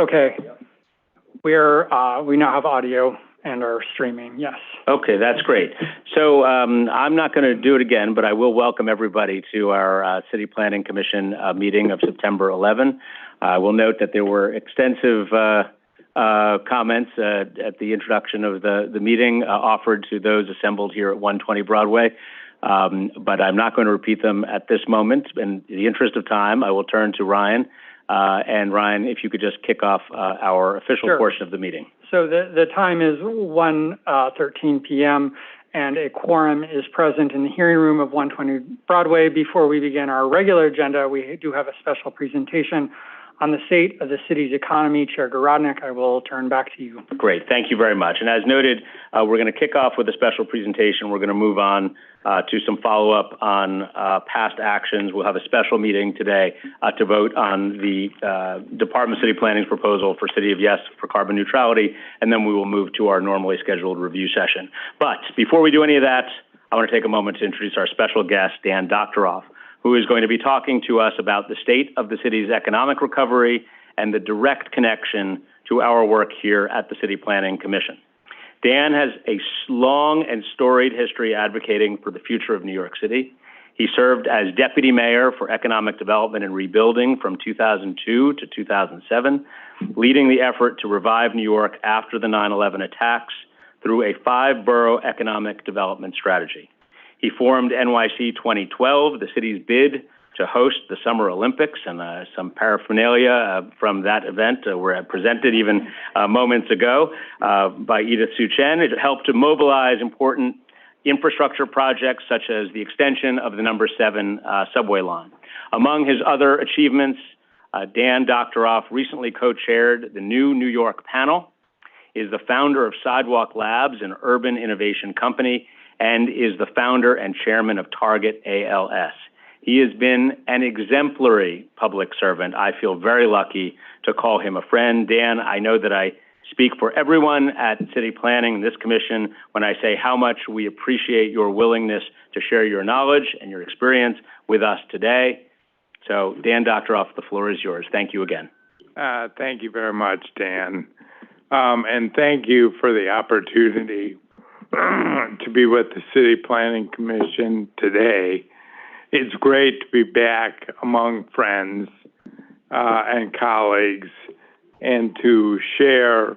Okay, we now have audio and are streaming, yes. Okay, that's great. So I'm not going to do it again, but I will welcome everybody to our City Planning Commission meeting of September 11. I will note that there were extensive comments at the introduction of the meeting offered to those assembled here at 120 Broadway, but I'm not going to repeat them at this moment. In the interest of time, I will turn to Ryan. And Ryan, if you could just kick off our official portion of the meeting. So the time is 1:13 p.m. and a quorum is present in the hearing room of 120 Broadway. Before we begin our regular agenda, we do have a special presentation on the state of the city's economy. Chair Garodnick, I will turn back to you. Great, thank you very much. And as noted, we're going to kick off with a special presentation. We're going to move on to some follow-up on past actions. We'll have a special meeting today to vote on the Department of City Planning's proposal for City of Yes for carbon neutrality, and then we will move to our normally scheduled review session. But before we do any of that, I want to take a moment to introduce our special guest, Dan Doctoroff, who is going to be talking to us about the state of the city's economic recovery and the direct connection to our work here at the City Planning Commission. Dan has a long and storied history advocating for the future of New York City. He served as deputy mayor for economic development and rebuilding from 2002 to 2007, leading the effort to revive New York after the 9/11 attacks through a 5-borough economic development strategy. He formed NYC 2012, the city's bid to host the Summer Olympics, and some paraphernalia from that event were presented even moments ago by Edith Sue Chen. It helped to mobilize important infrastructure projects such as the extension of the number 7 subway line. Among his other achievements, Dan Doctoroff recently co-chaired the New New York panel, is the founder of Sidewalk Labs, an urban innovation company, and is the founder and chairman of Target ALS. He has been an exemplary public servant. I feel very lucky to call him a friend. Dan, I know that I speak for everyone at City Planning, this commission, when I say how much we appreciate your willingness to share your knowledge and your experience with us today. So, Dan Doctoroff, the floor is yours. Thank you again. Thank you very much, Dan. And thank you for the opportunity to be with the City Planning Commission today. It's great to be back among friends and colleagues and to share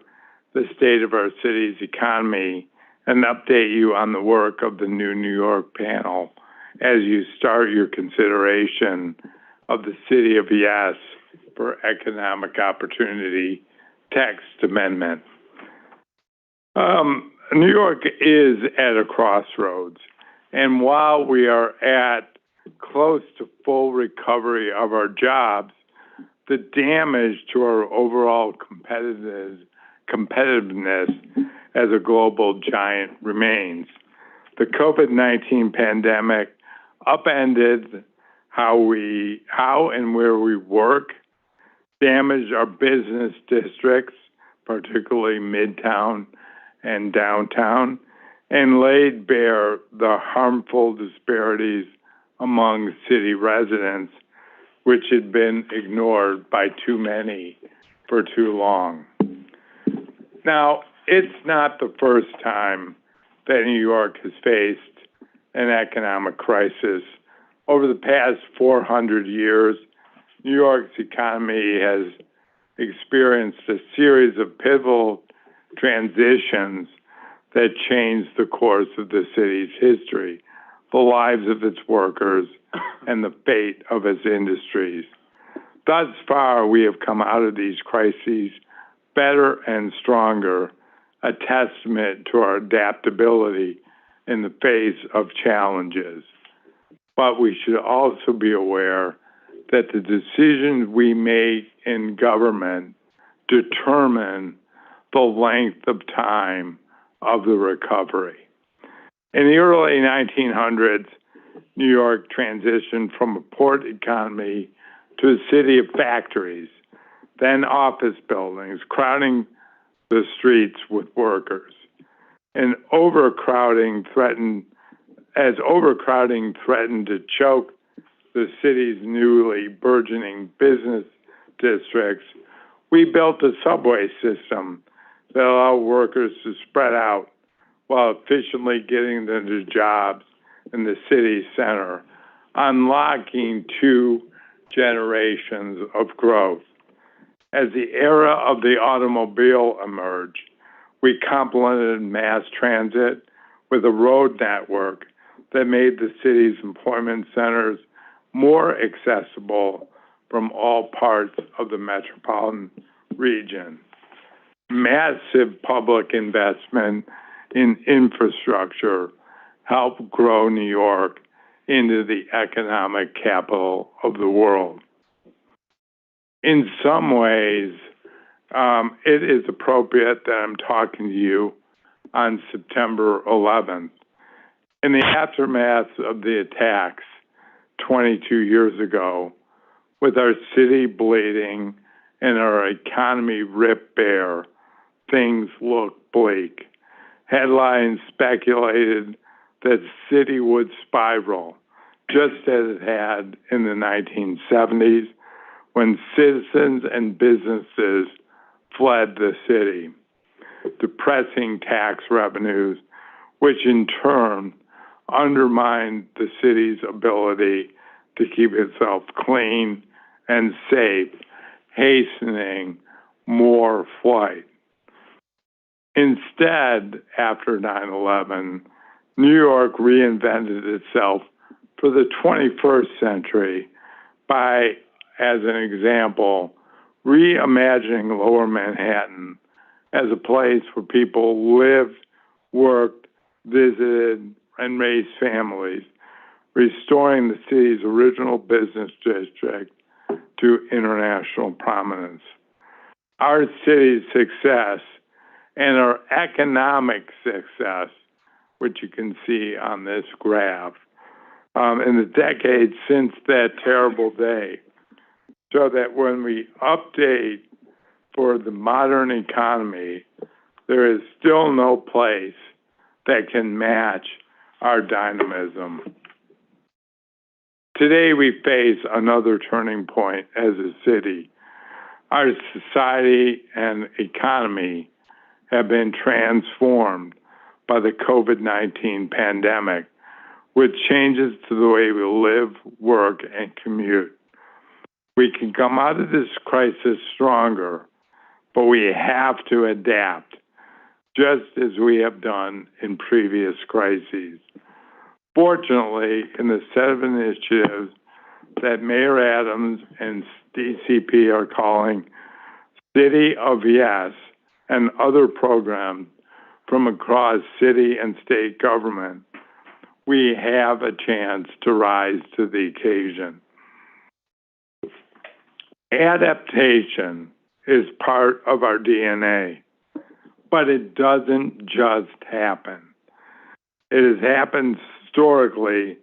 the state of our city's economy and update you on the work of the New New York panel as you start your consideration of the City of Yes for Economic Opportunity text amendment. New York is at a crossroads, and while we are at close to full recovery of our jobs, the damage to our overall competitiveness as a global giant remains. The COVID-19 pandemic upended how and where we work, damaged our business districts, particularly Midtown and downtown, and laid bare the harmful disparities among city residents, which had been ignored by too many for too long. Now, it's not the first time that New York has faced an economic crisis. Over the past 400 years, New York's economy has experienced a series of pivotal transitions that changed the course of the city's history, the lives of its workers, and the fate of its industries. Thus far, we have come out of these crises better and stronger, a testament to our adaptability in the face of challenges. But we should also be aware that the decisions we make in government determine the length of time of the recovery. In the early 1900s, New York transitioned from a port economy to a city of factories, then office buildings, crowding the streets with workers. And overcrowding threatened to choke the city's newly burgeoning business districts, We built a subway system that allowed workers to spread out while efficiently getting to their jobs in the city center, unlocking 2 generations of growth. As the era of the automobile emerged, we complemented mass transit with a road network that made the city's employment centers more accessible from all parts of the metropolitan region. Massive public investment in infrastructure helped grow New York into the economic capital of the world. In some ways, it is appropriate that I'm talking to you on September 11th. In the aftermath of the attacks 22 years ago, with our city bleeding and our economy ripped bare, things look bleak. Headlines speculated that the city would spiral, just as it had in the 1970s, when citizens and businesses fled the city, depressing tax revenues, which in turn undermined the city's ability to keep itself clean and safe, hastening more flight. Instead, after 9/11, New York reinvented itself for the 21st century by, as an example, reimagining Lower Manhattan as a place where people lived, worked, visited, and raised families, restoring the city's original business district to international prominence. Our city's success and our economic success, which you can see on this graph, in the decades since that terrible day, so that when we update for the modern economy, there is still no place that can match our dynamism. Today, we face another turning point as a city. Our society and economy have been transformed by the COVID-19 pandemic, with changes to the way we live, work, and commute. We can come out of this crisis stronger, but we have to adapt, just as we have done in previous crises. Fortunately, in the set of initiatives that Mayor Adams and DCP are calling City of Yes and other programs from across city and state government, we have a chance to rise to the occasion. Adaptation is part of our DNA, but it doesn't just happen. It has happened historically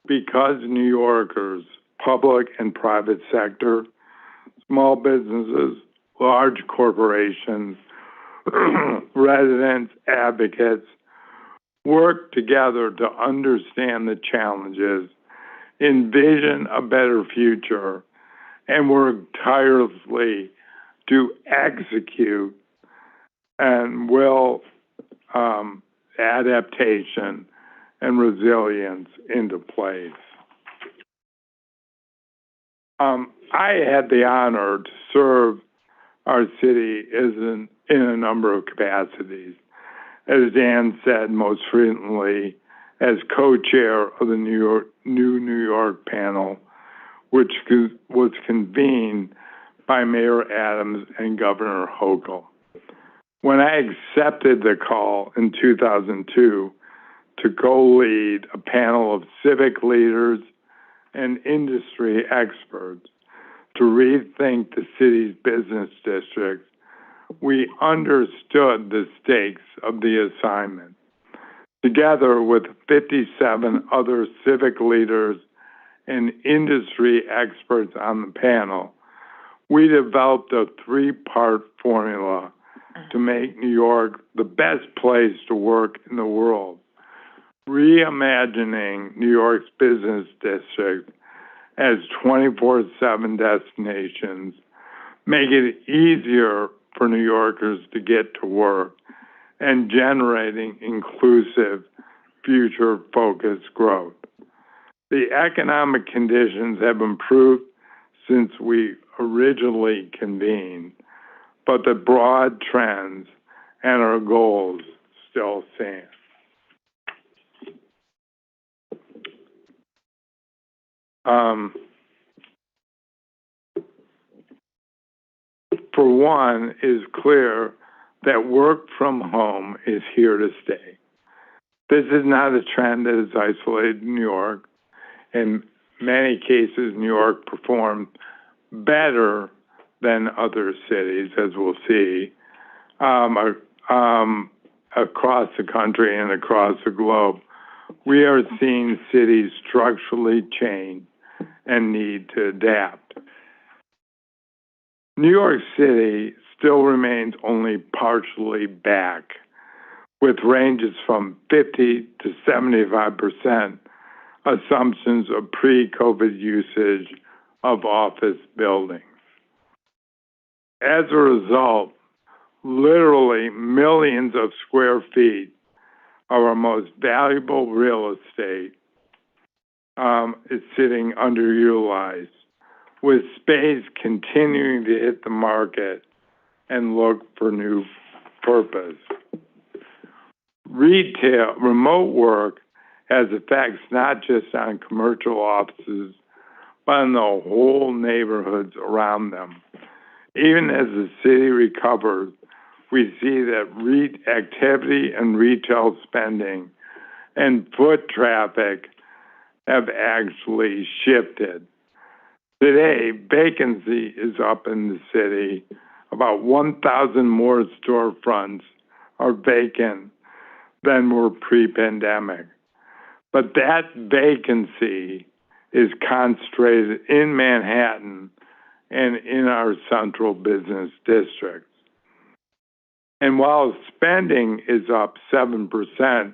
because New Yorkers, public and private sector, small businesses, large corporations, residents, advocates, work together to understand the challenges, envision a better future, and work tirelessly to execute and will adaptation and resilience into place. I had the honor to serve our city in a number of capacities. As Dan said, most frequently as co-chair of the New York panel, which was convened by Mayor Adams and Governor Hochul. When I accepted the call in 2002 to co-lead a panel of civic leaders and industry experts to rethink the city's business districts, we understood the stakes of the assignment. Together with 57 other civic leaders and industry experts on the panel, we developed a 3-part formula to make New York the best place to work in the world, reimagining New York's business district as 24/7 destinations make it easier for New Yorkers to get to work, and generating inclusive, future-focused growth. The economic conditions have improved since we originally convened, but the broad trends and our goals still stand. For one, it is clear that work from home is here to stay. This is not a trend that is isolated in New York. In many cases, New York performed better than other cities, as we'll see, across the country and across the globe. We are seeing cities structurally change and need to adapt. New York City still remains only partially back, with ranges from 50 to 75% assumptions of pre-COVID usage of office buildings. As a result, literally millions of square feet of our most valuable real estate is sitting underutilized, with space continuing to hit the market and look for new purpose. Remote work has effects not just on commercial offices, but on the whole neighborhoods around them. Even as the city recovers, we see that activity and retail spending and foot traffic have actually shifted. Today, vacancy is up in the city. About 1,000 more storefronts are vacant than were pre-pandemic. But that vacancy is concentrated in Manhattan and in our central business districts. And while spending is up 7%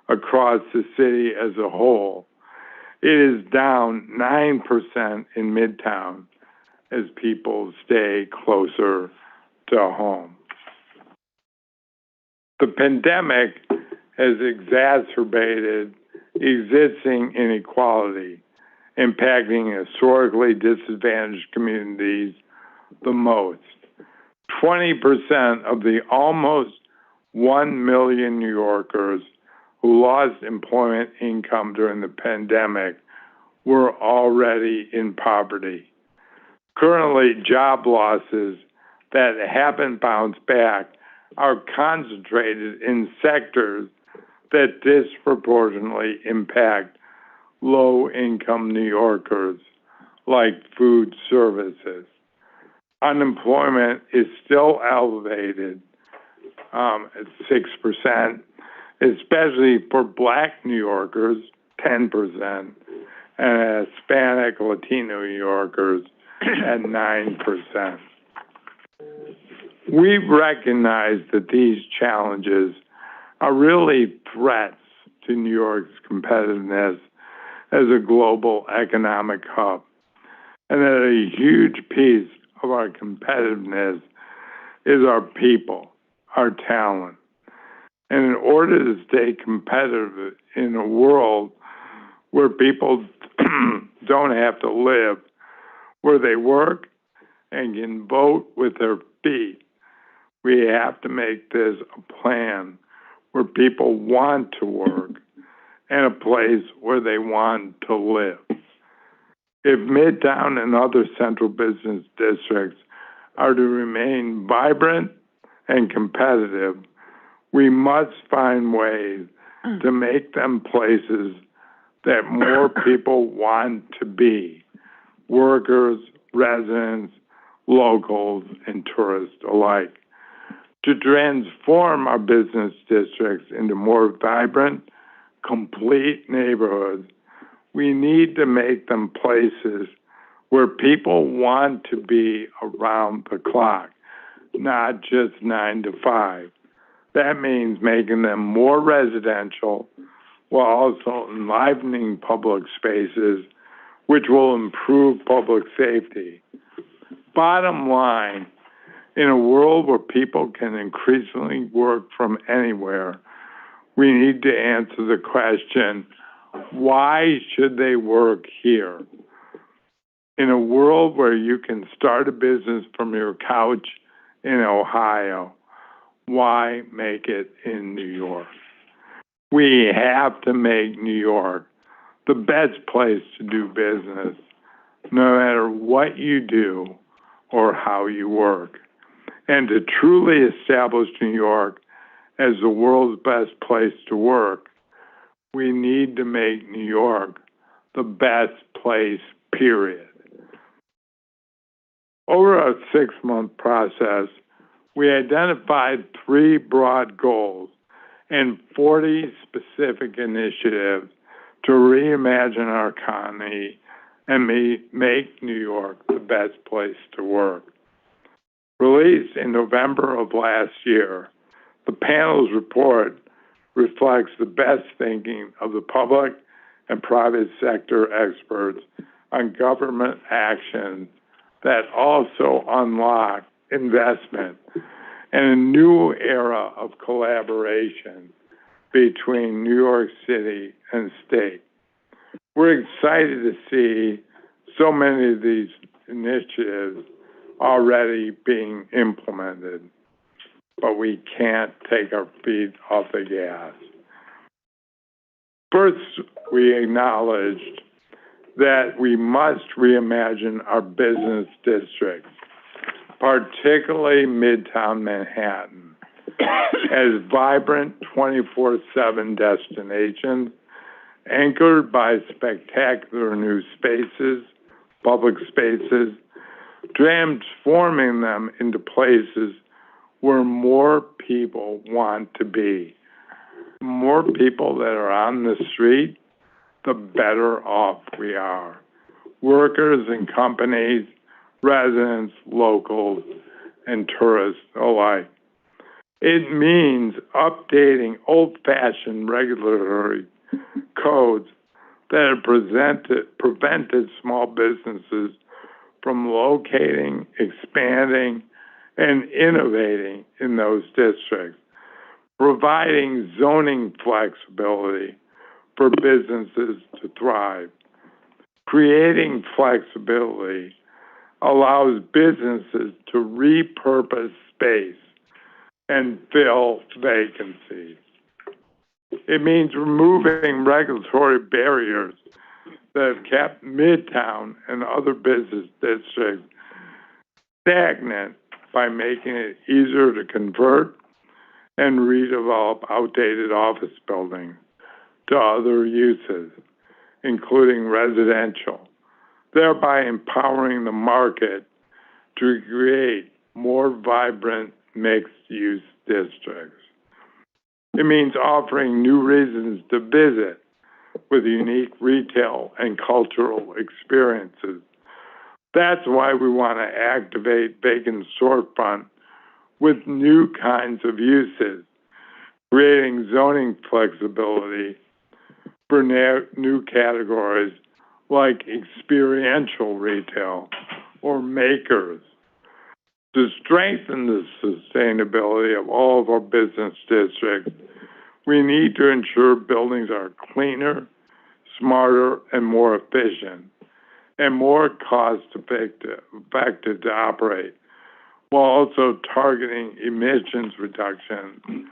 across the city as a whole, it is down 9% in Midtown as people stay closer to home. The pandemic has exacerbated existing inequality, impacting historically disadvantaged communities the most. 20% of the almost 1 million New Yorkers who lost employment income during the pandemic were already in poverty. Currently, job losses that haven't bounced back are concentrated in sectors that disproportionately impact low-income New Yorkers, like food services. Unemployment is still elevated at 6%, especially for Black New Yorkers, 10%, and Hispanic Latino New Yorkers at 9%. We recognize that these challenges are really threats to New York's competitiveness as a global economic hub, and that a huge piece of our competitiveness is our people, our talent. And in order to stay competitive in a world where people don't have to live where they work and can vote with their feet, we have to make this a plan where people want to work and a place where they want to live. If Midtown and other central business districts are to remain vibrant and competitive, we must find ways to make them places that more people want to be, workers, residents, locals, and tourists alike. To transform our business districts into more vibrant, complete neighborhoods, we need to make them places where people want to be around the clock, not just 9 to 5. That means making them more residential while also enlivening public spaces, which will improve public safety. Bottom line, in a world where people can increasingly work from anywhere, we need to answer the question, why should they work here? In a world where you can start a business from your couch in Ohio, why make it in New York? We have to make New York the best place to do business, no matter what you do or how you work. And to truly establish New York as the world's best place to work, we need to make New York the best place, period. Over a 6-month process, we identified 3 broad goals and 40 specific initiatives to reimagine our economy and make New York the best place to work. Released in November of last year, the panel's report reflects the best thinking of the public and private sector experts on government actions that also unlock investment and a new era of collaboration between New York City and state. We're excited to see so many of these initiatives already being implemented, but we can't take our feet off the gas. First, we acknowledged that we must reimagine our business districts, particularly Midtown Manhattan, as vibrant 24/7 destinations anchored by spectacular new spaces, public spaces, transforming them into places where more people want to be. The more people that are on the street, the better off we are. Workers and companies, residents, locals, and tourists alike. It means updating old-fashioned regulatory codes that have prevented small businesses from locating, expanding, and innovating in those districts, providing zoning flexibility for businesses to thrive. Creating flexibility allows businesses to repurpose space and fill vacancies. It means removing regulatory barriers that have kept Midtown and other business districts stagnant by making it easier to convert and redevelop outdated office buildings to other uses, including residential, thereby empowering the market to create more vibrant mixed-use districts. It means offering new reasons to visit with unique retail and cultural experiences. That's why we want to activate vacant storefront with new kinds of uses, creating zoning flexibility for new categories like experiential retail or makers. To strengthen the sustainability of all of our business districts, we need to ensure buildings are cleaner, smarter, and more efficient, and more cost-effective to operate, while also targeting emissions reduction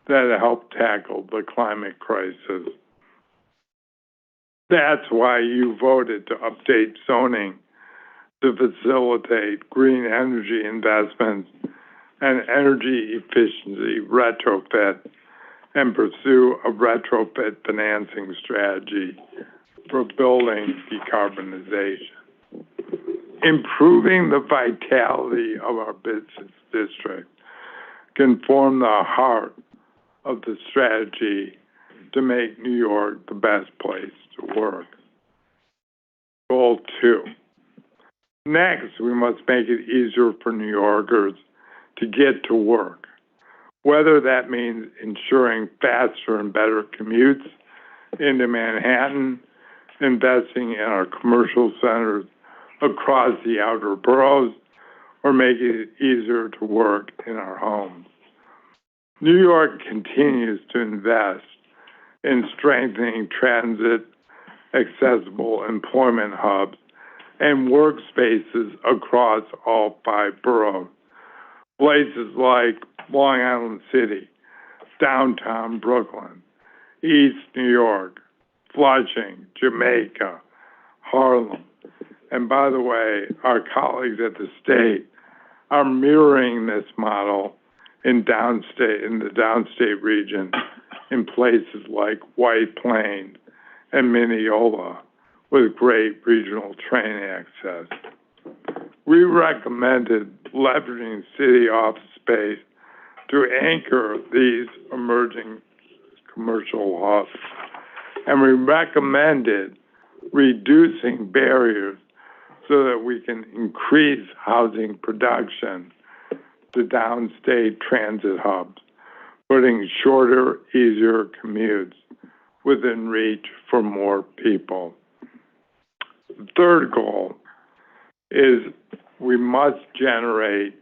that help tackle the climate crisis. That's why you voted to update zoning to facilitate green energy investments and energy efficiency retrofit and pursue a retrofit financing strategy for building decarbonization. Improving the vitality of our business district can form the heart of the strategy to make New York the best place to work. Goal 2. Next, we must make it easier for New Yorkers to get to work, whether that means ensuring faster and better commutes into Manhattan, investing in our commercial centers across the outer boroughs, or make it easier to work in our homes. New York continues to invest in strengthening transit, accessible employment hubs, and workspaces across all 5 boroughs. Places like Long Island City, downtown Brooklyn, East New York, Flushing, Jamaica, Harlem. And by the way, our colleagues at the state are mirroring this model in the downstate region in places like White Plains and Mineola with great regional train access. We recommended leveraging city office space to anchor these emerging commercial hubs. And we recommended reducing barriers so that we can increase housing production to downstate transit hubs, putting shorter, easier commutes within reach for more people. The third goal is we must generate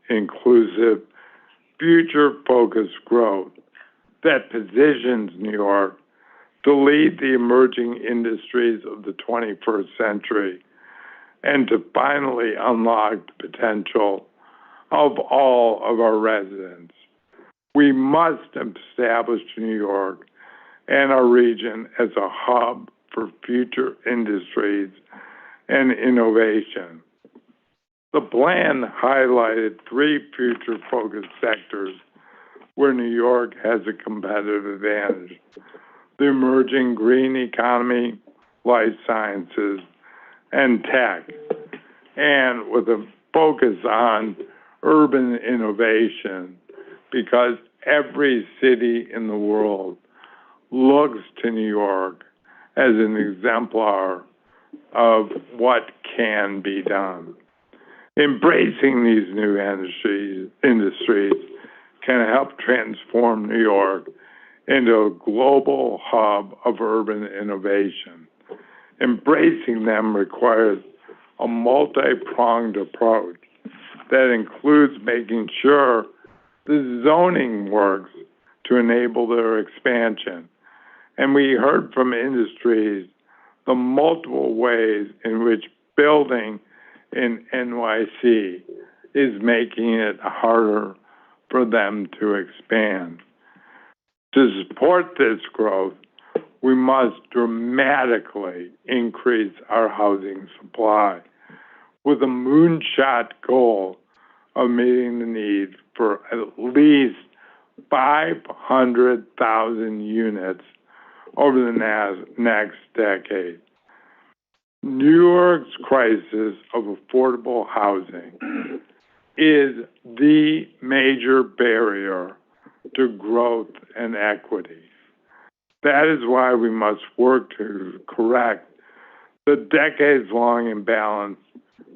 inclusive, future-focused growth that positions New York to lead the emerging industries of the 21st century and to finally unlock the potential of all of our residents. We must establish New York and our region as a hub for future industries and innovation. The plan highlighted 3 future-focused sectors where New York has a competitive advantage: the emerging green economy, life sciences, and tech, and with a focus on urban innovation, because every city in the world looks to New York as an exemplar of what can be done. Embracing these new industries can help transform New York into a global hub of urban innovation. Embracing them requires a multi-pronged approach that includes making sure the zoning works to enable their expansion. And we heard from industries the multiple ways in which building in NYC is making it harder for them to expand. To support this growth, we must dramatically increase our housing supply with a moonshot goal of meeting the need for at least 500,000 units over the next decade. New York's crisis of affordable housing is the major barrier to growth and equity. That is why we must work to correct the decades-long imbalance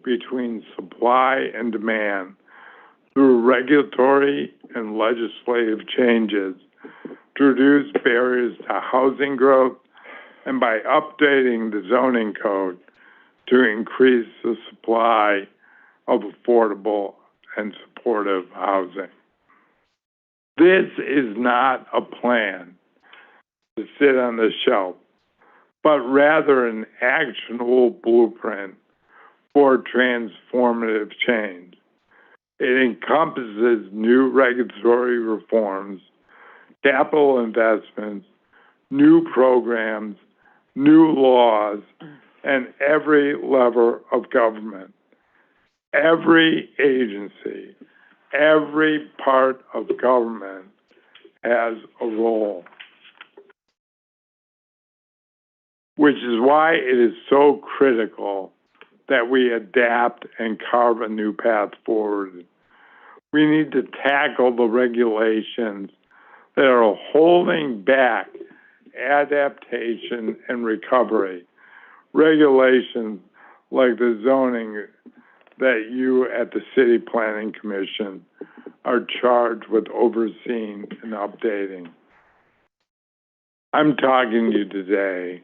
between supply and demand through regulatory and legislative changes to reduce barriers to housing growth and by updating the zoning code to increase the supply of affordable and supportive housing. This is not a plan to sit on the shelf, but rather an actionable blueprint for transformative change. It encompasses new regulatory reforms, capital investments, new programs, new laws, and every level of government. Every agency, every part of government has a role, which is why it is so critical that we adapt and carve a new path forward. We need to tackle the regulations that are holding back adaptation and recovery. Regulations like the zoning that you at the City Planning Commission are charged with overseeing and updating. I'm talking to you today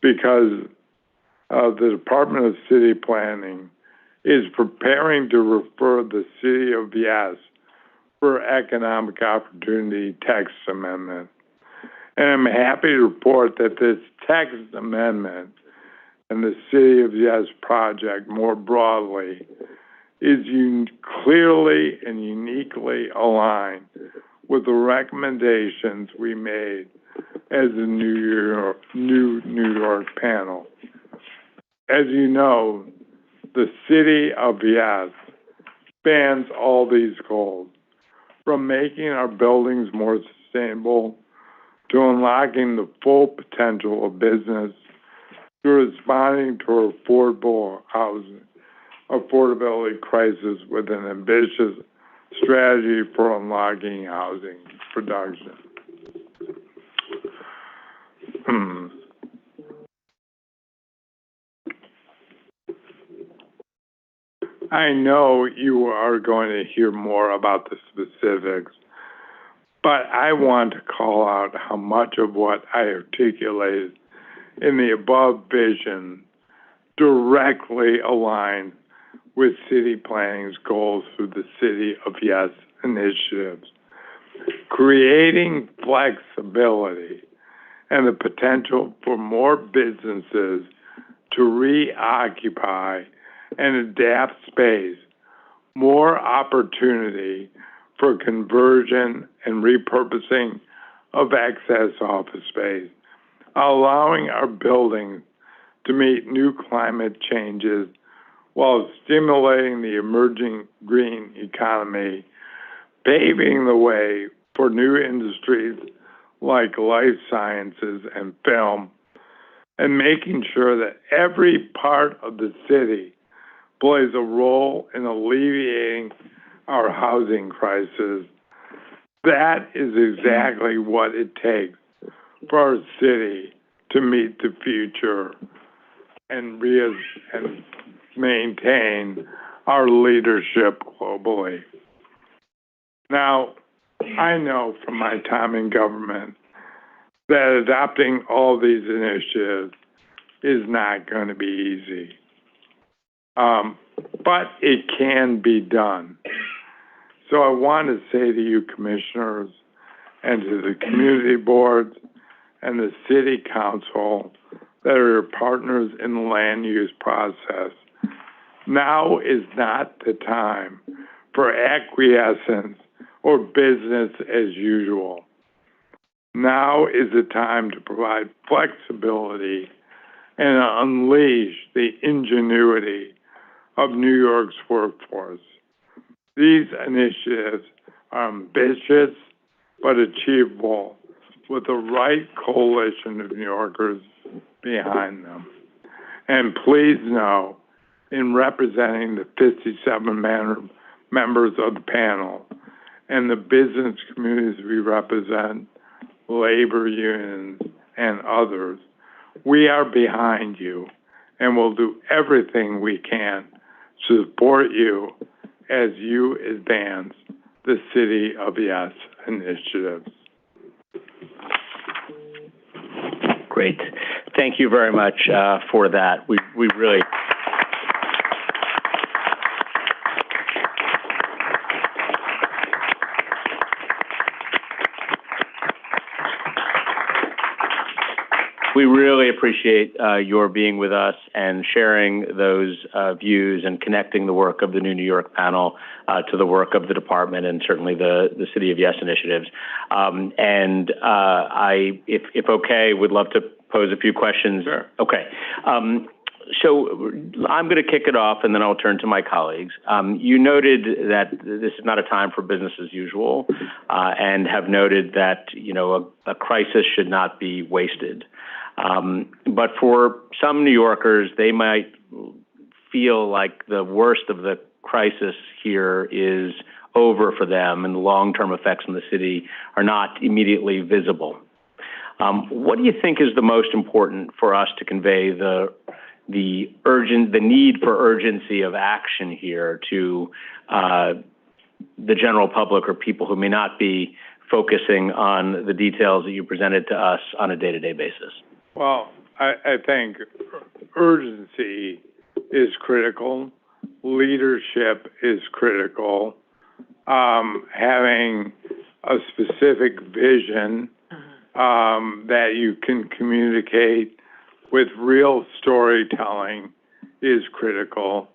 because the Department of City Planning is preparing to refer the City of Yes for Economic Opportunity text amendment. And I'm happy to report that this text amendment and the City of Yes project more broadly is clearly and uniquely aligned with the recommendations we made as the new New York panel. As you know, the City of Yes spans all these goals, from making our buildings more sustainable to unlocking the full potential of business to responding to affordability crisis with an ambitious strategy for unlocking housing production. I know you are going to hear more about the specifics, but I want to call out how much of what I articulated in the above vision directly align with city planning's goals through the City of Yes initiatives. Creating flexibility and the potential for more businesses to reoccupy and adapt space, more opportunity for conversion and repurposing of excess office space, allowing our buildings to meet new climate changes while stimulating the emerging green economy, paving the way for new industries like life sciences and film, and making sure that every part of the city plays a role in alleviating our housing crisis. That is exactly what it takes for our city to meet the future and maintain our leadership globally. Now, I know from my time in government that adopting all these initiatives is not going to be easy. But it can be done. So I want to say to you, commissioners, and to the community boards and the city council that are your partners in the land use process, now is not the time for acquiescence or business as usual. Now is the time to provide flexibility and unleash the ingenuity of New York's workforce. These initiatives are ambitious but achievable with the right coalition of New Yorkers behind them. And please know, in representing the 57 members of the panel and the business communities we represent, labor unions, and others, we are behind you and will do everything we can to support you as you advance the City of Yes initiatives. Great. Thank you very much for that. We really... We really appreciate your being with us and sharing those views and connecting the work of the New York panel to the work of the department and certainly the City of Yes initiatives. If okay, would love to pose a few questions. Sure. Okay. So I'm going to kick it off, and then I'll turn to my colleagues. You noted that this is not a time for business as usual, and have noted that a crisis should not be wasted. But for some New Yorkers, they might feel like the worst of the crisis here is over for them, and the long-term effects in the city are not immediately visible. What do you think is the most important for us to convey the need for urgency of action here to the general public or people who may not be focusing on the details that you presented to us on a day-to-day basis? Well, I think urgency is critical. leadership is critical. Having a specific vision that you can communicate with real storytelling is critical.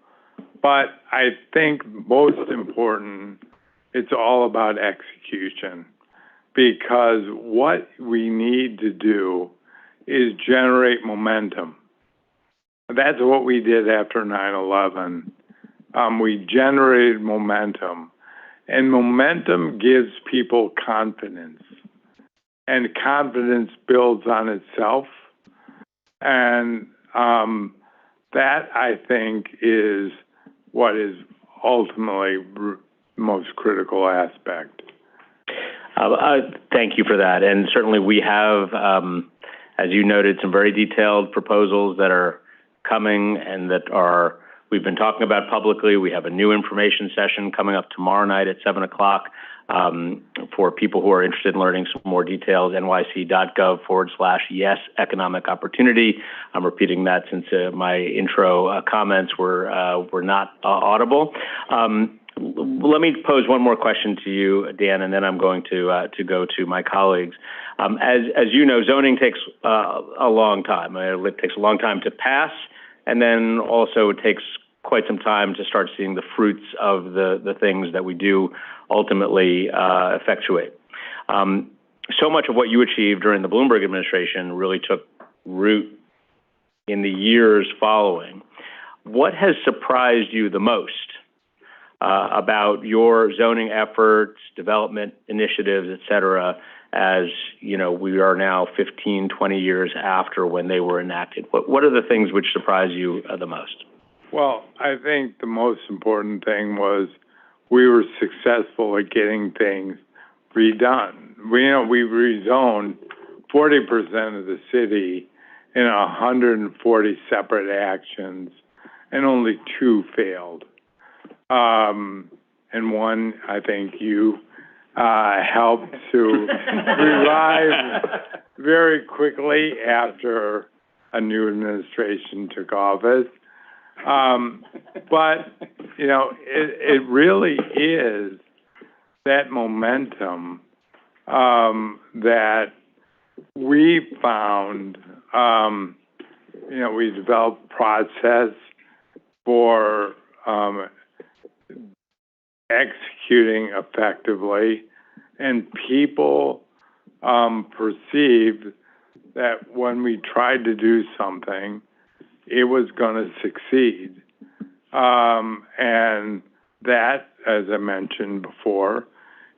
But I think most important, it's all about execution, because what we need to do is generate momentum. That's what we did after 9/11. We generated momentum, and momentum gives people confidence, and confidence builds on itself. And that, I think, is what is ultimately most critical aspect. Thank you for that. And certainly we have, as you noted, some very detailed proposals that are coming and that we've been talking about publicly. We have a new information session coming up tomorrow night at 7 o'clock for people who are interested in learning some more details, nyc.gov/yes economic opportunity. I'm repeating that since my intro comments were not audible. Let me pose one more question to you, Dan, and then I'm going to go to my colleagues. As you know, zoning takes a long time. It takes a long time to pass, and then also it takes quite some time to start seeing the fruits of the things that we do ultimately effectuate. So much of what you achieved during the Bloomberg administration really took root in the years following. What has surprised you the most about your zoning efforts, development initiatives, et cetera, as you know, we are now 15, 20 years after when they were enacted? What are the things which surprise you the most? Well, I think the most important thing was we were successful at getting things redone. We rezoned 40% of the city in 140 separate actions, and only 2 failed. And one, I think you helped to revive very quickly after a new administration took office. But, it really is that momentum that we found. We developed process for executing effectively, and people perceived that when we tried to do something, it was going to succeed. And that, as I mentioned before,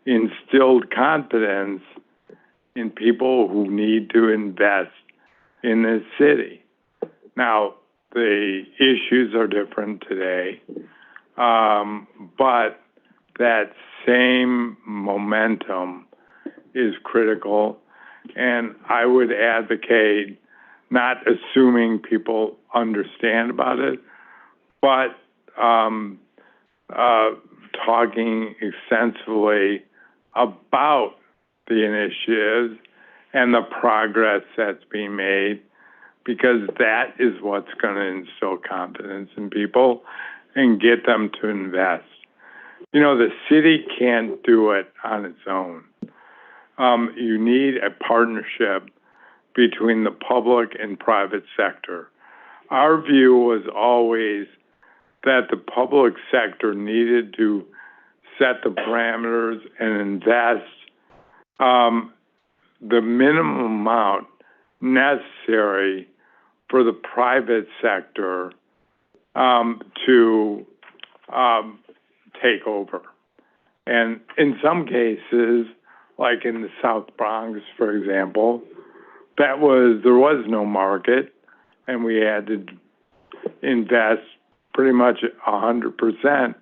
instilled confidence in people who need to invest in this city. Now, the issues are different today, but that same momentum is critical, and I would advocate not assuming people understand about it, but talking extensively about the initiatives and the progress that's being made, because that is what's going to instill confidence in people and get them to invest. The city can't do it on its own. You need a partnership between the public and private sector. Our view was always that the public sector needed to set the parameters and invest the minimum amount necessary for the private sector to take over. And in some cases, like in the South Bronx, for example, there was no market, and we had to invest pretty much 100%.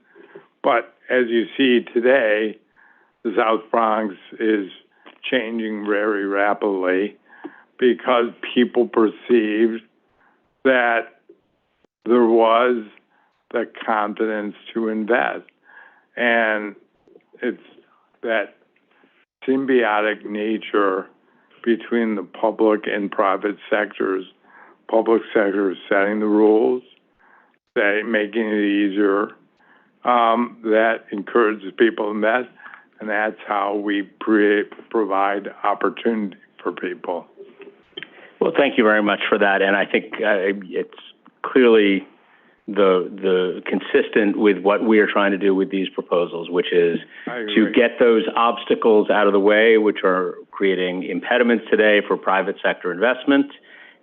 But as you see today, the South Bronx is changing very rapidly because people perceived that there was the confidence to invest. And it's that symbiotic nature between the public and private sectors. Public sector is setting the rules, making it easier that encourages people to invest, and that's how we provide opportunity for people. Well, thank you very much for that, and I think it's clearly the consistent with what we are trying to do with these proposals, which is to get those obstacles out of the way, which are creating impediments today for private sector investment,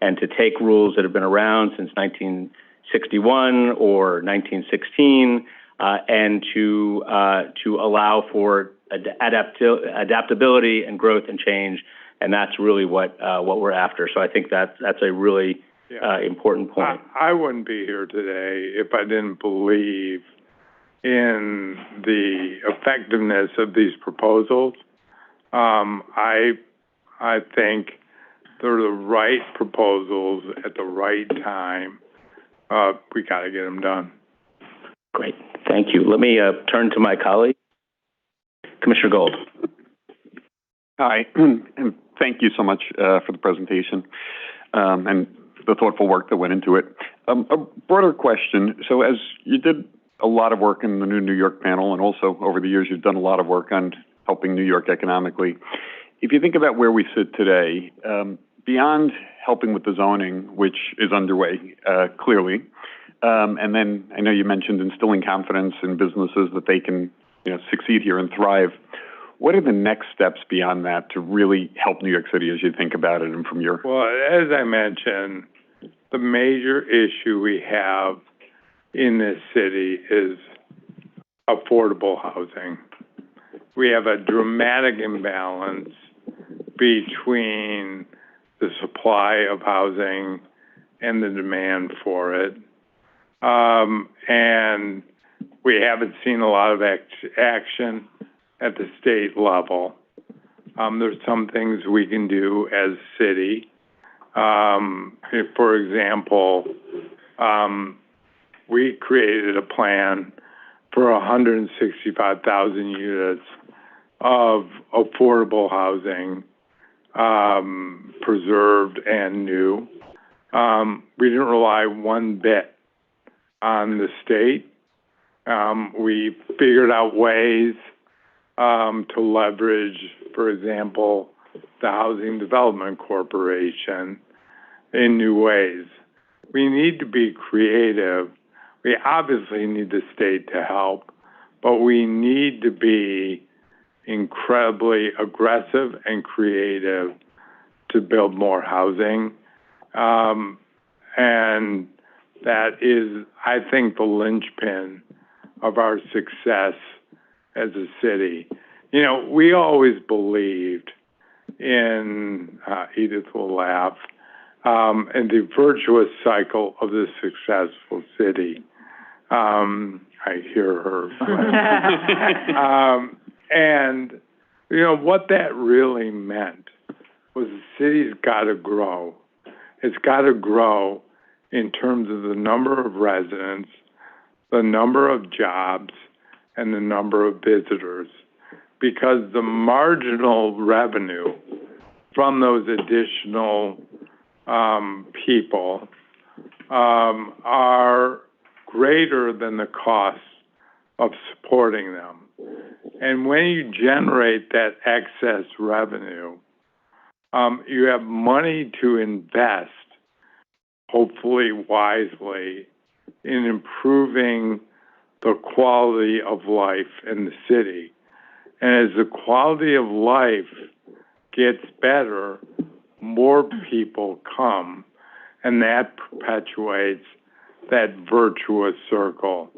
and to take rules that have been around since 1961 or 1916, and to allow for adaptability and growth and change, and that's really what we're after. So I think that's a really important point. I wouldn't be here today if I didn't believe in the effectiveness of these proposals. I think they're the right proposals at the right time. We got to get them done. Great. Thank you. Let me turn to my colleague, Commissioner Gold. Hi, and thank you so much for the presentation and the thoughtful work that went into it. A broader question. So as you did a lot of work in the New York panel, and also over the years you've done a lot of work on helping New York economically, if you think about where we sit today, beyond helping with the zoning, which is underway clearly, and then I know you mentioned instilling confidence in businesses that they can succeed here and thrive, what are the next steps beyond that to really help New York City as you think about it and from your... Well, as I mentioned, the major issue we have in this city is affordable housing. We have a dramatic imbalance between the supply of housing and the demand for it. And we haven't seen a lot of action at the state level. There's some things we can do as a city. For example, we created a plan for 165,000 units of affordable housing, preserved and new. We didn't rely one bit on the state. We figured out ways to leverage, for example, the Housing Development Corporation in new ways. We need to be creative. We obviously need the state to help, but we need to be incredibly aggressive and creative to build more housing. And that is, I think, the linchpin of our success as a city. We always believed in, Edith will laugh, in the virtuous cycle of the successful city. I hear her. And, what that really meant was the city's got to grow. It's got to grow in terms of the number of residents, the number of jobs, and the number of visitors, because the marginal revenue from those additional people are greater than the cost of supporting them. And when you generate that excess revenue, you have money to invest, hopefully wisely, in improving the quality of life in the city. And as the quality of life gets better, more people come, and that perpetuates that virtuous circle.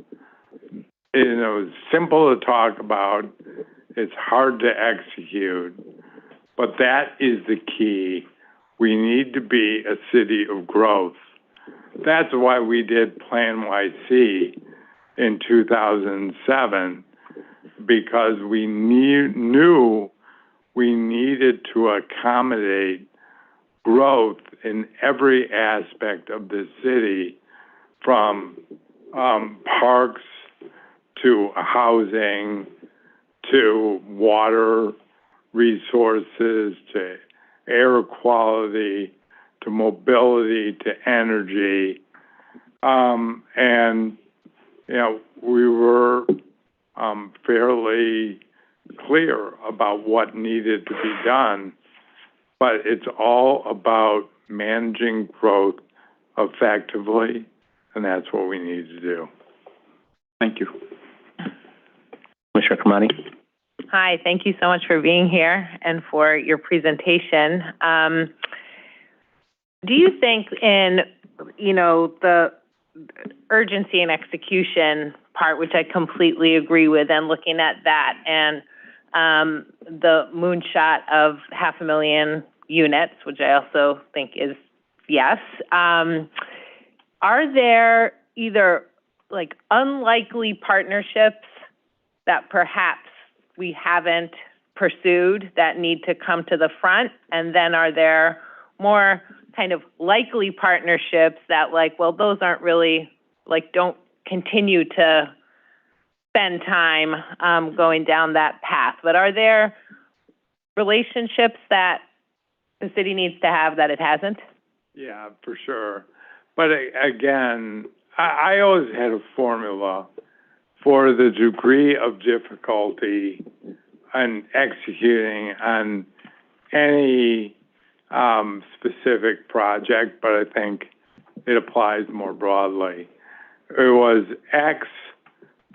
It's simple to talk about, it's hard to execute, but that is the key. We need to be a city of growth. That's why we did Plan YC in 2007, because we knew we needed to accommodate growth in every aspect of the city, from parks to housing to water resources to air quality to mobility to energy. And we were fairly clear about what needed to be done, but it's all about managing growth effectively, and that's what we need to do. Thank you. Commissioner Kamani. Hi, thank you so much for being here and for your presentation. Do you think in, the urgency and execution part, which I completely agree with, and looking at that and the moonshot of 500,000 units, which I also think is yes, are there either like unlikely partnerships that perhaps we haven't pursued that need to come to the front? And then are there more kind of likely partnerships that those aren't really, don't continue to spend time going down that path? But are there relationships that the city needs to have that it hasn't? Yeah, for sure. But again, I always had a formula for the degree of difficulty in executing on any specific project, but I think it applies more broadly. It was X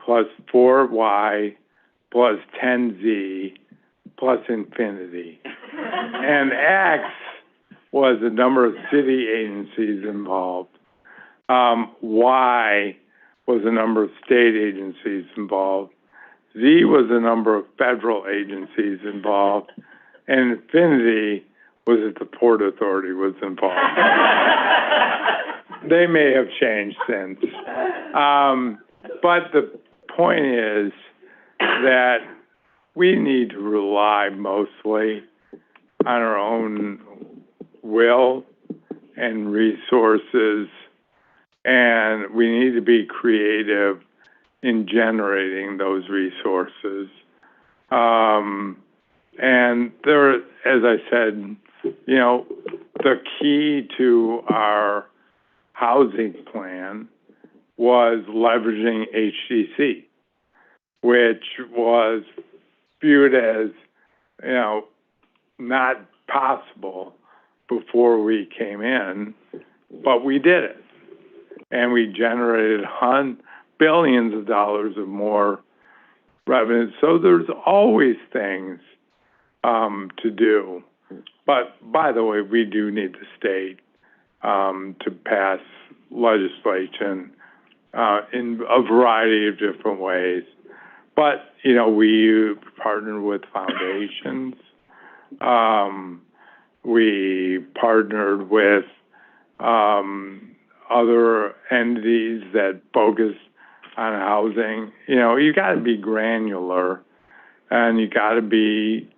plus 4Y plus 10Z plus infinity. And X was the number of city agencies involved. Y was the number of state agencies involved. Z was the number of federal agencies involved. And infinity was that the Port Authority was involved. They may have changed since. But the point is that we need to rely mostly on our own will and resources, and we need to be creative in generating those resources. And there, as I said, the key to our housing plan was leveraging HCC, which was viewed as, not possible before we came in, but we did it. And we generated billions of dollars of more revenue. So there's always things to do. But by the way, we do need the state to pass legislation in a variety of different ways. But, we partnered with foundations. We partnered with other entities that focus on housing. You got to be granular, and you got to be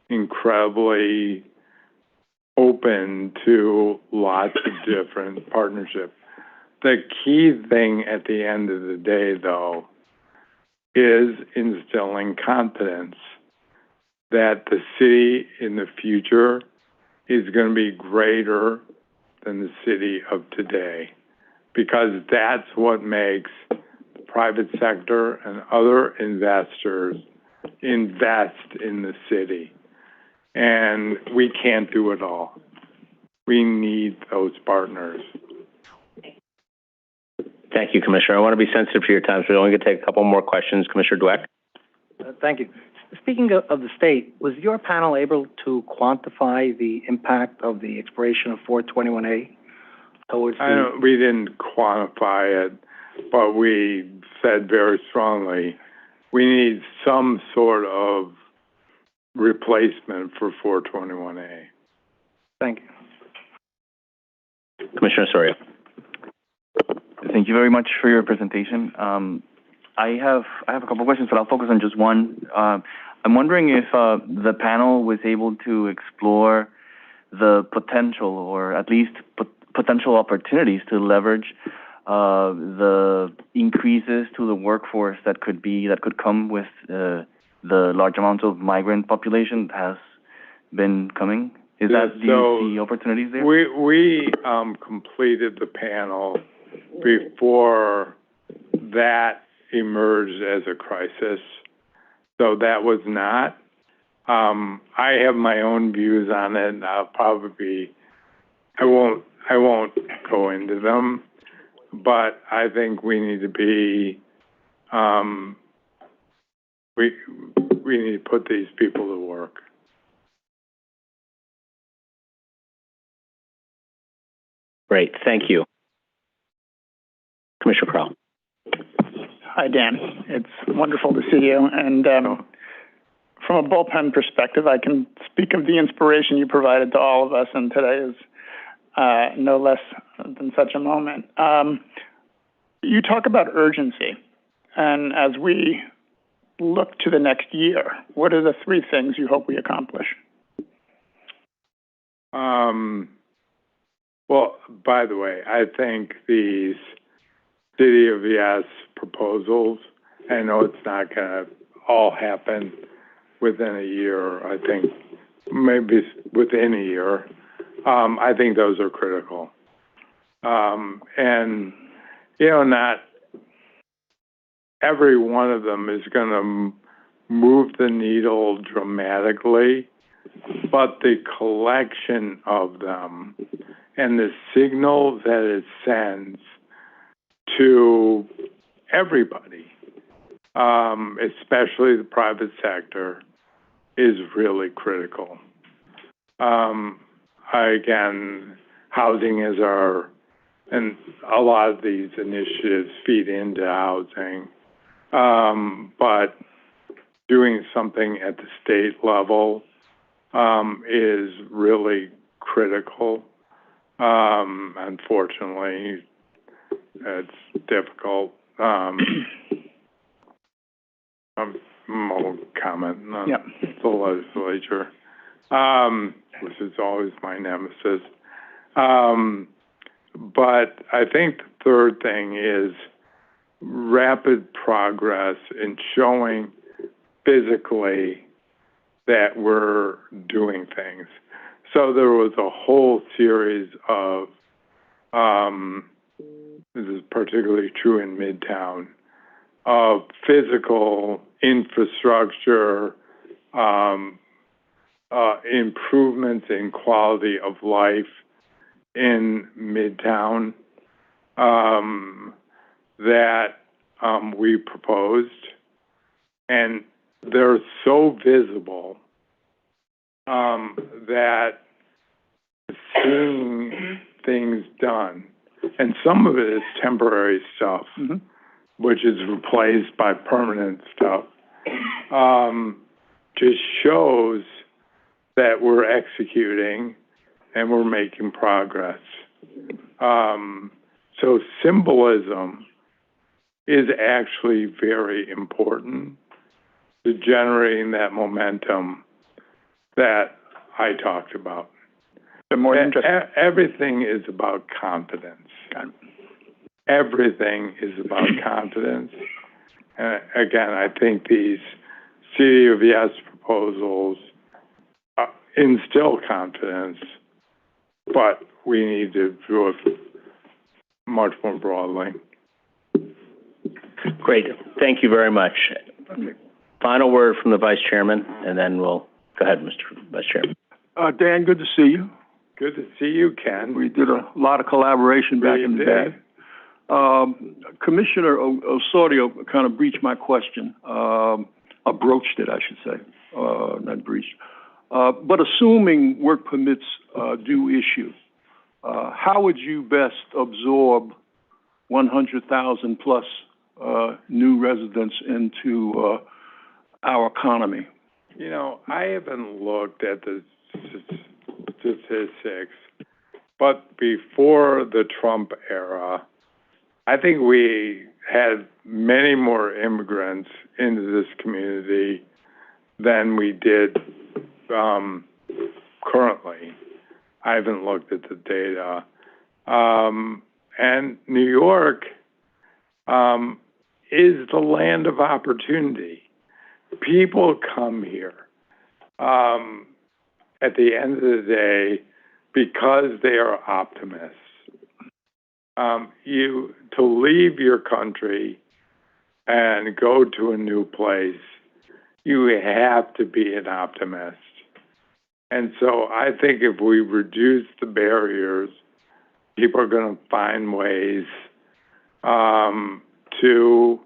incredibly open to lots of different partnerships. The key thing at the end of the day, though, is instilling confidence that the city in the future is going to be greater than the city of today, because that's what makes the private sector and other investors invest in the city. And we can't do it all. We need those partners. Thank you, Commissioner. I want to be sensitive to your time, so we're only going to take a couple more questions. Commissioner Dweck. Thank you. Speaking of the state, was your panel able to quantify the impact of the expiration of 421A towards the... We didn't quantify it, but we said very strongly we need some sort of replacement for 421A. Thank you. Commissioner Soria. Thank you very much for your presentation. I have a couple of questions, but I'll focus on just one. I'm wondering if the panel was able to explore the potential, or at least potential opportunities, to leverage the increases to the workforce that could come with the large amounts of migrant population that has been coming. Do you see opportunities there? We completed the panel before that emerged as a crisis. So that was not. I have my own views on it, and I won't go into them, but I think we need to be, we need to put these people to work. Great, thank you. Commissioner Crowell. Hi, Dan. It's wonderful to see you. And from a bullpen perspective, I can speak of the inspiration you provided to all of us, and today is no less than such a moment. You talk about urgency, and as we look to the next year, what are the 3 things you hope we accomplish? Well, by the way, I think these City of Yes proposals, I know it's not going to all happen within a year. I think maybe within a year. I think those are critical. And, not every one of them is going to move the needle dramatically, but the collection of them and the signal that it sends to everybody, especially the private sector, is really critical. Again, housing is and a lot of these initiatives feed into housing, but doing something at the state level is really critical. Unfortunately, it's difficult. I won't comment on the legislature, which is always my nemesis. But I think the third thing is rapid progress in showing physically that we're doing things. So there was a whole series of, this is particularly true in Midtown, of physical infrastructure, improvements in quality of life in Midtown that we proposed, and they're so visible that seeing things done, and some of it is temporary stuff, which is replaced by permanent stuff, just shows that we're executing and we're making progress. So symbolism is actually very important to generating that momentum that I talked about. Everything is about confidence. Everything is about confidence. Again, I think these City of Yes proposals instill confidence, but we need to do it much more broadly. Great. Thank you very much. Final word from the Vice Chairman, and then we'll go ahead, Mr. Vice Chairman. Dan, good to see you. Good to see you, Ken. We did a lot of collaboration back in the day. Commissioner Osorio kind of breached my question. Broached it, I should say, not breached. But assuming work permits do issue, how would you best absorb 100,000 plus new residents into our economy? I haven't looked at the statistics, but before the Trump era, I think we had many more immigrants into this community than we did currently. I haven't looked at the data. And New York is the land of opportunity. People come here at the end of the day because they are optimists. To leave your country and go to a new place, you have to be an optimist. And so I think if we reduce the barriers, people are going to find ways to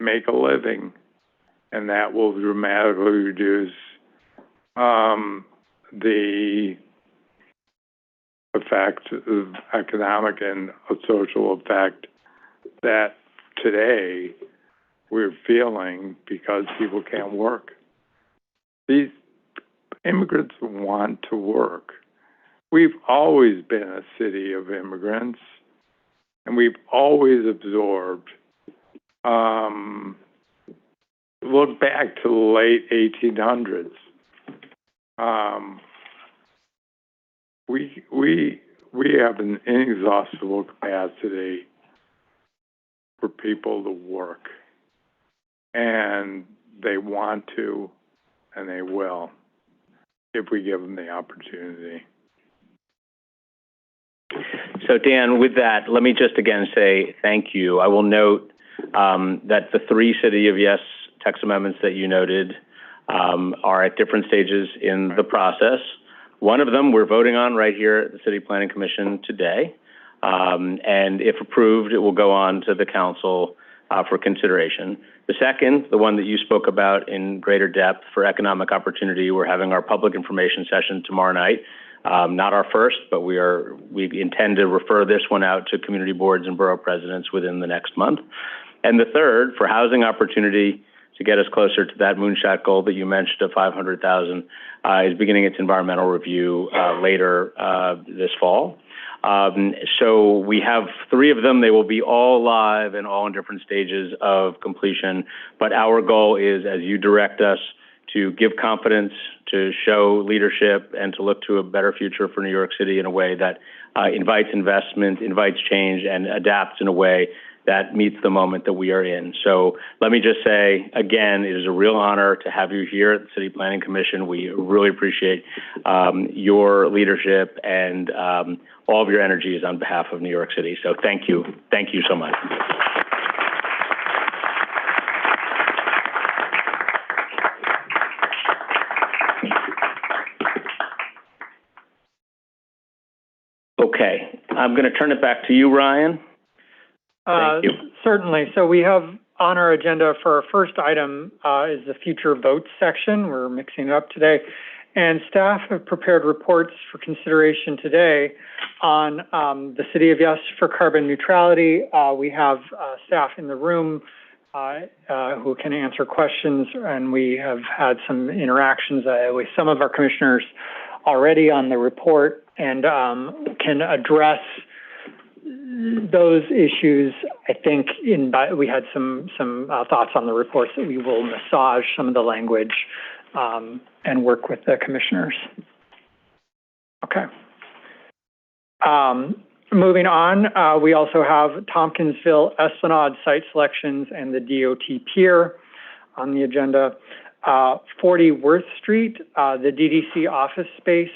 make a living, and that will dramatically reduce the effect of economic and social effect that today we're feeling because people can't work. These immigrants want to work. We've always been a city of immigrants, and we've always absorbed. Look back to the late 1800s. We have an inexhaustible capacity for people to work, and they want to, and they will, if we give them the opportunity. So, Dan, with that, let me just again say thank you. I will note that the 3 City of Yes text amendments that you noted are at different stages in the process. One of them we're voting on right here at the City Planning Commission today. And if approved, it will go on to the council for consideration. The second, the one that you spoke about in greater depth for economic opportunity, we're having our public information session tomorrow night. Not our first, but we intend to refer this one out to community boards and borough presidents within the next month. And the third, for housing opportunity, to get us closer to that moonshot goal that you mentioned of 500,000, is beginning its environmental review later this fall. So we have 3 of them. They will be all live and all in different stages of completion. But our goal is, as you direct us, to give confidence, to show leadership, and to look to a better future for New York City in a way that invites investment, invites change, and adapts in a way that meets the moment that we are in. So let me just say, again, it is a real honor to have you here at the City Planning Commission. We really appreciate your leadership and all of your energies on behalf of New York City. So thank you. Thank you so much. Okay, I'm going to turn it back to you, Ryan. Thank you. Certainly. So we have on our agenda for our first item is the future votes section. We're mixing it up today. And staff have prepared reports for consideration today on the City of Yes for carbon neutrality. We have staff in the room who can answer questions, and we have had some interactions with some of our commissioners already on the report and can address those issues. I think we had some thoughts on the reports that we will massage some of the language and work with the commissioners. Okay. Moving on, we also have Tompkinsville Esplanade site selections and the DOT pier on the agenda. 40 Worth Street, the DDC office space.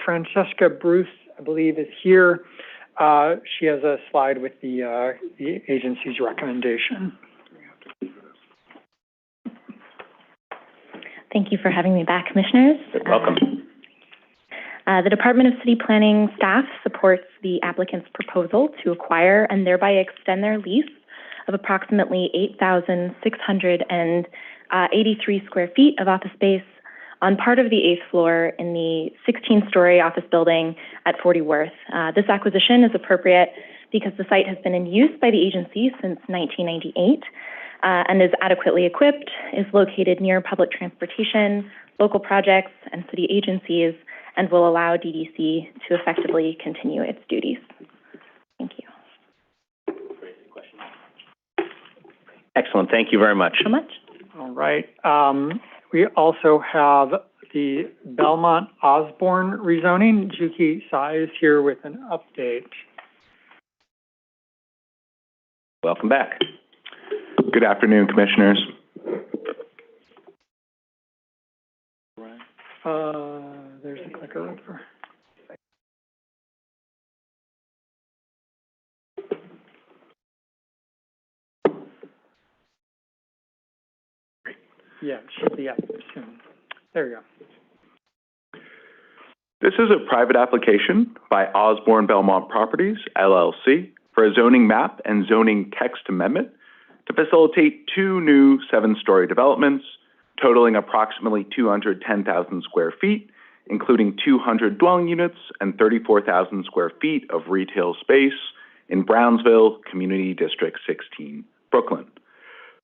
Francesca Bruce, I believe, is here. She has a slide with the agency's recommendation. Thank you for having me back, Commissioners. You're welcome. The Department of City Planning staff supports the applicant's proposal to acquire and thereby extend their lease of approximately 8,683 square feet of office space on part of the 8th floor in the 16-story office building at 40 Worth. This acquisition is appropriate because the site has been in use by the agency since 1998 and is adequately equipped, is located near public transportation, local projects, and city agencies, and will allow DDC to effectively continue its duties. Thank you. Excellent. Thank you very much. So much. All right. We also have the Belmont Osborne rezoning. Juki Sai is here with an update. Welcome back. Good afternoon, Commissioners. There's the clicker over. Yeah, it should be up soon. There you go. This is a private application by Osborne Belmont Properties, LLC, for a zoning map and zoning text amendment to facilitate two new 7-story developments totaling approximately 210,000 square feet, including 200 dwelling units and 34,000 square feet of retail space in Brownsville, Community District 16, Brooklyn.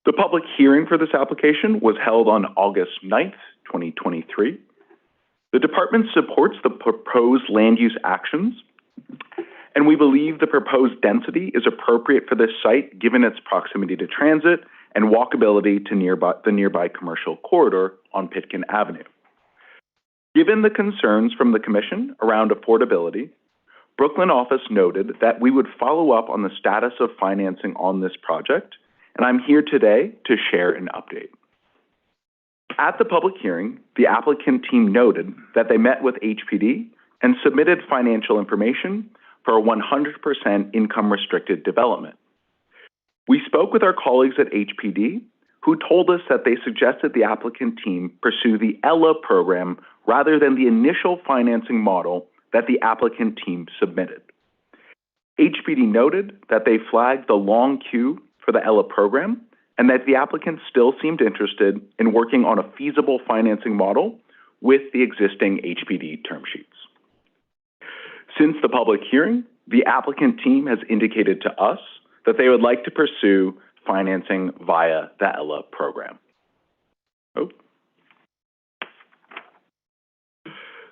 The public hearing for this application was held on August 9th, 2023. The department supports the proposed land use actions, and we believe the proposed density is appropriate for this site given its proximity to transit and walkability to the nearby commercial corridor on Pitkin Avenue. Given the concerns from the Commission around affordability, Brooklyn office noted that we would follow up on the status of financing on this project, and I'm here today to share an update. At the public hearing, the applicant team noted that they met with HPD and submitted financial information for a 100% income-restricted development. We spoke with our colleagues at HPD, who told us that they suggested the applicant team pursue the ELA program rather than the initial financing model that the applicant team submitted. HPD noted that they flagged the long queue for the ELA program and that the applicant still seemed interested in working on a feasible financing model with the existing HPD term sheets. Since the public hearing, the applicant team has indicated to us that they would like to pursue financing via the ELA program.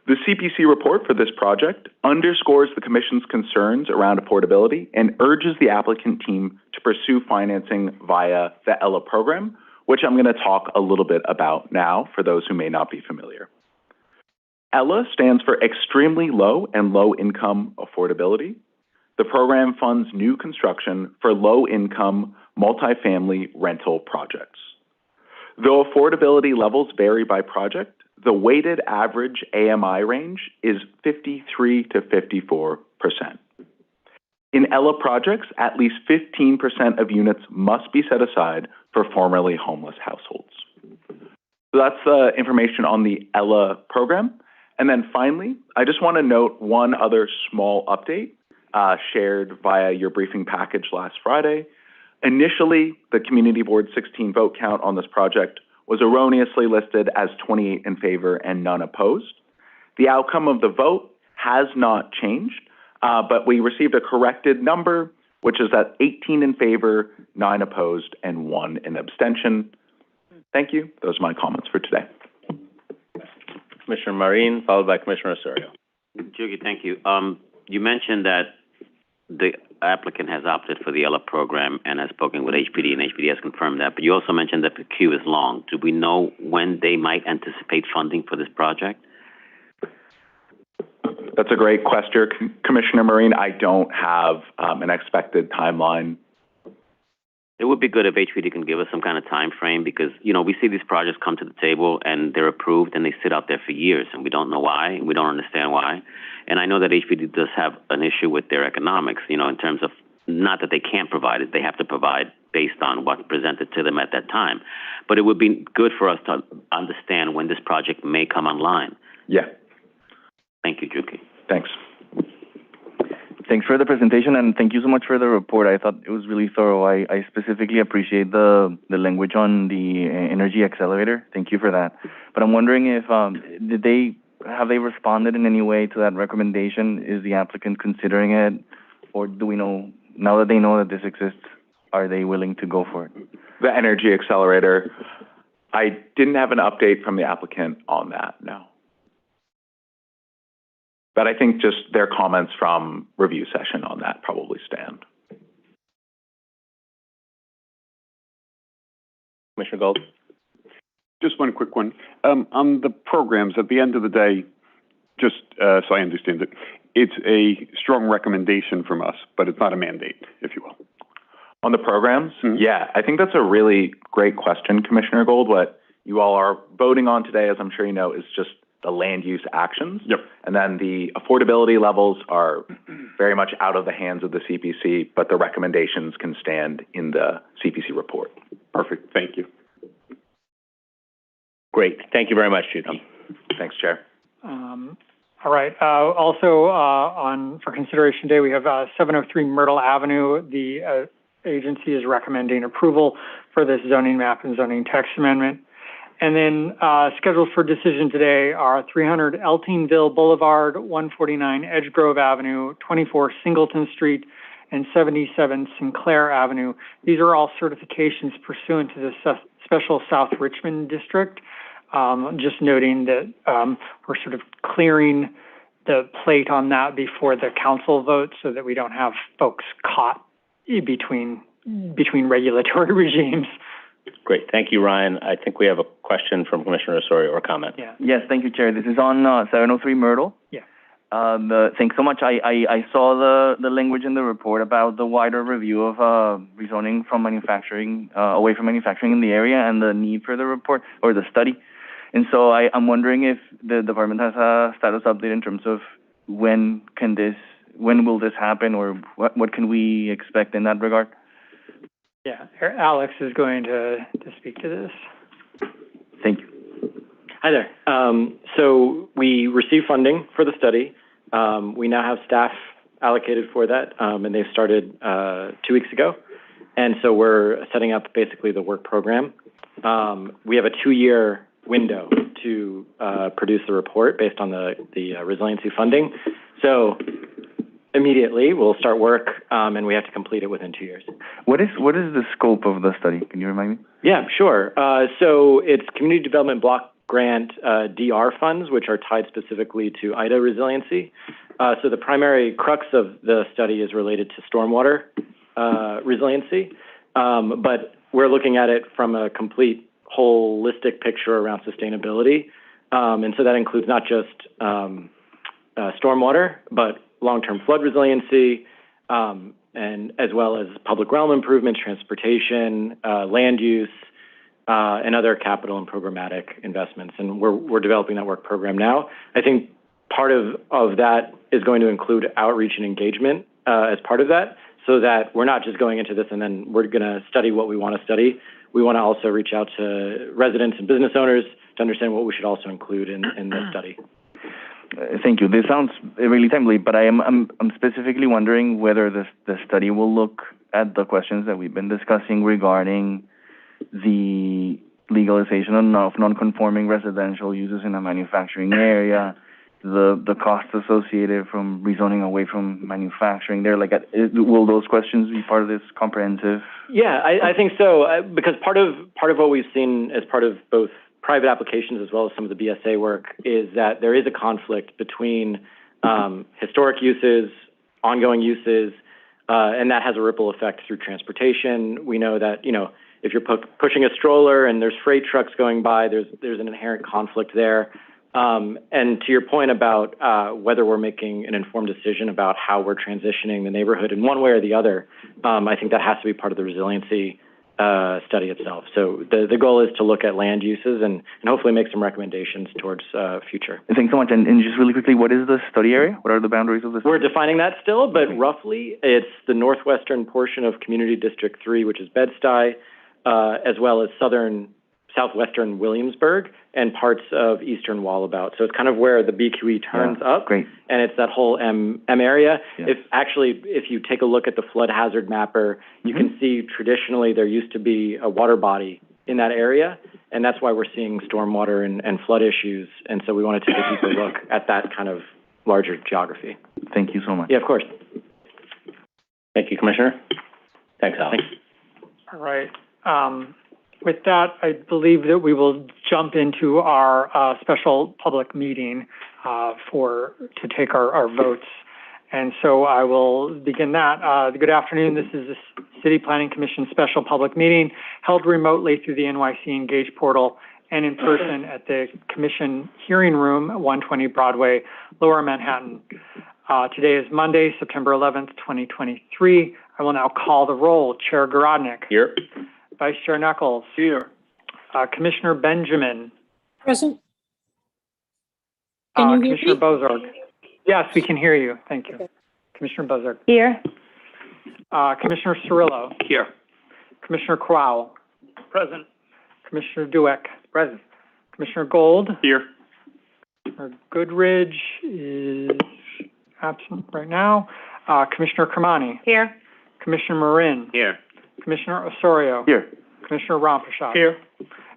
The CPC report for this project underscores the Commission's concerns around affordability and urges the applicant team to pursue financing via the ELA program, which I'm going to talk a little bit about now for those who may not be familiar. ELA stands for Extremely Low and Low Income Affordability. The program funds new construction for low-income multifamily rental projects. Though affordability levels vary by project, the weighted average AMI range is 53 to 54%. In ELA projects, at least 15% of units must be set aside for formerly homeless households. So that's the information on the ELA program. And then finally, I just want to note one other small update shared via your briefing package last Friday. Initially, the Community Board 16 vote count on this project was erroneously listed as 28 in favor and none opposed. The outcome of the vote has not changed, but we received a corrected number, which is at 18 in favor, 9 opposed, and 1 in abstention. Thank you. Those are my comments for today. Commissioner Marin, followed by Commissioner Osorio. Jugi, thank you. You mentioned that the applicant has opted for the ELA program and has spoken with HPD, and HPD has confirmed that. But you also mentioned that the queue is long. Do we know when they might anticipate funding for this project? That's a great question, Commissioner Marin. I don't have an expected timeline. It would be good if HPD can give us some kind of time frame because, you know, we see these projects come to the table and they're approved and they sit out there for years and we don't know why, we don't understand why. And I know that HPD does have an issue with their economics, you know, in terms of not that they can't provide it, they have to provide based on what's presented to them at that time. But it would be good for us to understand when this project may come online. Yeah. Thank you, Juki. Thanks. Thanks for the presentation, and thank you so much for the report. I thought it was really thorough. I specifically appreciate the language on the energy accelerator. Thank you for that. But I'm wondering if have they responded in any way to that recommendation? Is the applicant considering it, or do we know now that they know that this exists? Are they willing to go for it? The energy accelerator. I didn't have an update from the applicant on that. No. But I think just their comments from review session on that probably stand. Commissioner Gold? Just one quick one. On the programs, at the end of the day, just so I understand it, it's a strong recommendation from us, but it's not a mandate, if you will. On the programs? Mm-hmm. Yeah, I think that's a really great question, Commissioner Gold. What you all are voting on today, as I'm sure you know, is just the land use actions. Yep. And then the affordability levels are very much out of the hands of the CPC, but the recommendations can stand in the CPC report. Perfect. Thank you. Great. Thank you very much, Judy. Thanks, Chair. All right. Also, for consideration today, we have 703 Myrtle Avenue. The agency is recommending approval for this zoning map and zoning text amendment. And then scheduled for decision today are 300 Eltingville Boulevard, 149 Edgegrove Avenue, 24 Singleton Street, and 77 Sinclair Avenue. These are all certifications pursuant to the Special South Richmond District. Just noting that we're sort of clearing the plate on that before the council votes so that we don't have folks caught between regulatory regimes. Great. Thank you, Ryan. I think we have a question from Commissioner Osorio or comment. Yeah. Yes, thank you, Chair. This is on 703 Myrtle. Yeah. Thanks so much. I saw the language in the report about the wider review of rezoning from manufacturing, away from manufacturing in the area and the need for the report or the study. And so I'm wondering if the department has a status update in terms of when will this happen, or what can we expect in that regard? Yeah, Alex is going to speak to this. Thank you. Hi there. So we received funding for the study. We now have staff allocated for that, and they've started 2 weeks ago. And so we're setting up basically the work program. We have a 2-year window to produce the report based on the resiliency funding. So immediately we'll start work, and we have to complete it within 2 years. What is the scope of the study? Can you remind me? Yeah, sure. So it's Community Development Block Grant DR funds, which are tied specifically to IDA resiliency. So the primary crux of the study is related to stormwater resiliency, but we're looking at it from a complete holistic picture around sustainability. And so that includes not just stormwater, but long-term flood resiliency, and as well as public realm improvements, transportation, land use, and other capital and programmatic investments. And we're developing that work program now. I think part of that is going to include outreach and engagement as part of that, so that we're not just going into this and then we're going to study what we want to study. We want to also reach out to residents and business owners to understand what we should also include in the study. Thank you. This sounds really timely, but I'm specifically wondering whether the study will look at the questions that we've been discussing regarding the legalization of non-conforming residential uses in a manufacturing area, the costs associated from rezoning away from manufacturing there. Will those questions be part of this comprehensive? Yeah, I think so, because part of what we've seen as part of both private applications as well as some of the BSA work is that there is a conflict between historic uses, ongoing uses, and that has a ripple effect through transportation. We know that, if you're pushing a stroller and there's freight trucks going by, there's an inherent conflict there. And to your point about whether we're making an informed decision about how we're transitioning the neighborhood in one way or the other, I think that has to be part of the resiliency study itself. So the goal is to look at land uses and hopefully make some recommendations towards future. Thanks so much. And just really quickly, what is the study area? What are the boundaries of this? We're defining that still, but roughly it's the northwestern portion of Community District 3, which is Bed-Stuy, as well as southwestern Williamsburg and parts of eastern Wallabout. So it's kind of where the BQE turns up. Great. And it's that whole M area. Yeah. If you take a look at the flood hazard mapper, you can see traditionally there used to be a water body in that area, and that's why we're seeing stormwater and flood issues. And so we want to take a deeper look at that kind of larger geography. Thank you so much. Yeah, of course. Thank you, Commissioner. Thanks, Alex. All right. With that, I believe that we will jump into our special public meeting to take our votes. And so I will begin that. Good afternoon. This is the City Planning Commission special public meeting held remotely through the NYC Engage portal and in person at the Commission Hearing Room, 120 Broadway, Lower Manhattan. Today is Monday, September 11th, 2023. I will now call the roll. Chair Garodnick. Here. Vice Chair Knuckles. Here. Commissioner Benjamin. Present. Can you hear Commissioner me? Bozarg. Yes, we can hear you. Thank you. Okay. Commissioner Bozarg. Here. Commissioner Cirillo. Here. Commissioner Crowell. Present. Commissioner Dueck. Present. Commissioner Gold. Here. Commissioner Goodridge is absent right now. Commissioner Kermani. Here. Commissioner Marin. Here. Commissioner Osorio. Here. Commissioner Ramprashad. Here.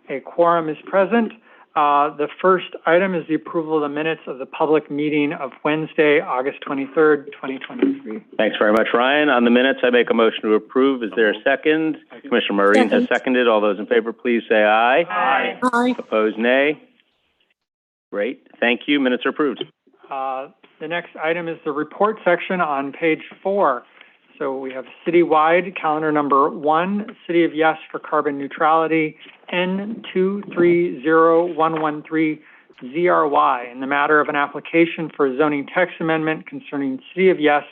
A quorum is present. The first item is the approval of the minutes of the public meeting of Wednesday, August 23rd, 2023. Thanks very much, Ryan. On the minutes, I make a motion to approve. Is there a second? Commissioner Maureen has seconded. All those in favor, please say aye. Aye. Aye. Opposed, nay. Great. Thank you. Minutes are approved. The next item is the report section on page 4. So we have citywide calendar number 1, City of Yes for Carbon Neutrality, N230113ZRY, in the matter of an application for a zoning text amendment concerning City of Yes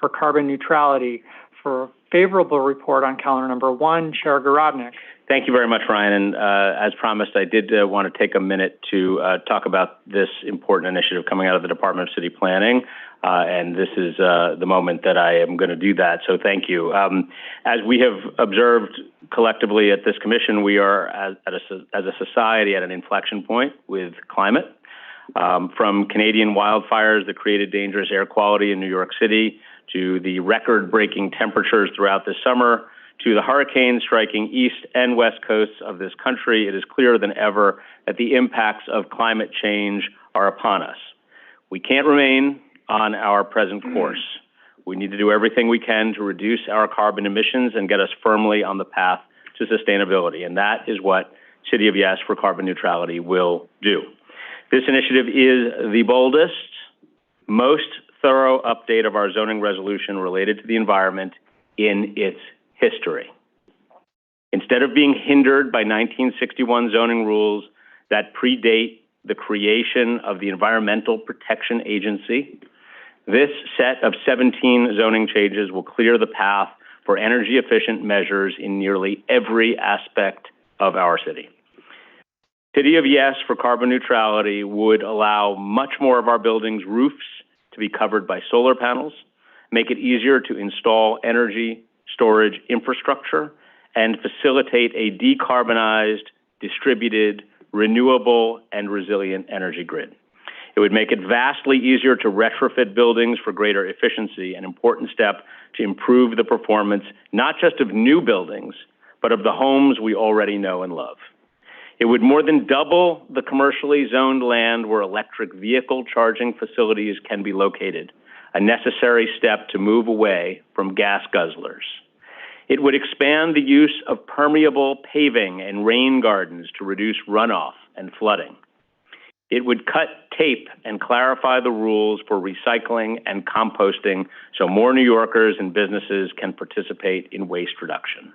for Carbon Neutrality. For a favorable report on calendar number 1, Chair Garodnick. Thank you very much, Ryan. And as promised, I did want to take a minute to talk about this important initiative coming out of the Department of City Planning. And this is the moment that I am going to do that. So thank you. As we have observed collectively at this commission, we are, as a society, at an inflection point with climate. From Canadian wildfires that created dangerous air quality in New York City, to the record-breaking temperatures throughout the summer, to the hurricanes striking east and west coasts of this country, it is clearer than ever that the impacts of climate change are upon us. We can't remain on our present course. We need to do everything we can to reduce our carbon emissions and get us firmly on the path to sustainability, and that is what City of Yes for Carbon Neutrality will do. This initiative is the boldest, most thorough update of our zoning resolution related to the environment in its history. Instead of being hindered by 1961 zoning rules that predate the creation of the Environmental Protection Agency, this set of 17 zoning changes will clear the path for energy-efficient measures in nearly every aspect of our city. City of Yes for Carbon Neutrality would allow much more of our buildings' roofs to be covered by solar panels, make it easier to install energy storage infrastructure, and facilitate a decarbonized, distributed, renewable, and resilient energy grid. It would make it vastly easier to retrofit buildings for greater efficiency, an important step to improve the performance not just of new buildings, but of the homes we already know and love. It would more than double the commercially zoned land where electric vehicle charging facilities can be located, a necessary step to move away from gas guzzlers. It would expand the use of permeable paving and rain gardens to reduce runoff and flooding. It would cut tape and clarify the rules for recycling and composting so more New Yorkers and businesses can participate in waste reduction.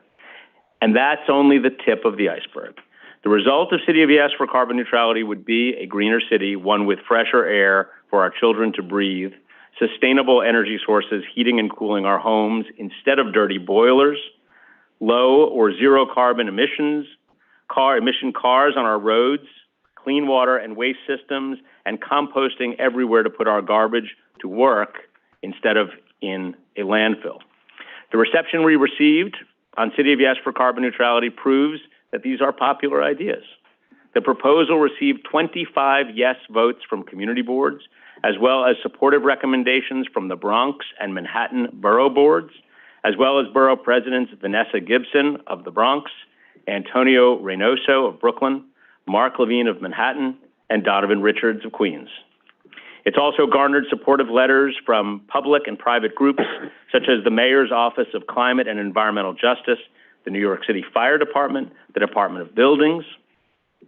And that's only the tip of the iceberg. The result of City of Yes for Carbon Neutrality would be a greener city, one with fresher air for our children to breathe, sustainable energy sources heating and cooling our homes instead of dirty boilers, low or zero carbon emission cars on our roads, clean water and waste systems, and composting everywhere to put our garbage to work instead of in a landfill. The reception we received on City of Yes for Carbon Neutrality proves that these are popular ideas. The proposal received 25 yes votes from community boards, as well as supportive recommendations from the Bronx and Manhattan borough boards, as well as borough presidents Vanessa Gibson of the Bronx, Antonio Reynoso of Brooklyn, Mark Levine of Manhattan, and Donovan Richards of Queens. It's also garnered supportive letters from public and private groups, such as the Mayor's Office of Climate and Environmental Justice, the New York City Fire Department, the Department of Buildings,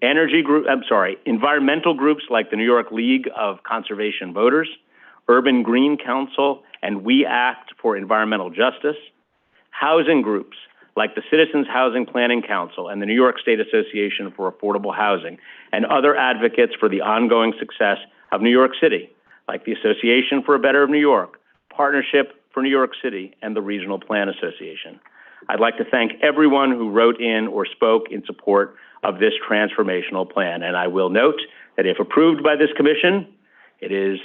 environmental groups like the New York League of Conservation Voters, Urban Green Council, and We Act for Environmental Justice, housing groups like the Citizens Housing Planning Council and the New York State Association for Affordable Housing, and other advocates for the ongoing success of New York City, like the Association for a Better New York, Partnership for New York City, and the Regional Plan Association. I'd like to thank everyone who wrote in or spoke in support of this transformational plan. And I will note that if approved by this commission, it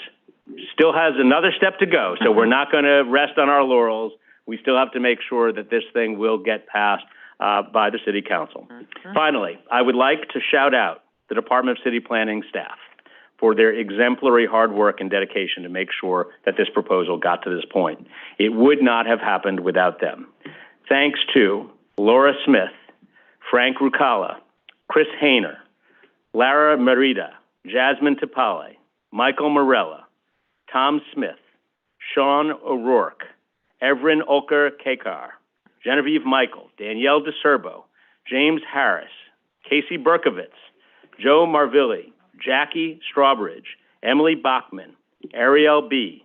still has another step to go. So we're not going to rest on our laurels. We still have to make sure that this thing will get passed by the City Council. Finally, I would like to shout out the Department of City Planning staff for their exemplary hard work and dedication to make sure that this proposal got to this point. It would not have happened without them. Thanks to Laura Smith, Frank Rucala, Chris Hayner, Lara Merida, Jasmine Tapale, Michael Morella, Tom Smith, Sean O'Rourke, Evren Oker Kekar, Genevieve Michael, Danielle DeSerbo, James Harris, Casey Berkovitz, Joe Marvilli, Jackie Strawbridge, Emily Bachman, Ariel B.,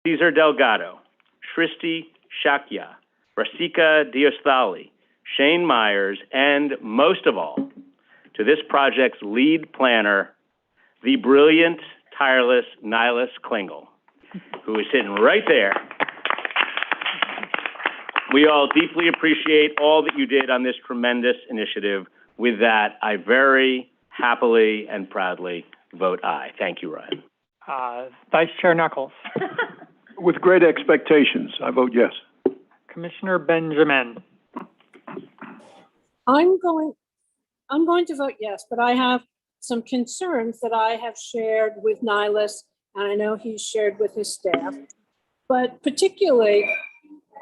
Cesar Delgado, Shristi Shakya, Rasika Diosthali, Shane Myers, and most of all, to this project's lead planner, the brilliant, tireless Nihilus Klingel, who is sitting right there. We all deeply appreciate all that you did on this tremendous initiative. With that, I very happily and proudly vote aye. Thank you, Ryan. Vice Chair Knuckles. With great expectations, I vote yes. Commissioner Benjamin. I'm going to vote yes, but I have some concerns that I have shared with Nihilus, and I know he's shared with his staff. But particularly,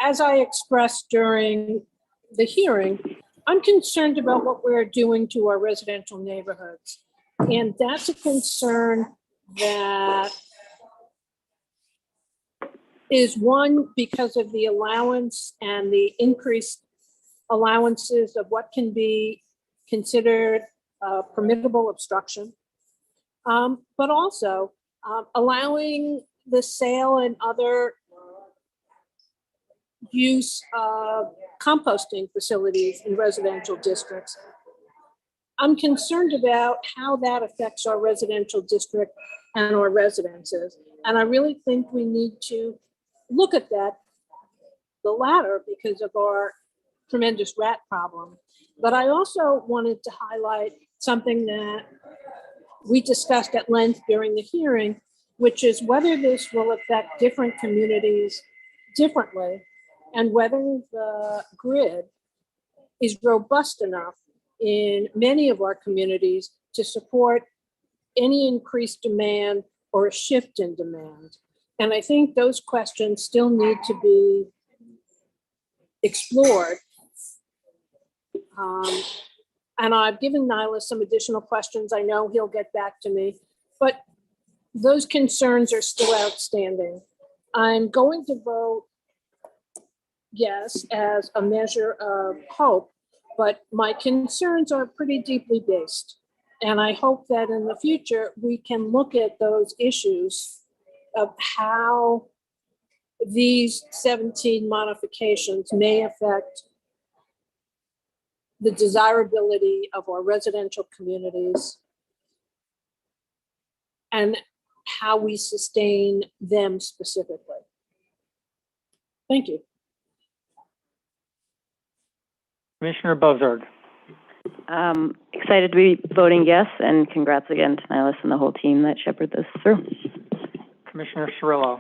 as I expressed during the hearing, I'm concerned about what we're doing to our residential neighborhoods. And that's a concern that is one, because of the allowance and the increased allowances of what can be considered permittable obstruction, but also allowing the sale and other use of composting facilities in residential districts. I'm concerned about how that affects our residential district and our residences. And I really think we need to look at that, the latter, because of our tremendous rat problem. But I also wanted to highlight something that we discussed at length during the hearing, which is whether this will affect different communities differently and whether the grid is robust enough in many of our communities to support any increased demand or a shift in demand. And I think those questions still need to be explored. And I've given Nihilus some additional questions. I know he'll get back to me, but those concerns are still outstanding. I'm going to vote yes as a measure of hope, but my concerns are pretty deeply based. And I hope that in the future, we can look at those issues of how these 17 modifications may affect the desirability of our residential communities and how we sustain them specifically. Thank you. Commissioner Bozard. Excited to be voting yes, and congrats again to Nihilus and the whole team that shepherded this through. Commissioner Cirillo.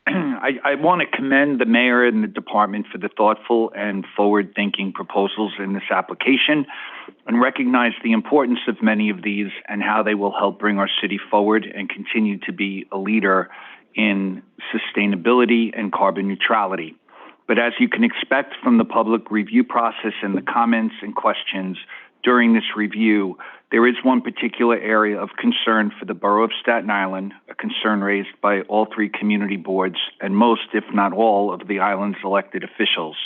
I want to commend the mayor and the department for the thoughtful and forward-thinking proposals in this application and recognize the importance of many of these and how they will help bring our city forward and continue to be a leader in sustainability and carbon neutrality. But as you can expect from the public review process and the comments and questions during this review, there is one particular area of concern for the borough of Staten Island, a concern raised by all three community boards and most, if not all, of the island's elected officials.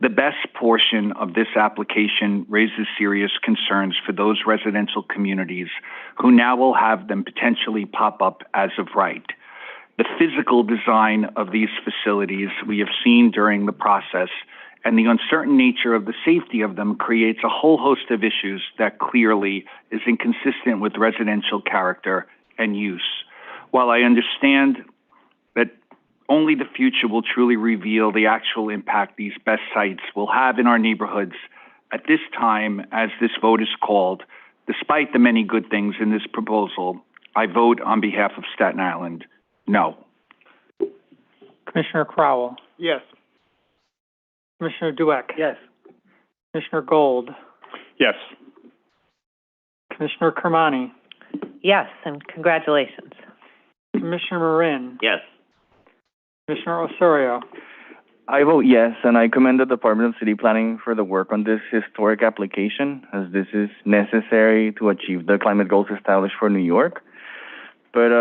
The best portion of this application raises serious concerns for those residential communities who now will have them potentially pop up as of right. The physical design of these facilities we have seen during the process and the uncertain nature of the safety of them creates a whole host of issues that clearly is inconsistent with residential character and use. While I understand that only the future will truly reveal the actual impact these best sites will have in our neighborhoods, at this time, as this vote is called, despite the many good things in this proposal, I vote on behalf of Staten Island. No. Commissioner Crowell. Yes. Commissioner Dweck. Yes. Commissioner Gold. Yes. Commissioner Kermani, Yes, and congratulations. Commissioner Marin, Yes. Commissioner Osorio, I vote yes, and I commend the Department of City Planning for the work on this historic application, as this is necessary to achieve the climate goals established for New York. But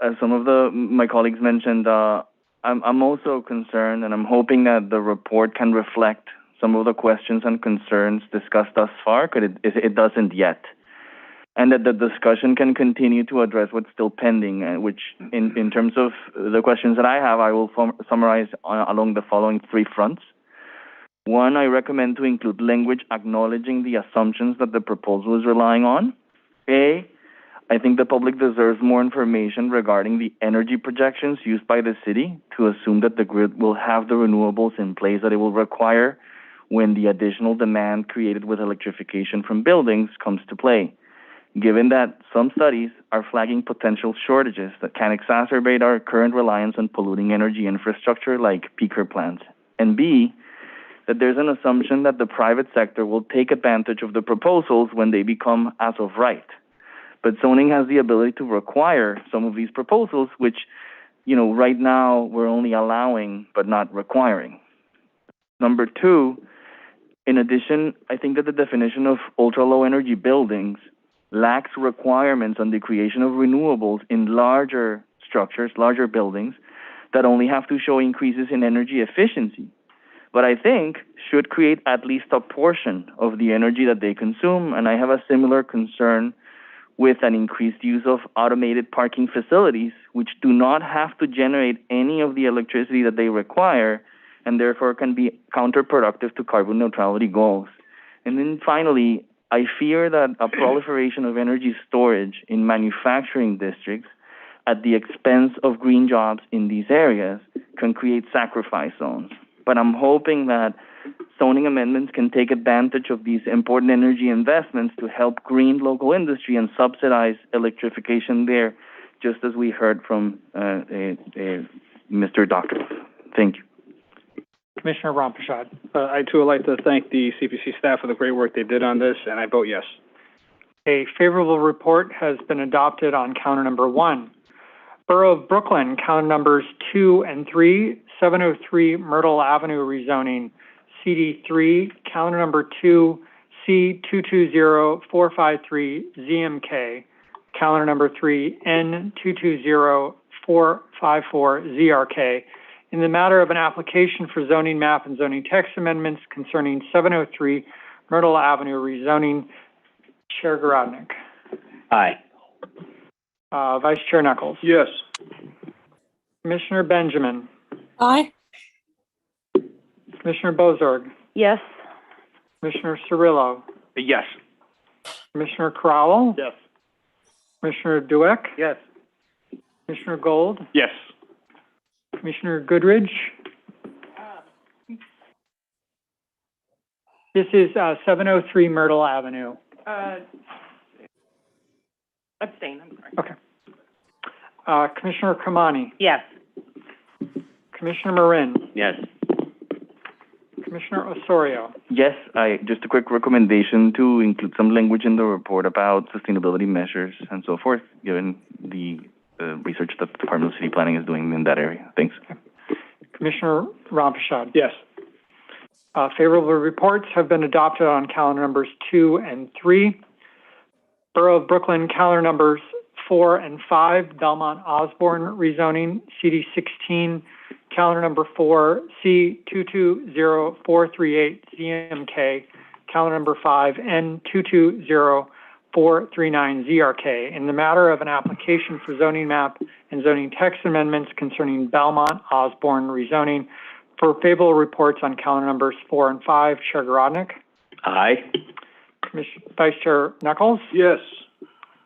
as some of my colleagues mentioned, I'm also concerned, and I'm hoping that the report can reflect some of the questions and concerns discussed thus far, because it doesn't yet. And that the discussion can continue to address what's still pending, which in terms of the questions that I have, I will summarize along the following three fronts. One, I recommend to include language acknowledging the assumptions that the proposal is relying on. I think the public deserves more information regarding the energy projections used by the city to assume that the grid will have the renewables in place that it will require when the additional demand created with electrification from buildings comes to play, given that some studies are flagging potential shortages that can exacerbate our current reliance on polluting energy infrastructure like peaker plants. And B, that there's an assumption that the private sector will take advantage of the proposals when they become as of right. But zoning has the ability to require some of these proposals, which, right now we're only allowing but not requiring. Number two, in addition, I think that the definition of ultra-low energy buildings lacks requirements on the creation of renewables in larger structures, larger buildings, that only have to show increases in energy efficiency, but I think should create at least a portion of the energy that they consume. And I have a similar concern with an increased use of automated parking facilities, which do not have to generate any of the electricity that they require, and therefore can be counterproductive to carbon neutrality goals. And then finally, I fear that a proliferation of energy storage in manufacturing districts at the expense of green jobs in these areas can create sacrifice zones. But I'm hoping that zoning amendments can take advantage of these important energy investments to help green local industry and subsidize electrification there, just as we heard from Mr. Doctor. Thank you. Commissioner Ramprashad. I too would like to thank the CPC staff for the great work they did on this, and I vote yes. A favorable report has been adopted on counter number 1. Borough of Brooklyn, counter numbers 2 and 3, 703 Myrtle Avenue rezoning, CD3, counter number 2, C220453 ZMK, counter number 3, N220454 ZRK, in the matter of an application for zoning map and zoning text amendments concerning 703 Myrtle Avenue rezoning. Chair Garodnick. Aye. Vice Chair Knuckles. Yes. Commissioner Benjamin. Aye. Commissioner Bozorg. Yes. Commissioner Cirillo. Yes. Commissioner Crowell. Yes. Commissioner Dueck. Yes. Commissioner Gold. Yes. Commissioner Goodridge. This is 703 Myrtle Avenue. Abstain, I'm sorry. Okay. Commissioner Kamani. Yes. Commissioner Marin. Yes. Commissioner Osorio. Yes, just a quick recommendation to include some language in the report about sustainability measures and so forth, given the research that the Department of City Planning is doing in that area. Thanks. Commissioner Ramprashad. Yes. Favorable reports have been adopted on calendar numbers 2 and 3. Borough of Brooklyn, calendar numbers 4 and 5, Belmont Osborne rezoning, CD16, calendar number 4, C220438 ZMK, calendar number 5, N220439 ZRK, in the matter of an application for zoning map and zoning text amendments concerning Belmont Osborne rezoning. For favorable reports on calendar numbers 4 and 5, Chair Garodnick. Aye. Vice Chair Knuckles. Yes.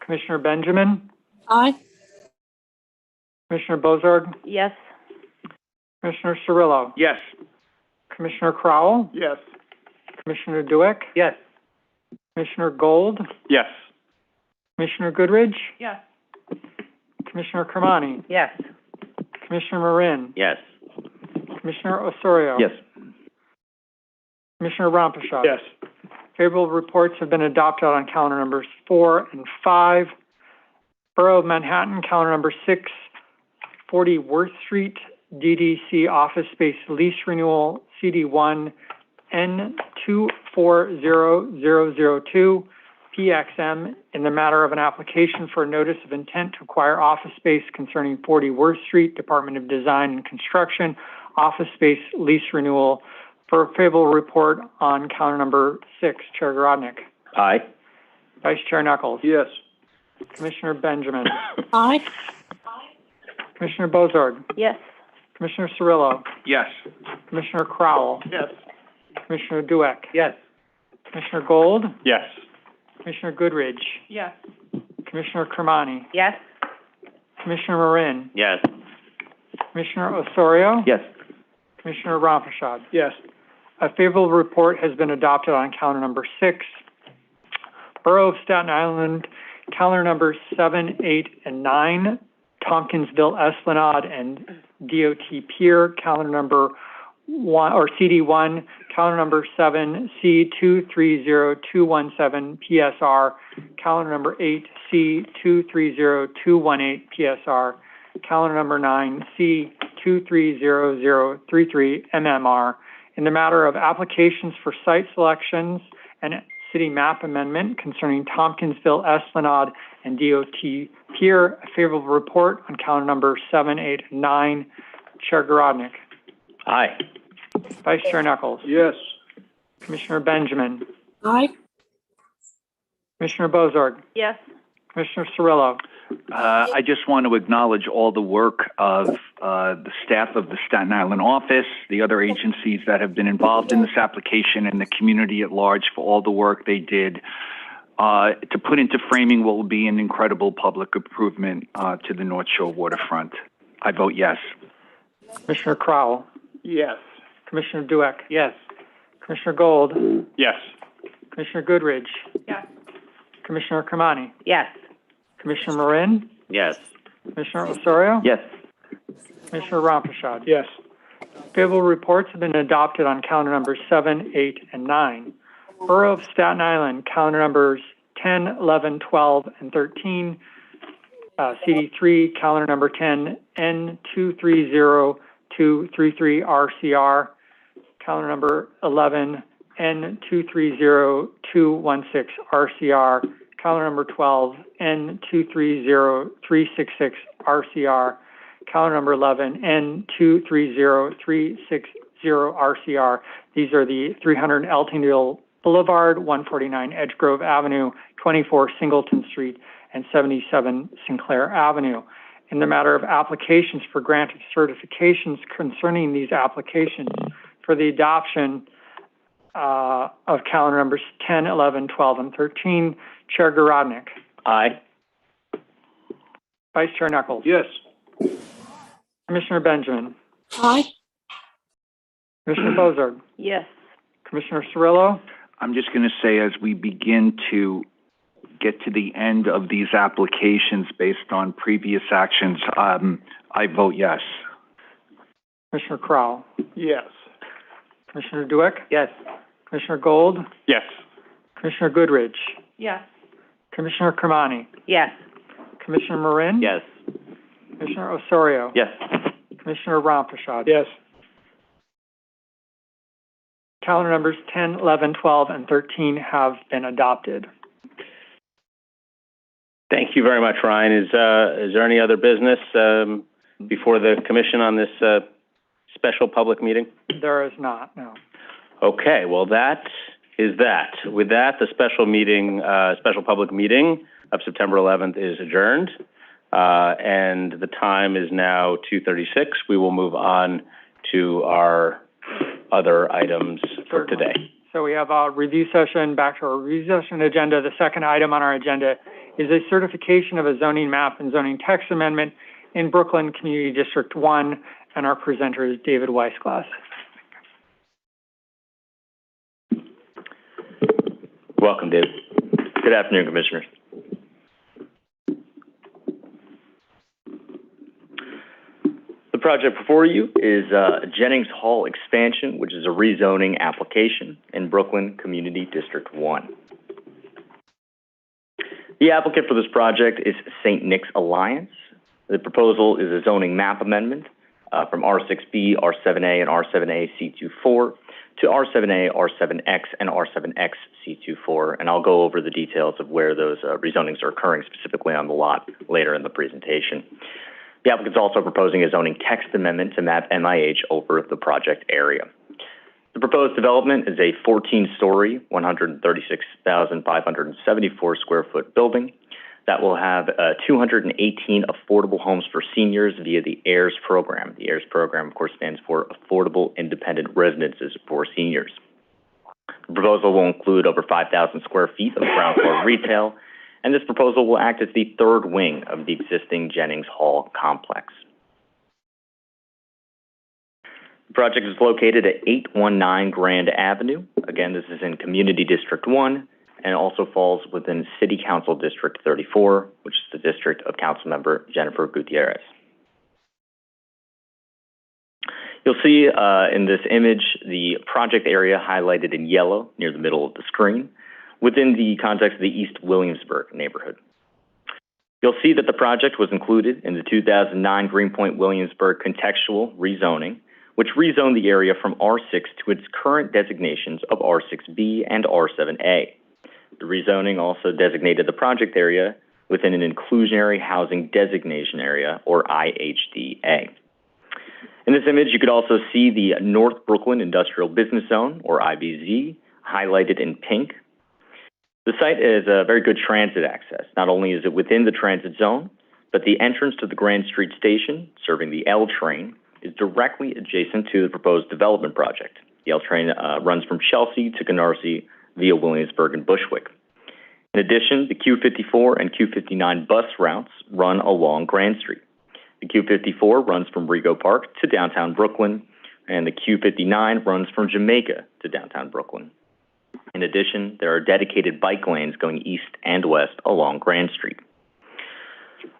Commissioner Benjamin. Aye. Commissioner Bozorg. Yes. Commissioner Cirillo. Yes. Commissioner Crowell. Yes. Commissioner Dueck. Yes. Commissioner Gold. Yes. Commissioner Goodridge. Yes. Commissioner Kermani. Yes. Commissioner Marin. Yes. Commissioner Osorio. Yes. Commissioner Ramprashad. Yes. Favorable reports have been adopted on calendar numbers 4 and 5. Borough of Manhattan, calendar number 6, 40 Worth Street, DDC office space lease renewal, CD1 N240002, PXM, in the matter of an application for a notice of intent to acquire office space concerning 40 Worth Street, Department of Design and Construction, office space lease renewal. For a favorable report on calendar number 6, Chair Garodnick. Aye. Vice Chair Knuckles. Yes. Commissioner Benjamin. Aye. Commissioner Bozard. Yes. Commissioner Cirillo. Yes. Commissioner Crowell. Yes. Commissioner Dueck. Yes. Commissioner Gold. Yes. Commissioner Goodridge. Yes. Commissioner Kermani. Yes. Commissioner Marin. Yes. Commissioner Osorio. Yes. Commissioner Rampashad. Yes. A favorable report has been adopted on calendar number 6. Borough of Staten Island, calendar numbers 7, 8, and 9. Tompkinsville Esplanade and DOT Pier, calendar number 1, or CD1, calendar number 7, C230217 PSR, calendar number 8, C230218 PSR, calendar number 9, C230033 MMR, in the matter of applications for site selections and city map amendment concerning Tompkinsville Esplanade and DOT Pier. A favorable report on calendar number 7, 8, and 9. Chair Garodnick. Aye. Vice Chair Knuckles. Yes. Commissioner Benjamin. Aye. Commissioner Bozard. Yes. Commissioner Cirillo. I just want to acknowledge all the work of the staff of the Staten Island office, the other agencies that have been involved in this application, and the community at large for all the work they did to put into framing what will be an incredible public improvement to the North Shore waterfront. I vote yes. Commissioner Crowell. Yes. Commissioner Dueck. Yes. Commissioner Gold. Yes. Commissioner Goodridge. Yes. Commissioner Kermani. Yes. Commissioner Marin. Yes. Commissioner Osorio. Yes. Commissioner Rampashad. Yes. Favorable reports have been adopted on calendar numbers 7, 8, and 9. Borough of Staten Island, calendar numbers 10, 11, 12, and 13. CD3, calendar number 10, N230233 RCR. Calendar number 11, N230216 RCR. Calendar number 12, N230366 RCR. Calendar number 11, N230360 RCR. These are the 300 Eltingville Boulevard, 149 Edgegrove Avenue, 24 Singleton Street, and 77 Sinclair Avenue. In the matter of applications for grant of certifications concerning these applications for the adoption of calendar numbers 10, 11, 12, and 13, Chair Garodnick. Aye. Vice Chair Knuckles. Yes. Commissioner Benjamin. Aye. Commissioner Bozard. Yes. Commissioner Cirillo. I'm just going to say, as we begin to get to the end of these applications based on previous actions, I vote yes. Commissioner Crowell. Yes. Commissioner Dueck. Yes. Commissioner Gold. Yes. Commissioner Goodridge. Yes. Commissioner Kermani. Yes. Commissioner Marin. Yes. Commissioner Osorio. Yes. Commissioner Rampashad. Yes. Calendar numbers 10, 11, 12, and 13 have been adopted. Thank you very much, Ryan. Is there any other business before the commission on this special public meeting? There is not, no. Okay, well, that is that. With that, the special meeting, special public meeting of September 11th is adjourned, and the time is now 2:36. We will move on to our other items for today. So we have a review session, back to our review session agenda. The second item on our agenda is a certification of a zoning map and zoning text amendment in Brooklyn Community District 1, and our presenter is David Weissglass. Welcome, David. Good afternoon, Commissioners. The project before you is Jennings Hall expansion, which is a rezoning application in Brooklyn Community District 1. The applicant for this project is St. Nick's Alliance. The proposal is a zoning map amendment from R6B, R7A, and R7A C24 to R7A, R7X, and R7X C24, and I'll go over the details of where those rezonings are occurring specifically on the lot later in the presentation. The applicant is also proposing a zoning text amendment to map MIH over the project area. The proposed development is a 14-story, 136,574 square foot building that will have 218 affordable homes for seniors via the AIRS program. The AIRS program, of course, stands for Affordable Independent Residences for Seniors. The proposal will include over 5,000 square feet of ground floor retail, and this proposal will act as the third wing of the existing Jennings Hall complex. The project is located at 819 Grand Avenue. Again, this is in Community District 1 and also falls within City Council District 34, which is the district of Councilmember Jennifer Gutierrez. You'll see in this image the project area highlighted in yellow near the middle of the screen within the context of the East Williamsburg neighborhood. You'll see that the project was included in the 2009 Greenpoint Williamsburg contextual rezoning, which rezoned the area from R6 to its current designations of R6B and R7A. The rezoning also designated the project area within an inclusionary housing designation area, or IHDA. In this image, you could also see the North Brooklyn Industrial Business Zone, or IBZ, highlighted in pink. The site is a very good transit access. Not only is it within the transit zone, but the entrance to the Grand Street Station, serving the L train, is directly adjacent to the proposed development project. The L train runs from Chelsea to Canarsie via Williamsburg and Bushwick. In addition, the Q54 and Q59 bus routes run along Grand Street. The Q54 runs from Rego Park to downtown Brooklyn, and the Q59 runs from Jamaica to downtown Brooklyn. In addition, there are dedicated bike lanes going east and west along Grand Street.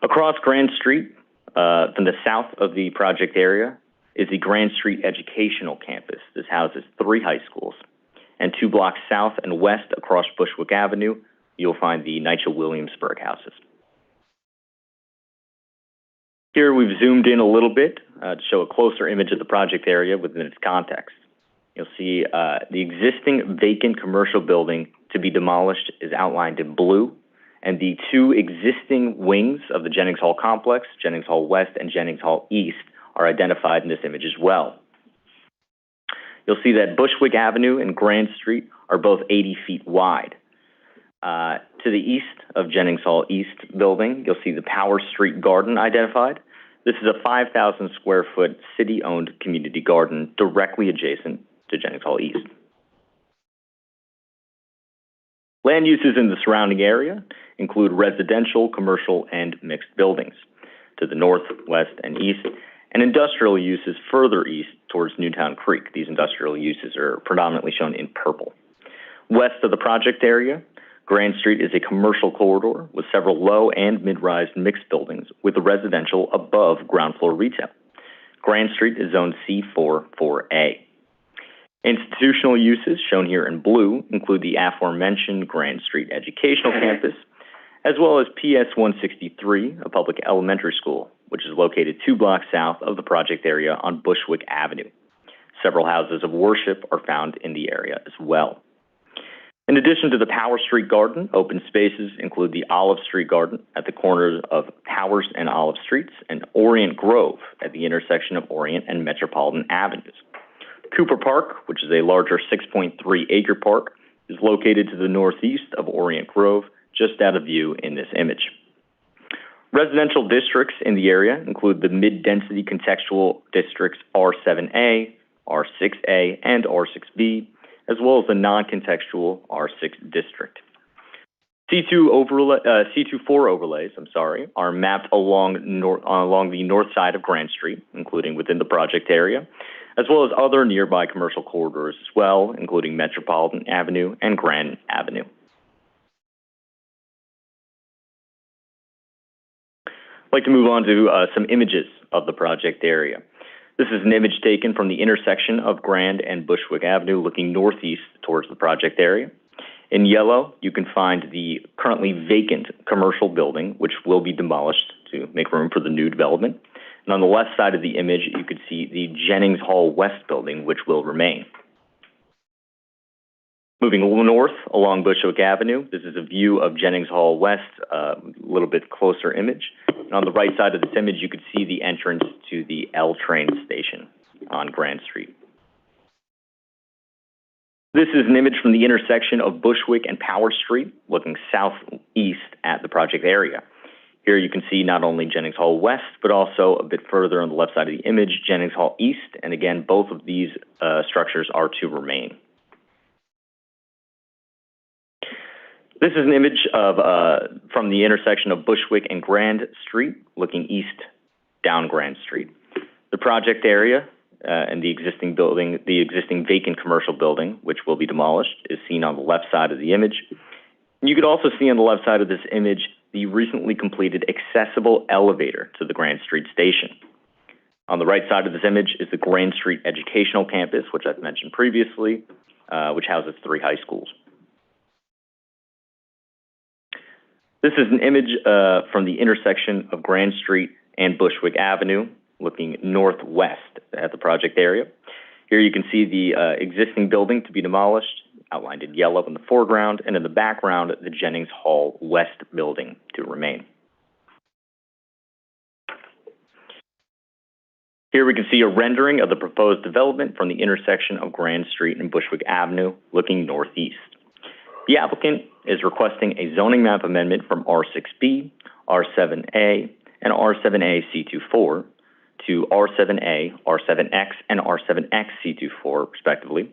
Across Grand Street, from the south of the project area, is the Grand Street Educational Campus. This houses 3 high schools. And 2 blocks south and west across Bushwick Avenue, you'll find the NYCHA Williamsburg houses. Here we've zoomed in a little bit to show a closer image of the project area within its context. You'll see the existing vacant commercial building to be demolished is outlined in blue, and the 2 existing wings of the Jennings Hall complex, Jennings Hall West and Jennings Hall East, are identified in this image as well. You'll see that Bushwick Avenue and Grand Street are both 80 feet wide. To the east of Jennings Hall East building, you'll see the Power Street Garden identified. This is a 5,000 square foot city-owned community garden directly adjacent to Jennings Hall East. Land uses in the surrounding area include residential, commercial, and mixed buildings to the north, west, and east, and industrial uses further east towards Newtown Creek. These industrial uses are predominantly shown in purple. West of the project area, Grand Street is a commercial corridor with several low and mid-rise mixed buildings with a residential above ground floor retail. Grand Street is zoned C4-4A. Institutional uses, shown here in blue, include the aforementioned Grand Street Educational Campus, as well as PS 163, a public elementary school, which is located 2 blocks south of the project area on Bushwick Avenue. Several houses of worship are found in the area as well. In addition to the Power Street Garden, open spaces include the Olive Street Garden at the corners of Powers and Olive Streets and Orient Grove at the intersection of Orient and Metropolitan Avenues. Cooper Park, which is a larger 6.3-acre park, is located to the northeast of Orient Grove, just out of view in this image. Residential districts in the area include the mid-density contextual districts R7A, R6A, and R6B, as well as the non-contextual R6 district. C24 overlays, are mapped along the north side of Grand Street, including within the project area, as well as other nearby commercial corridors as well, including Metropolitan Avenue and Grand Avenue. I'd like to move on to some images of the project area. This is an image taken from the intersection of Grand and Bushwick Avenue looking northeast towards the project area. In yellow, you can find the currently vacant commercial building, which will be demolished to make room for the new development. And on the left side of the image, you could see the Jennings Hall West building, which will remain. Moving north along Bushwick Avenue, this is a view of Jennings Hall West, a little bit closer image. And on the right side of this image, you could see the entrance to the L train station on Grand Street. This is an image from the intersection of Bushwick and Power Street, looking southeast at the project area. Here you can see not only Jennings Hall West, but also a bit further on the left side of the image, Jennings Hall East. And again, both of these structures are to remain. This is an image of from the intersection of Bushwick and Grand Street, looking east down Grand Street. The project area and the existing building, the existing vacant commercial building, which will be demolished, is seen on the left side of the image. And you could also see on the left side of this image the recently completed accessible elevator to the Grand Street station. On the right side of this image is the Grand Street Educational Campus, which I've mentioned previously, which houses 3 high schools. This is an image from the intersection of Grand Street and Bushwick Avenue, looking northwest at the project area. Here you can see the existing building to be demolished, outlined in yellow in the foreground, and in the background, the Jennings Hall West building to remain. Here we can see a rendering of the proposed development from the intersection of Grand Street and Bushwick Avenue, looking northeast. The applicant is requesting a zoning map amendment from R6B, R7A, and R7A C24 to R7A, R7X, and R7X C24, respectively,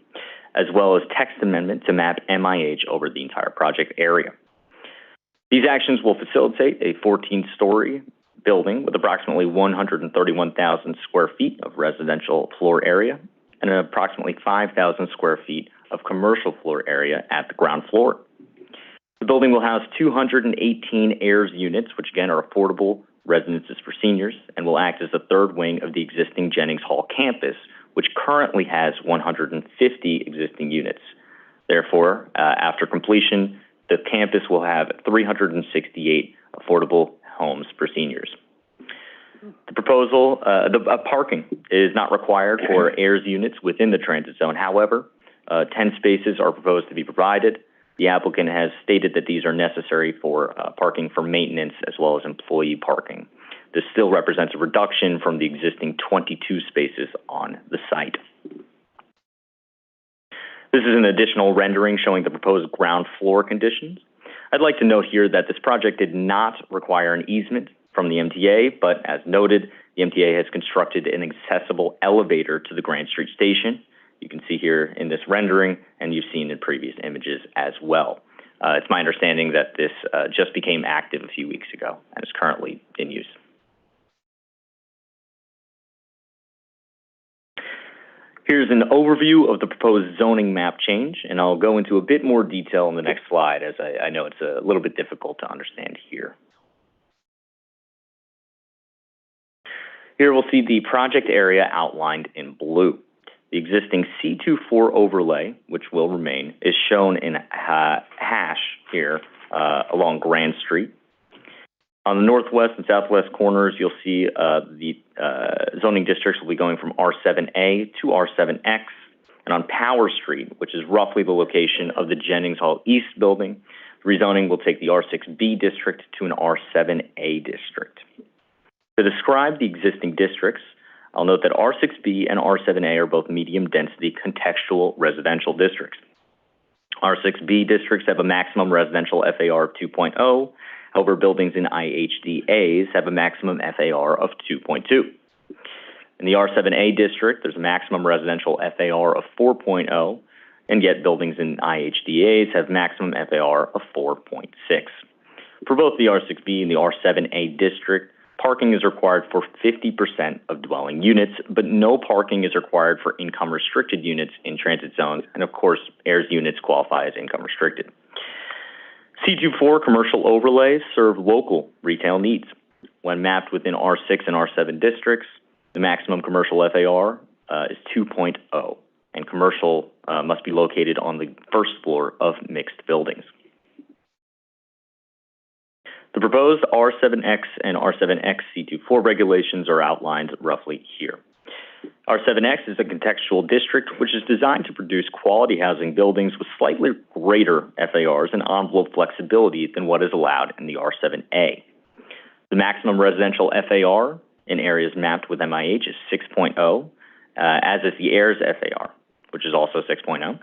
as well as text amendment to map MIH over the entire project area. These actions will facilitate a 14-story building with approximately 131,000 square feet of residential floor area and approximately 5,000 square feet of commercial floor area at the ground floor. The building will house 218 AIRS units, which again are affordable residences for seniors, and will act as the third wing of the existing Jennings Hall campus, which currently has 150 existing units. Therefore, after completion, the campus will have 368 affordable homes for seniors. The proposal, parking is not required for AIRS units within the transit zone. However, 10 spaces are proposed to be provided. The applicant has stated that these are necessary for parking for maintenance as well as employee parking. This still represents a reduction from the existing 22 spaces on the site. This is an additional rendering showing the proposed ground floor conditions. I'd like to note here that this project did not require an easement from the MTA, but as noted, the MTA has constructed an accessible elevator to the Grand Street station. You can see here in this rendering, and you've seen in previous images as well. It's my understanding that this just became active a few weeks ago and is currently in use. Here's an overview of the proposed zoning map change, and I'll go into a bit more detail in the next slide, as I know it's a little bit difficult to understand here. Here we'll see the project area outlined in blue. The existing C24 overlay, which will remain, is shown in hash here along Grand Street. On the northwest and southwest corners, you'll see the zoning districts will be going from R7A to R7X. And on Power Street, which is roughly the location of the Jennings Hall East building, rezoning will take the R6B district to an R7A district. To describe the existing districts, I'll note that R6B and R7A are both medium-density contextual residential districts. R6B districts have a maximum residential FAR of 2.0. However, buildings in IHDAs have a maximum FAR of 2.2. In the R7A district, there's a maximum residential FAR of 4.0, and yet buildings in IHDAs have maximum FAR of 4.6. For both the R6B and the R7A district, parking is required for 50% of dwelling units, but no parking is required for income-restricted units in transit zones, and of course, AIRS units qualify as income-restricted. C24 commercial overlays serve local retail needs. When mapped within R6 and R7 districts, The maximum commercial FAR is 2.0, and commercial must be located on the first floor of mixed buildings. The proposed R7X and R7X C24 regulations are outlined roughly here. R7X is a contextual district which is designed to produce quality housing buildings with slightly greater FARs and envelope flexibility than what is allowed in the R7A. The maximum residential FAR in areas mapped with MIH is 6.0, as is the AIRS FAR, which is also 6.0,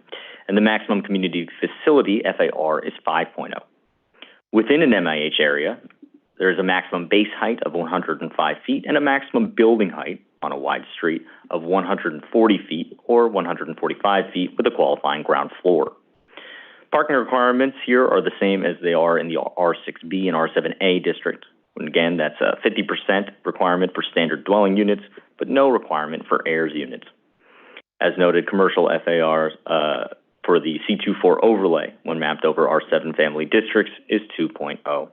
and the maximum community facility FAR is 5.0. Within an MIH area, there is a maximum base height of 105 feet and a maximum building height on a wide street of 140 feet or 145 feet with a qualifying ground floor. Parking requirements here are the same as they are in the R6B and R7A district. And again, that's a 50% requirement for standard dwelling units, but no requirement for AIRS units. As noted, commercial FARs for the C24 overlay when mapped over R7 family districts is 2.0.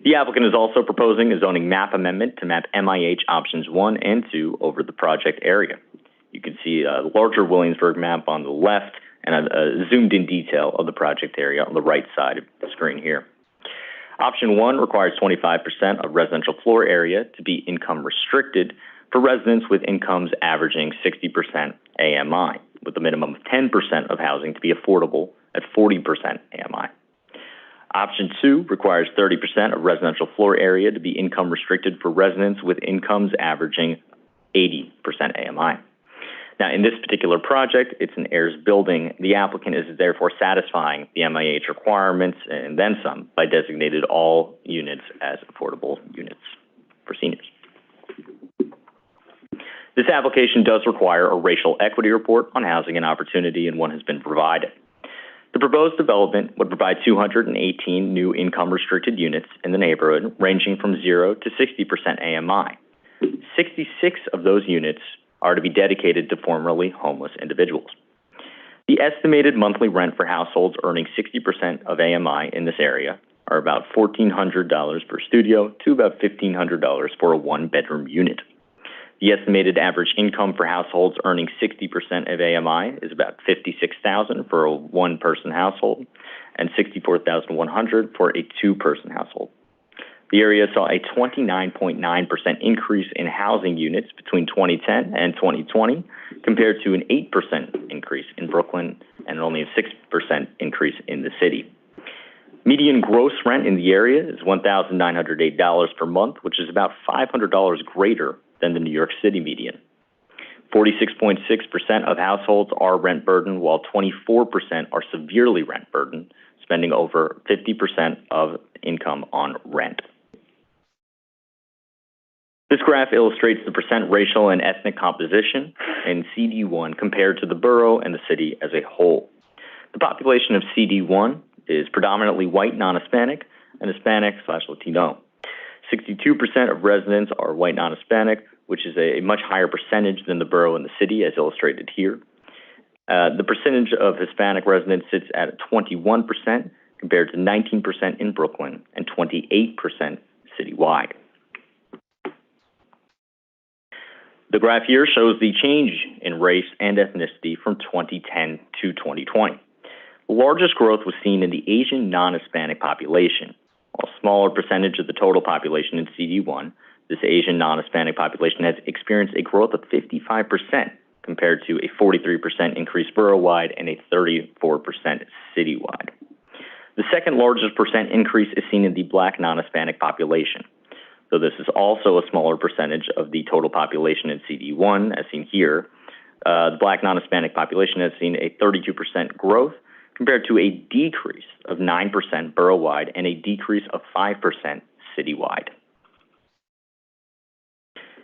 The applicant is also proposing a zoning map amendment to map MIH options 1 and 2 over the project area. You can see a larger Williamsburg map on the left and a zoomed-in detail of the project area on the right side of the screen here. Option 1 requires 25% of residential floor area to be income restricted for residents with incomes averaging 60% AMI, with a minimum of 10% of housing to be affordable at 40% AMI. Option 2 requires 30% of residential floor area to be income restricted for residents with incomes averaging 80% AMI. Now, in this particular project, it's an AIRS building. The applicant is therefore satisfying the MIH requirements and then some by designated all units as affordable units for seniors. This application does require a racial equity report on housing and opportunity, and one has been provided. The proposed development would provide 218 new income-restricted units in the neighborhood, ranging from 0 to 60% AMI. 66 of those units are to be dedicated to formerly homeless individuals. The estimated monthly rent for households earning 60% of AMI in this area are about $1,400 per studio to about $1,500 for a one-bedroom unit. The estimated average income for households earning 60% of AMI is about $56,000 for a one-person household and $64,100 for a two-person household. The area saw a 29.9% increase in housing units between 2010 and 2020, compared to an 8% increase in Brooklyn and only a 6% increase in the city. Median gross rent in the area is $1,908 per month, which is about $500 greater than the New York City median. 46.6% of households are rent burdened, while 24% are severely rent burdened, spending over 50% of income on rent. This graph illustrates the percent racial and ethnic composition in CD1 compared to the borough and the city as a whole. The population of CD1 is predominantly white non-Hispanic and Hispanic/Latino. 62% of residents are white non-Hispanic, which is a much higher percentage than the borough and the city, as illustrated here. The percentage of Hispanic residents sits at 21% compared to 19% in Brooklyn and 28% citywide. The graph here shows the change in race and ethnicity from 2010 to 2020. The largest growth was seen in the Asian non-Hispanic population. While a smaller percentage of the total population in CD1, this Asian non-Hispanic population has experienced a growth of 55% compared to a 43% increase borough-wide and a 34% citywide. The second largest percent increase is seen in the Black non-Hispanic population. So this is also a smaller percentage of the total population in CD1, as seen here. The Black non-Hispanic population has seen a 32% growth compared to a decrease of 9% borough-wide and a decrease of 5% citywide.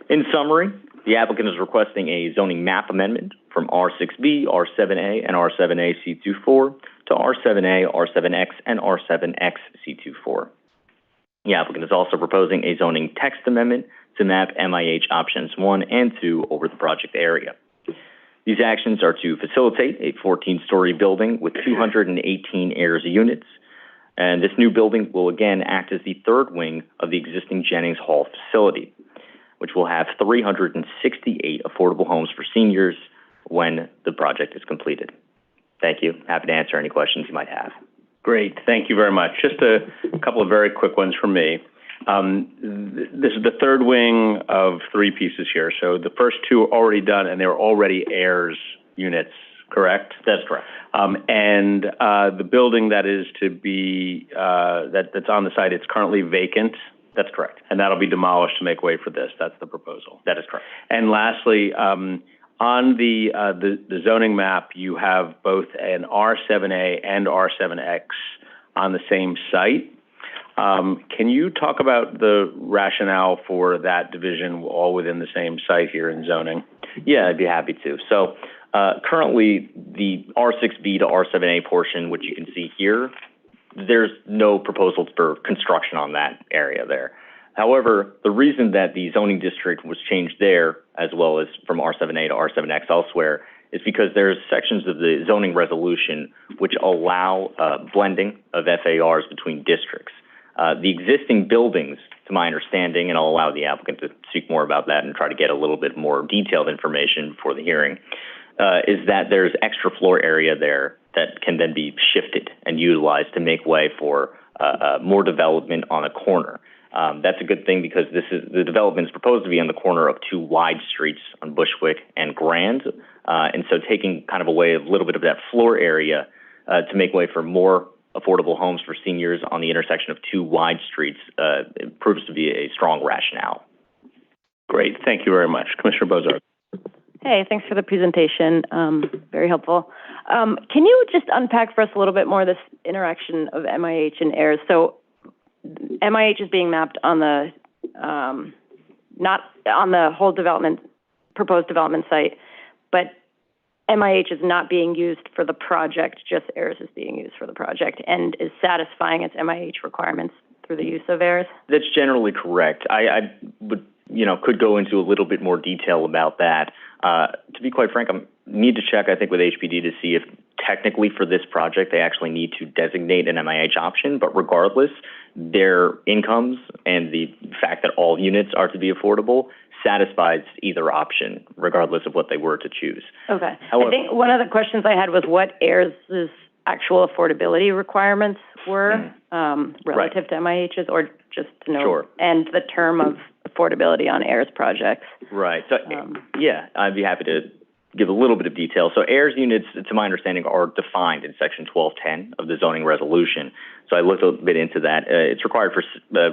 In summary, the applicant is requesting a zoning map amendment from R6B, R7A, and R7A C24 to R7A, R7X, and R7X C24. The applicant is also proposing a zoning text amendment to map MIH options 1 and 2 over the project area. These actions are to facilitate a 14-story building with 218 AIRS units, and this new building will again act as the third wing of the existing Jennings Hall facility. which will have 368 affordable homes for seniors when the project is completed. Thank you. Happy to answer any questions you might have. Great. Thank you very much. Just a couple of very quick ones from me. This is the third wing of three pieces here. So the first two are already done, and they're already heirs units, correct? That's correct. And the building that is to be, that's on the site, it's currently vacant? That's correct. And that'll be demolished to make way for this. That's the proposal. That is correct. And lastly, on the zoning map, you have both an R7A and R7X on the same site. Can you talk about the rationale for that division all within the same site here in zoning? Yeah, I'd be happy to. So currently, the R6B to R7A portion, which you can see here, there's no proposals for construction on that area there. However, the reason that the zoning district was changed there, as well as from R7A to R7X elsewhere, is because there's sections of the zoning resolution which allow blending of FARs between districts. The existing buildings, to my understanding, and I'll allow the applicant to speak more about that and try to get a little bit more detailed information for the hearing, is that there's extra floor area there that can then be shifted and utilized to make way for more development on a corner. That's a good thing because the development is proposed to be on the corner of two wide streets on Bushwick and Grand. And so taking kind of away a little bit of that floor area to make way for more affordable homes for seniors on the intersection of two wide streets proves to be a strong rationale. Great. Thank you very much. Commissioner Bozarth. Hey, thanks for the presentation. Very helpful. Can you just unpack for us a little bit more this interaction of MIH and heirs? So MIH is being mapped on the, not on the whole proposed development site, but MIH is not being used for the project, just heirs is being used for the project and is satisfying its MIH requirements through the use of heirs? That's generally correct. I would, could go into a little bit more detail about that. To be quite frank, I need to check, I think, with HPD to see if technically for this project they actually need to designate an MIH option, but regardless, their incomes and the fact that all units are to be affordable satisfies either option, regardless of what they were to choose. Okay. However, I think one of the questions I had was what heirs' actual affordability requirements were relative to MIH's, or just to know, Sure. and the term of affordability on heirs projects. Right. So, yeah, I'd be happy to give a little bit of detail. So heirs units, to my understanding, are defined in Section 1210 of the zoning resolution. So I looked a bit into that. It's required for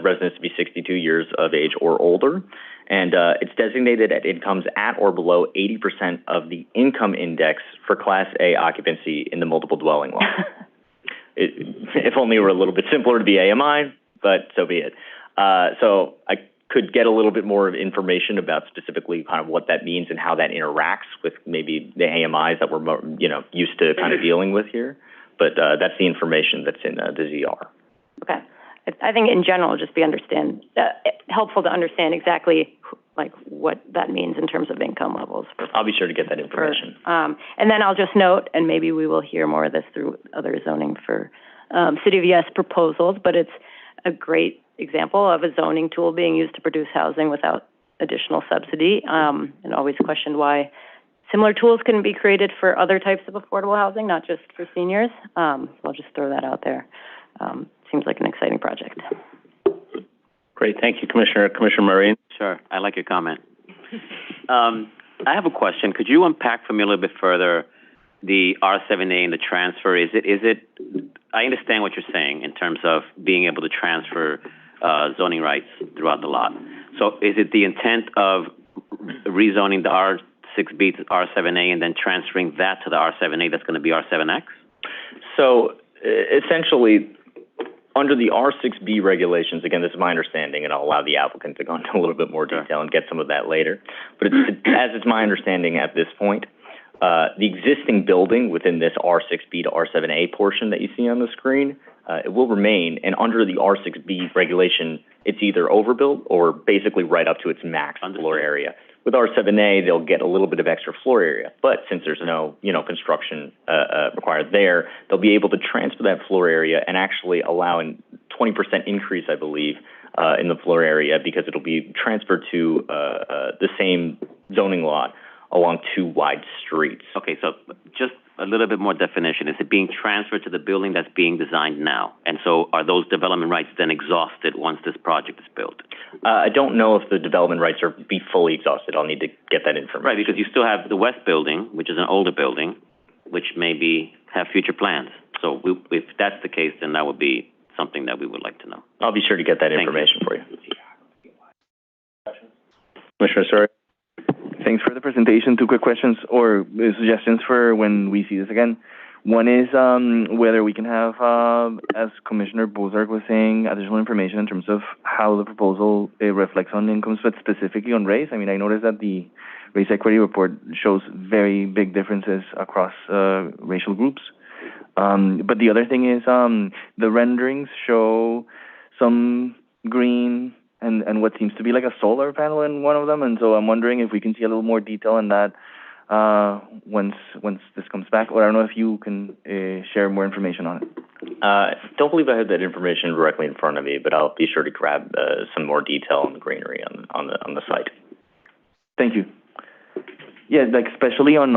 residents to be 62 years of age or older, and it's designated at incomes at or below 80% of the income index for Class A occupancy in the multiple dwelling law. If only it were a little bit simpler to be AMI, but so be it. So I could get a little bit more information about specifically kind of what that means and how that interacts with maybe the AMIs that we're used to kind of dealing with here. But that's the information that's in the ZR. Okay. I think in general, just be helpful to understand exactly like what that means in terms of income levels. I'll be sure to get that information. And then I'll just note, and maybe we will hear more of this through other zoning for City of Yes proposals, but it's a great example of a zoning tool being used to produce housing without additional subsidy, and always questioned why similar tools can be created for other types of affordable housing, not just for seniors. So I'll just throw that out there. Seems like an exciting project. Great. Thank you, Commissioner. Commissioner Murray. Sure. I like your comment. I have a question. Could you unpack for me a little bit further the R7A and the transfer? Is it, I understand what you're saying in terms of being able to transfer zoning rights throughout the lot. So is it the intent of rezoning the R6B to R7A and then transferring that to the R7A that's going to be R7X? So essentially, under the R6B regulations, again, this is my understanding, and I'll allow the applicant to go into a little bit more detail and get some of that later. But as it's my understanding at this point, the existing building within this R6B to R7A portion that you see on the screen, it will remain. And under the R6B regulation, it's either overbuilt or basically right up to its max floor area. With R7A, they'll get a little bit of extra floor area, but since there's no, construction required there, they'll be able to transfer that floor area and actually allow a 20% increase, I believe, in the floor area because it'll be transferred to the same zoning lot along 2 wide streets. Okay, so just a little bit more definition. Is it being transferred to the building that's being designed now? And so are those development rights then exhausted once this project is built? I don't know if the development rights are be fully exhausted. I'll need to get that information. Right, because you still have the west building, which is an older building, which maybe have future plans. So if that's the case, then that would be something that we would like to know. I'll be sure to get that information for you. Commissioner Soria? Thanks for the presentation. 2 quick questions or suggestions for when we see this again. One is whether we can have, as Commissioner Bozark was saying, additional information in terms of how the proposal reflects on incomes, but specifically on race. I mean, I noticed that the race equity report shows very big differences across racial groups. But the other thing is the renderings show some green and what seems to be like a solar panel in one of them, and so I'm wondering if we can see a little more detail on that once this comes back, or I don't know if you can share more information on it. Don't believe I have that information directly in front of me, but I'll be sure to grab some more detail on the greenery on the site. Thank you. Yeah, like especially on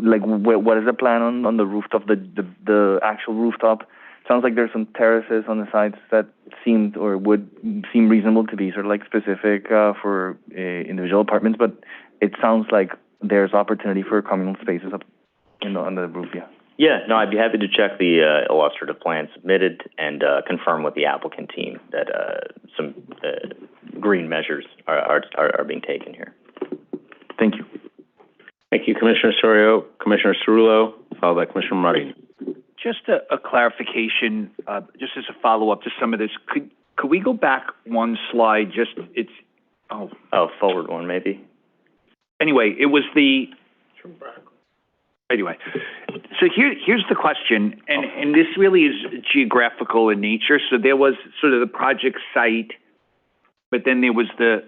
like what is the plan on the rooftop, the actual rooftop? Sounds like there's some terraces on the sides that seemed or would seem reasonable to be sort of like specific for individual apartments, but it sounds like there's opportunity for communal spaces up on the roof, yeah. Yeah, no, I'd be happy to check the illustrative plan submitted and confirm with the applicant team that some green measures are being taken here. Thank you. Thank you, Commissioner Soria. Commissioner Cerullo, followed by Commissioner Marin. Just a clarification, just as a follow-up to some of this. Could we go back one slide? Forward one, maybe. Anyway, it was anyway, so here's the question, and this really is geographical in nature. So there was sort of the project site, but then there was the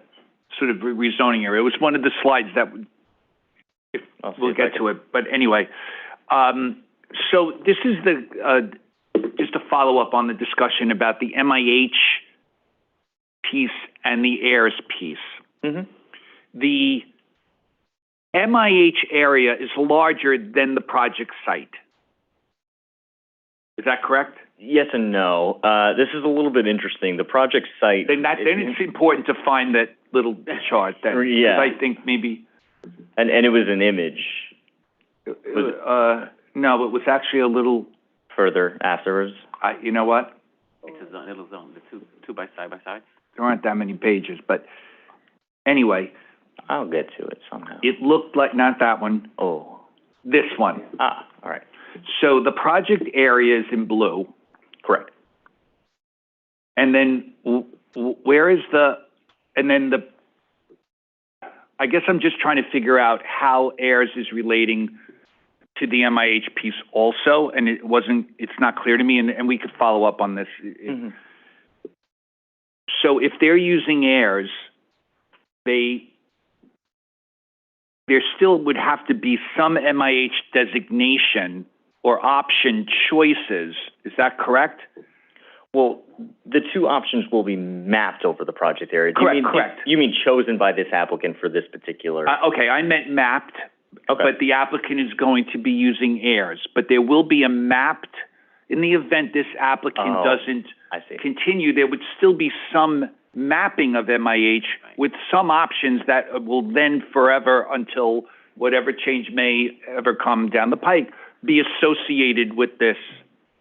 sort of rezoning area. It was one of the slides that we'll get to it. But anyway, so this is just a follow-up on the discussion about the MIH piece and the heirs piece. Mm-hmm. The MIH area is larger than the project site. Is that correct? Yes and no. This is a little bit interesting. The project site... Then it's important to find that little chart. Yeah. I think maybe... And it was an image. No, it was actually a little... Further afterwards? You know what? It's a little zone, the two by side by side. There aren't that many pages, but anyway... I'll get to it somehow. It looked like, not that one. Oh. This one. All right. So the project area is in blue. Correct. And then where is I guess I'm just trying to figure out how heirs is relating to the MIH piece also, and it's not clear to me, and we could follow up on this. Mm-hmm. So if they're using heirs, there still would have to be some MIH designation or option choices. Is that correct? Well, the 2 options will be mapped over the project area. Correct. You mean chosen by this applicant for this particular... Okay, I meant mapped, okay. But the applicant is going to be using heirs. But there will be a mapped, in the event this applicant doesn't continue, there would still be some mapping of MIH with some options that will then forever, until whatever change may ever come down the pike, be associated with this.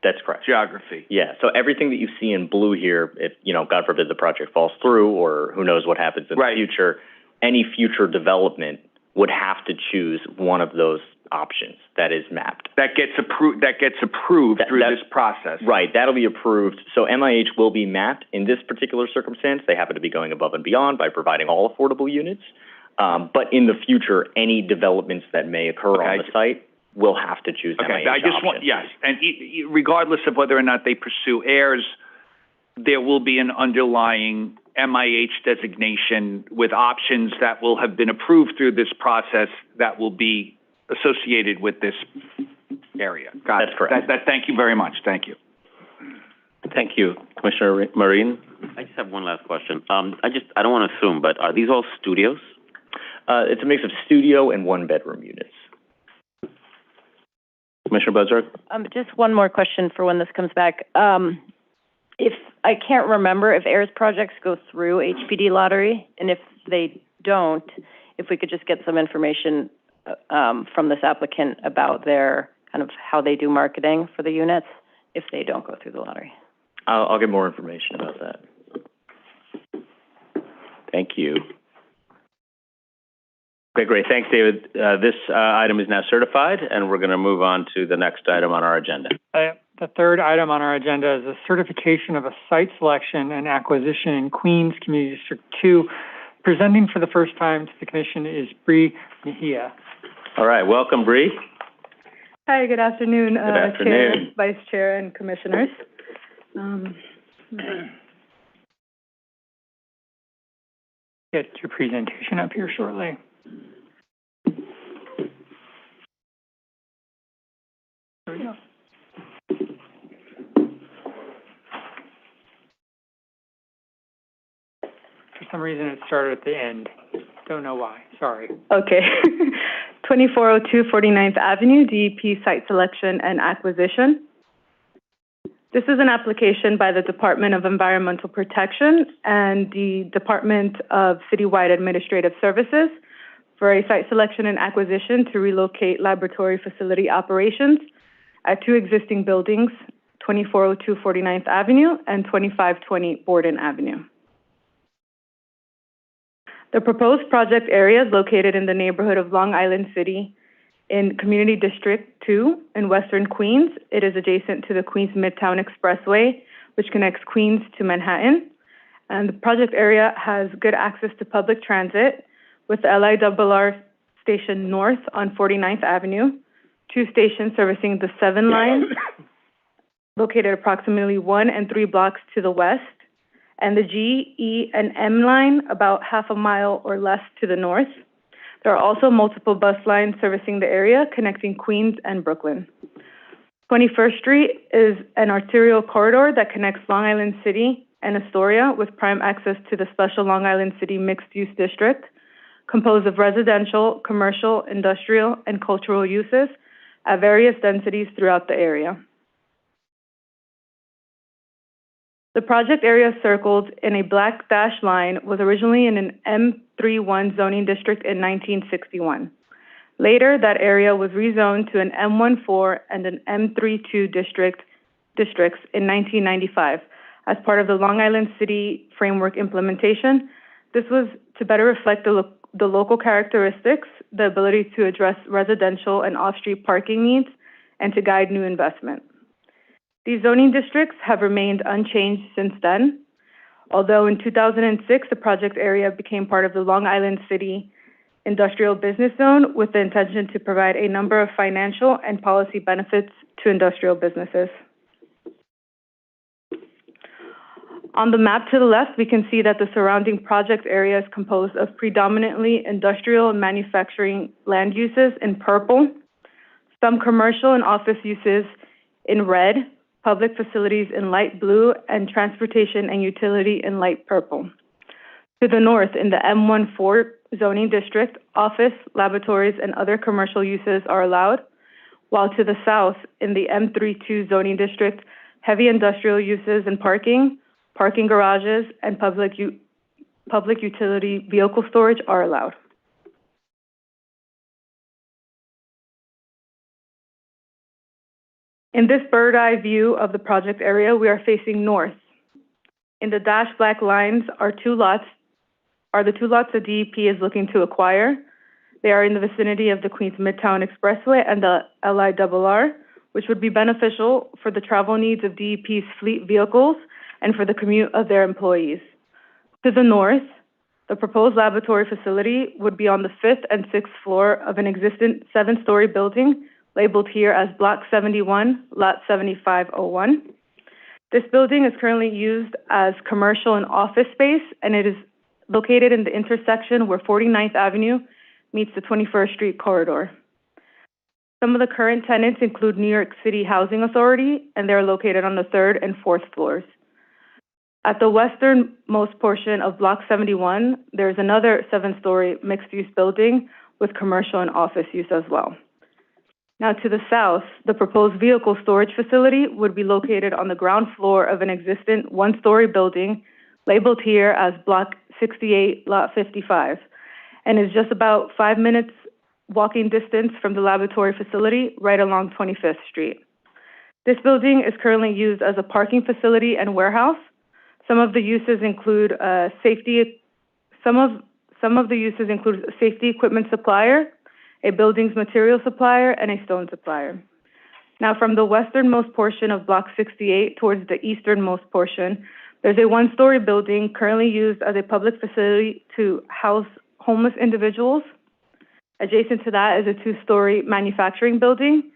That's correct. Geography. Yeah, so everything that you see in blue here, if, God forbid the project falls through or who knows what happens in the future, any future development would have to choose one of those options that is mapped. That gets approved through this process. Right, that'll be approved. So MIH will be mapped in this particular circumstance. They happen to be going above and beyond by providing all affordable units. But in the future, any developments that may occur on the site will have to choose MIH I just want, yes, and regardless of whether or not they pursue heirs, there will be an underlying MIH designation with options that will have been approved through this process that will be associated with this area. That's correct. Thank you very much. Thank you. Thank you. Commissioner Maureen? I just have one last question. I don't want to assume, but are these all studios? It's a mix of studio and one-bedroom units. Commissioner Buzzard? Just one more question for when this comes back. If I can't remember if AIR's projects go through HPD lottery, and if they don't, if we could just get some information from this applicant about their kind of how they do marketing for the units if they don't go through the lottery. I'll get more information about that. Thank you. Okay, great. Thanks, David. This item is now certified, and we're going to move on to the next item on our agenda. The third item on our agenda is a certification of a site selection and acquisition in Queens Community District 2. Presenting for the first time to the Commission is Bree Mejia. All right, welcome, Bree. Hi, good afternoon, Good afternoon. Chair, Vice Chair, and Commissioners. Get your presentation up here shortly. There we go. For some reason, it started at the end. Don't know why. Sorry. Okay. 2402 49th Avenue, DEP Site Selection and Acquisition. This is an application by the Department of Environmental Protection and the Department of Citywide Administrative Services for a site selection and acquisition to relocate laboratory facility operations at two existing buildings, 2402 49th Avenue and 2520 Borden Avenue. The proposed project area is located in the neighborhood of Long Island City in Community District 2 in Western Queens. It is adjacent to the Queens Midtown Expressway, which connects Queens to Manhattan. And the project area has good access to public transit with the LIRR station north on 49th Avenue, two stations servicing the 7 line, located approximately 1 and 3 blocks to the west, and the G, E, and M line about half a mile or less to the north. There are also multiple bus lines servicing the area, connecting Queens and Brooklyn. 21st Street is an arterial corridor that connects Long Island City and Astoria with prime access to the special Long Island City mixed-use district, composed of residential, commercial, industrial, and cultural uses at various densities throughout the area. The project area circled in a black dashed line was originally in an M31 zoning district in 1961. Later, that area was rezoned to an M14 and an M32 districts in 1995 as part of the Long Island City Framework implementation. This was to better reflect the local characteristics, the ability to address residential and off-street parking needs, and to guide new investment. These zoning districts have remained unchanged since then, although in 2006, the project area became part of the Long Island City Industrial Business Zone with the intention to provide a number of financial and policy benefits to industrial businesses. On the map to the left, we can see that the surrounding project area is composed of predominantly industrial and manufacturing land uses in purple, some commercial and office uses in red, public facilities in light blue, and transportation and utility in light purple. To the north, in the M14 zoning district, office, laboratories, and other commercial uses are allowed, while to the south, in the M32 zoning district, heavy industrial uses and parking garages, and public utility vehicle storage are allowed. In this bird's eye view of the project area, we are facing north. In the dashed black lines are the two lots the DEP is looking to acquire. They are in the vicinity of the Queens Midtown Expressway and the LIRR, which would be beneficial for the travel needs of DEP's fleet vehicles and for the commute of their employees. To the north, the proposed laboratory facility would be on the 5th and 6th floor of an existing 7-story building labeled here as Block 71, Lot 7501. This building is currently used as commercial and office space, and it is located in the intersection where 49th Avenue meets the 21st Street corridor. Some of the current tenants include New York City Housing Authority, and they're located on the 3rd and 4th floors. At the westernmost portion of Block 71, there's another 7-story mixed-use building with commercial and office use as well. Now to the south, the proposed vehicle storage facility would be located on the ground floor of an existing 1-story building labeled here as Block 68, Lot 55, and is just about 5 minutes walking distance from the laboratory facility right along 25th Street. This building is currently used as a parking facility and warehouse. Some of the uses include safety equipment supplier, a buildings material supplier, and a stone supplier. Now, from the westernmost portion of Block 68 towards the easternmost portion, there's a 1-story building currently used as a public facility to house homeless individuals. Adjacent to that is a 2-story manufacturing building.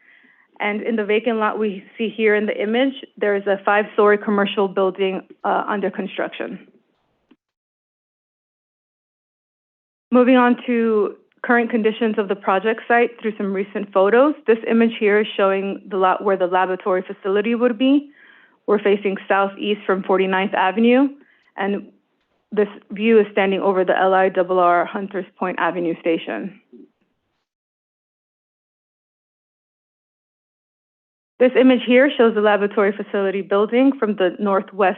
And in the vacant lot we see here in the image, there is a 5-story commercial building under construction. Moving on to current conditions of the project site through some recent photos. This image here is showing the lot where the laboratory facility would be. We're facing southeast from 49th Avenue, and this view is standing over the LIRR Hunters Point Avenue station. This image here shows the laboratory facility building from the northwest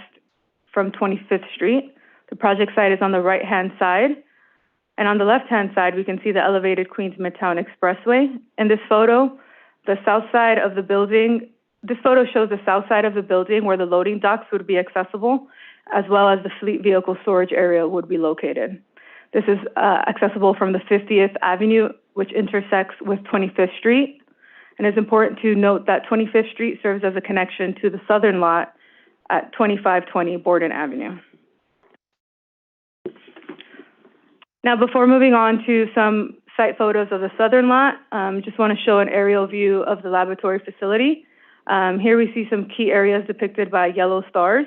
from 25th Street. The project site is on the right-hand side. And on the left-hand side, we can see the elevated Queens Midtown Expressway. In this photo, the south side of the building, this photo shows the south side of the building where the loading docks would be accessible, as well as the fleet vehicle storage area would be located. This is accessible from the 50th Avenue, which intersects with 25th Street. And it's important to note that 25th Street serves as a connection to the southern lot at 2520 Borden Avenue. Now, before moving on to some site photos of the southern lot, just want to show an aerial view of the laboratory facility. Here we see some key areas depicted by yellow stars.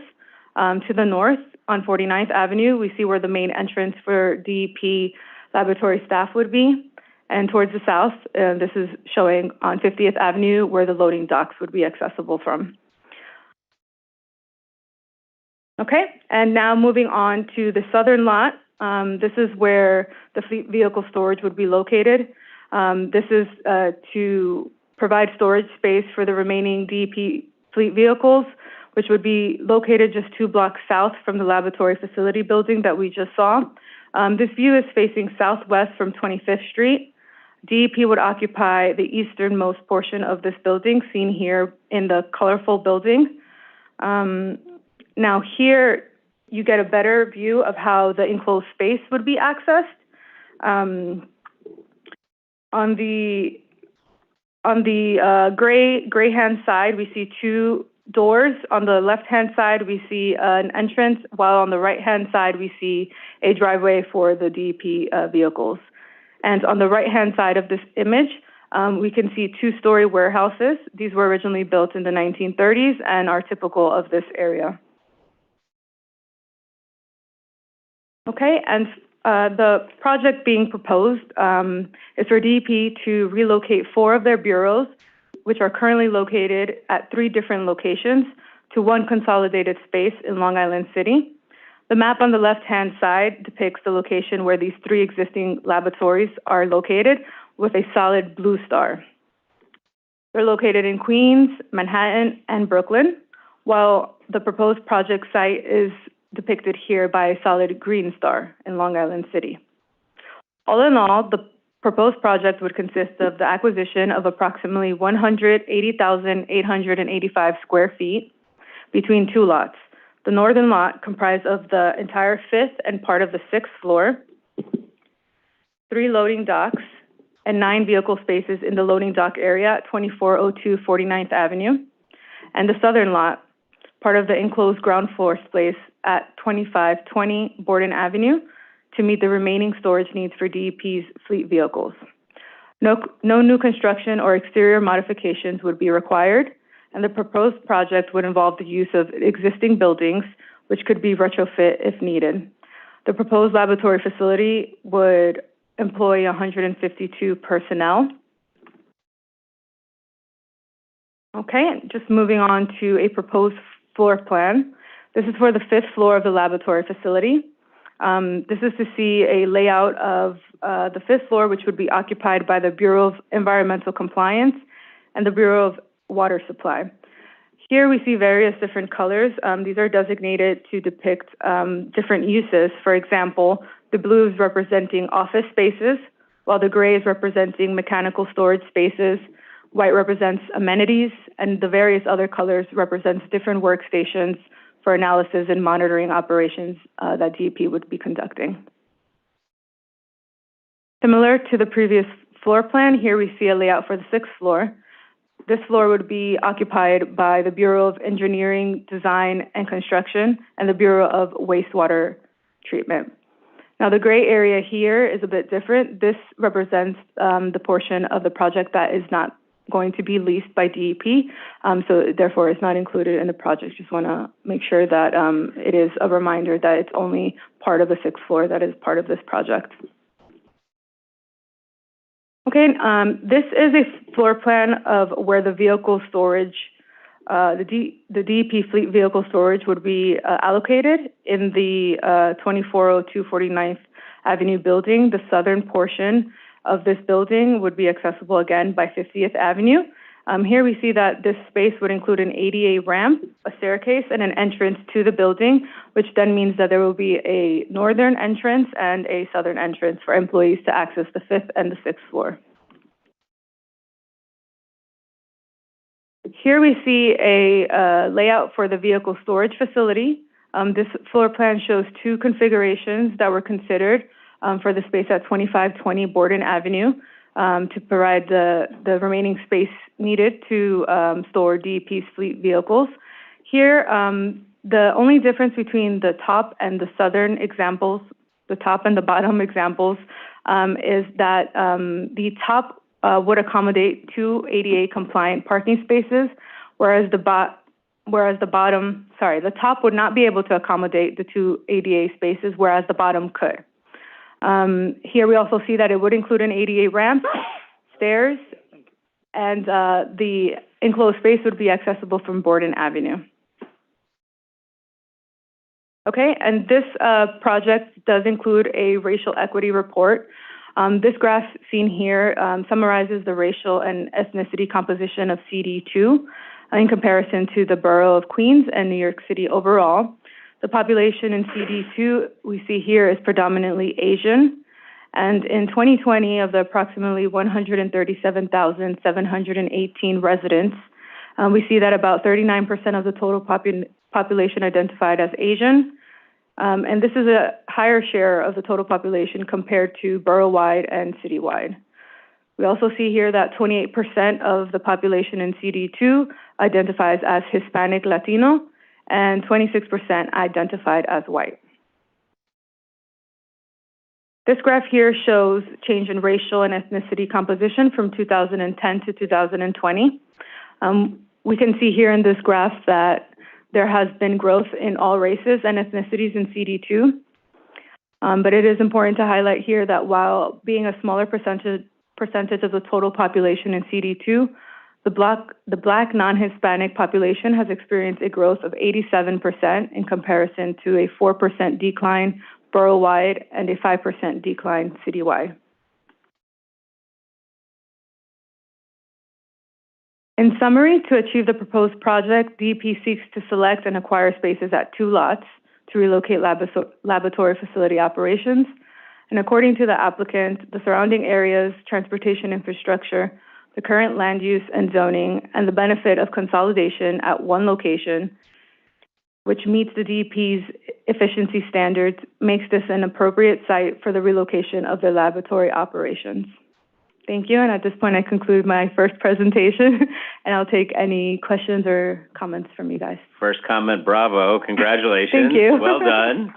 To the north, on 49th Avenue, we see where the main entrance for DEP laboratory staff would be. And towards the south, this is showing on 50th Avenue where the loading docks would be accessible from. Okay, and now moving on to the southern lot. This is where the fleet vehicle storage would be located. This is to provide storage space for the remaining DEP fleet vehicles, which would be located just 2 blocks south from the laboratory facility building that we just saw. This view is facing southwest from 25th Street. DEP would occupy the easternmost portion of this building, seen here in the colorful building. Now here, you get a better view of how the enclosed space would be accessed. On the gray-hand side, we see 2 doors. On the left-hand side, we see an entrance, while on the right-hand side, we see a driveway for the DEP vehicles. And on the right-hand side of this image, we can see 2-story warehouses. These were originally built in the 1930s and are typical of this area. Okay, and the project being proposed is for DEP to relocate 4 of their bureaus, which are currently located at 3 different locations, to 1 consolidated space in Long Island City. The map on the left-hand side depicts the location where these 3 existing laboratories are located with a solid blue star. They're located in Queens, Manhattan, and Brooklyn, while the proposed project site is depicted here by a solid green star in Long Island City. All in all, the proposed project would consist of the acquisition of approximately 180,885 square feet between 2 lots. The northern lot, comprised of the entire 5th and part of the 6th floor, 3 loading docks, and 9 vehicle spaces in the loading dock area at 2402 49th Avenue, and the southern lot, part of the enclosed ground floor space at 2520 Borden Avenue, to meet the remaining storage needs for DEP's fleet vehicles. No new construction or exterior modifications would be required, and the proposed project would involve the use of existing buildings, which could be retrofit if needed. The proposed laboratory facility would employ 152 personnel. Okay, just moving on to a proposed floor plan. This is for the 5th floor of the laboratory facility. This is to see a layout of the 5th floor, which would be occupied by the Bureau of Environmental Compliance and the Bureau of Water Supply. Here we see various different colors. These are designated to depict different uses. For example, the blue is representing office spaces, while the gray is representing mechanical storage spaces, white represents amenities, and the various other colors represents different workstations for analysis and monitoring operations that DEP would be conducting. Similar to the previous floor plan, here we see a layout for the 6th floor. This floor would be occupied by the Bureau of Engineering, Design, and Construction, and the Bureau of Wastewater Treatment. Now, the gray area here is a bit different. This represents the portion of the project that is not going to be leased by DEP, so therefore it's not included in the project. Just want to make sure that it is a reminder that it's only part of the 6th floor that is part of this project. Okay, this is a floor plan of where the vehicle storage, the DEP fleet vehicle storage would be allocated in the 2402 49th Avenue building. The southern portion of this building would be accessible again by 50th Avenue. Here we see that this space would include an ADA ramp, a staircase, and an entrance to the building, which then means that there will be a northern entrance and a southern entrance for employees to access the 5th and the 6th floor. Here we see a layout for the vehicle storage facility. This floor plan shows 2 configurations that were considered for the space at 2520 Borden Avenue to provide the remaining space needed to store DEP's fleet vehicles. Here, the only difference between the top and the southern examples, the top and the bottom examples, is that the top would accommodate 2 ADA compliant parking spaces, whereas the top would not be able to accommodate the 2 ADA spaces, whereas the bottom could. Here we also see that it would include an ADA ramp, stairs, and the enclosed space would be accessible from Borden Avenue. Okay, and this project does include a racial equity report. This graph seen here summarizes the racial and ethnicity composition of CD2 in comparison to the borough of Queens and New York City overall. The population in CD2 we see here is predominantly Asian, and in 2020, of the approximately 137,718 residents, we see that about 39% of the total population identified as Asian, and this is a higher share of the total population compared to borough-wide and citywide. We also see here that 28% of the population in CD2 identifies as Hispanic Latino, and 26% identified as white. This graph here shows change in racial and ethnicity composition from 2010 to 2020. We can see here in this graph that there has been growth in all races and ethnicities in CD2, but it is important to highlight here that while being a smaller percentage of the total population in CD2, the Black non-Hispanic population has experienced a growth of 87% in comparison to a 4% decline borough-wide and a 5% decline citywide. In summary, to achieve the proposed project, DEP seeks to select and acquire spaces at 2 lots to relocate laboratory facility operations. And according to the applicant, the surrounding areas, transportation infrastructure, the current land use and zoning, and the benefit of consolidation at one location, which meets the DEP's efficiency standards, makes this an appropriate site for the relocation of their laboratory operations. Thank you, and at this point I conclude my first presentation, and I'll take any questions or comments from you guys. First comment, bravo, congratulations. Thank you. Well done.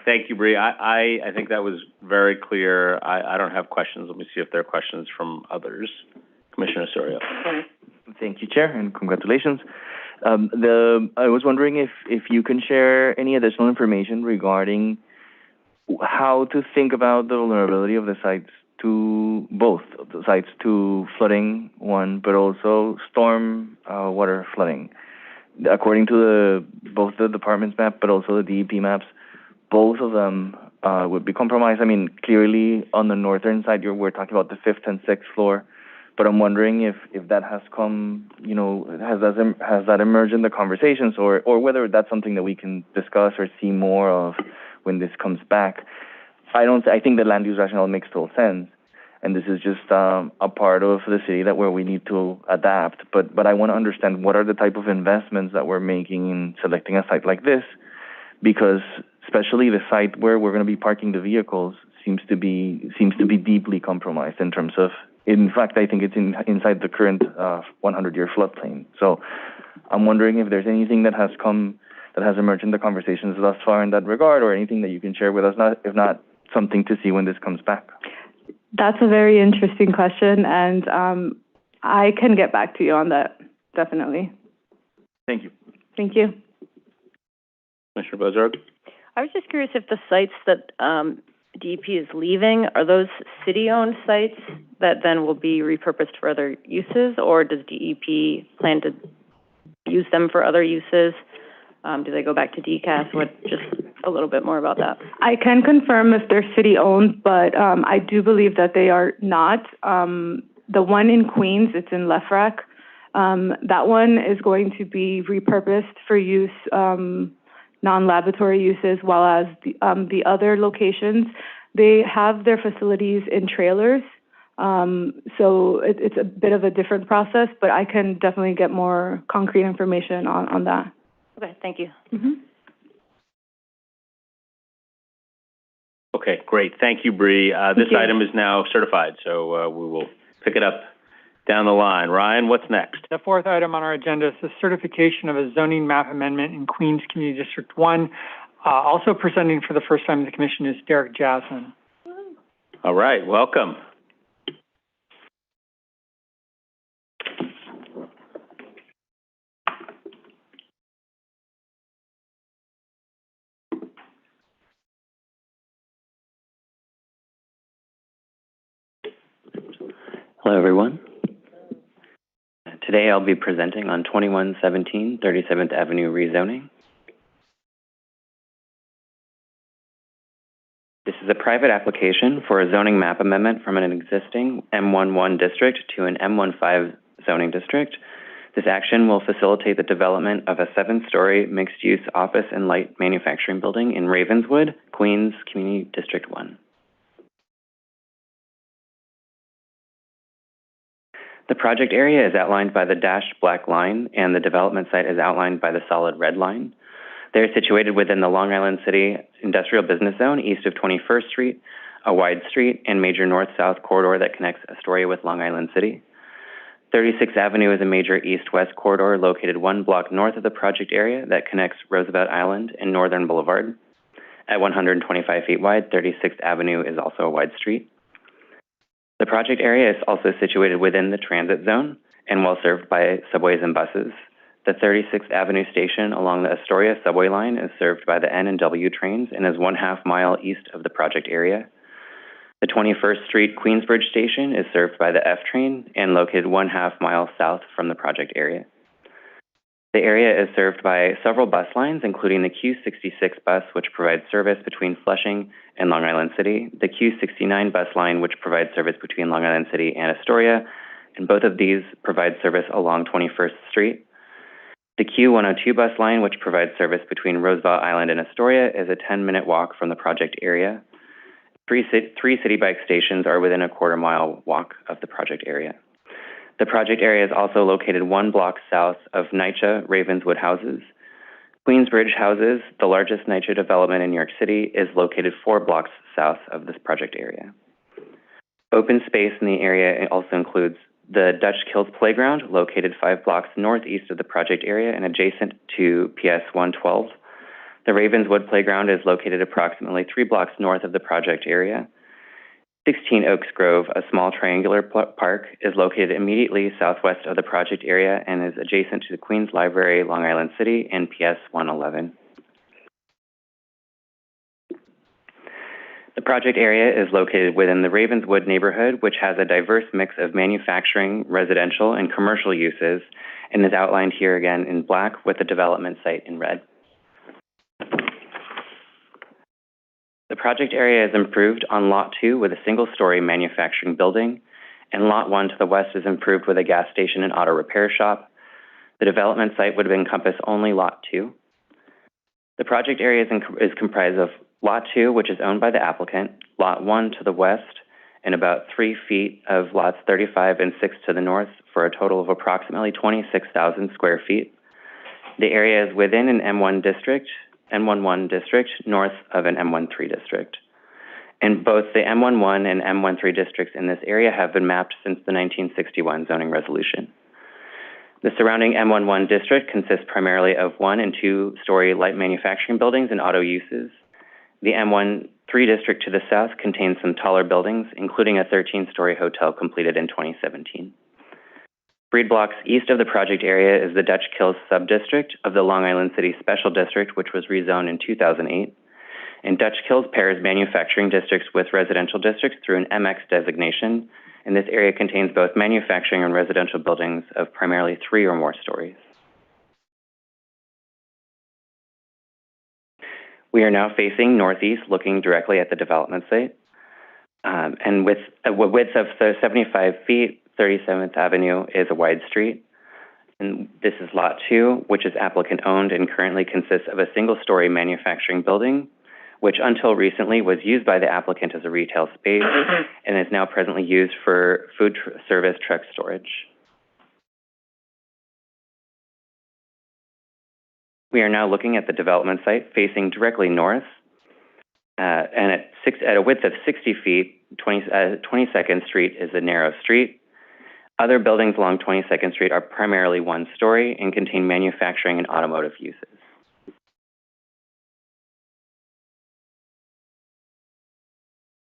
Thank you, Bree. I think that was very clear. I don't have questions. Let me see if there are questions from others. Commissioner Soria. Thank you, Chair, and congratulations. I was wondering if you can share any additional information regarding how to think about the vulnerability of the sites to both the sites to flooding, one, but also storm water flooding. According to both the department's map, but also the DEP maps, both of them would be compromised. I mean, clearly on the northern side, we're talking about the 5th and 6th floor, but I'm wondering if that has come, you know, has that emerged in the conversations, or whether that's something that we can discuss or see more of when this comes back. I think the land use rationale makes total sense, and this is just a part of the city where we need to adapt. But I want to understand what are the type of investments that we're making in selecting a site like this, because especially the site where we're going to be parking the vehicles seems to be deeply compromised in terms of. In fact, I think it's inside the current 100-year floodplain. So I'm wondering if there's anything that has emerged in the conversations thus far in that regard, or anything that you can share with us, if not something to see when this comes back. That's a very interesting question, and I can get back to you on that, definitely. Thank you. Thank you. Commissioner Bozarg? I was just curious if the sites that DEP is leaving, are those city-owned sites that then will be repurposed for other uses, or does DEP plan to use them for other uses? Do they go back to DCAS? Just a little bit more about that. I can confirm if they're city-owned, but I do believe that they are not. The one in Queens, it's in Lefrak. That one is going to be repurposed for use, non-laboratory uses, while as the other locations, they have their facilities in trailers. So it's a bit of a different process, but I can definitely get more concrete information on that. Okay, thank you. Mm-hmm. Okay, great. Thank you, Bree. This item is now certified, so we will pick it up down the line. Ryan, what's next? The fourth item on our agenda is the certification of a zoning map amendment in Queens Community District 1. Also presenting for the first time in the commission is Derek Jasmine. All right, welcome. Hello, everyone. Today I'll be presenting on 2117 37th Avenue rezoning. This is a private application for a zoning map amendment from an existing M11 district to an M15 zoning district. This action will facilitate the development of a 7-story mixed-use office and light manufacturing building in Ravenswood, Queens Community District 1. The project area is outlined by the dashed black line, and the development site is outlined by the solid red line. They're situated within the Long Island City Industrial Business Zone, east of 21st Street, a wide street and major north-south corridor that connects Astoria with Long Island City. 36th Avenue is a major east-west corridor located 1 block north of the project area that connects Roosevelt Island and Northern Boulevard. At 125 feet wide, 36th Avenue is also a wide street. The project area is also situated within the transit zone and well served by subways and buses. The 36th Avenue station along the Astoria subway line is served by the N and W trains and is 1/2 mile east of the project area. The 21st Street Queensbridge station is served by the F train and located 1/2 mile south from the project area. The area is served by several bus lines, including the Q66 bus, which provides service between Flushing and Long Island City, the Q69 bus line, which provides service between Long Island City and Astoria, and both of these provide service along 21st Street. The Q102 bus line, which provides service between Roosevelt Island and Astoria, is a 10-minute walk from the project area. Three city bike stations are within a 1/4 mile walk of the project area. The project area is also located 1 block south of NYCHA Ravenswood Houses. Queensbridge Houses, the largest NYCHA development in New York City, is located 4 blocks south of this project area. Open space in the area also includes the Dutch Kills Playground, located 5 blocks northeast of the project area and adjacent to PS 112. The Ravenswood Playground is located approximately 3 blocks north of the project area. 16 Oaks Grove, a small triangular park, is located immediately southwest of the project area and is adjacent to the Queens Library, Long Island City, and PS 111. The project area is located within the Ravenswood neighborhood, which has a diverse mix of manufacturing, residential, and commercial uses, and is outlined here again in black with the development site in red. The project area is improved on Lot 2 with a single-story manufacturing building, and Lot 1 to the west is improved with a gas station and auto repair shop. The development site would encompass only Lot 2. The project area is comprised of Lot 2, which is owned by the applicant, Lot 1 to the west, and about 3 feet of lots 35 and 6 to the north, for a total of approximately 26,000 square feet. The area is within an M1 district, M11 district, north of an M13 district. And both the M11 and M13 districts in this area have been mapped since the 1961 zoning resolution. The surrounding M11 district consists primarily of 1- and 2-story light manufacturing buildings and auto uses. The M13 district to the south contains some taller buildings, including a 13-story hotel completed in 2017. 3 blocks east of the project area is the Dutch Kills subdistrict of the Long Island City Special District, which was rezoned in 2008. And Dutch Kills pairs manufacturing districts with residential districts through an MX designation, and this area contains both manufacturing and residential buildings of primarily 3 or more stories. We are now facing northeast, looking directly at the development site. And with a width of 75 feet, 37th Avenue is a wide street. And this is Lot 2, which is applicant-owned and currently consists of a single-story manufacturing building, which until recently was used by the applicant as a retail space and is now presently used for food service truck storage. We are now looking at the development site facing directly north, and at a width of 60 feet, 22nd Street is a narrow street. Other buildings along 22nd Street are primarily 1-story and contain manufacturing and automotive uses.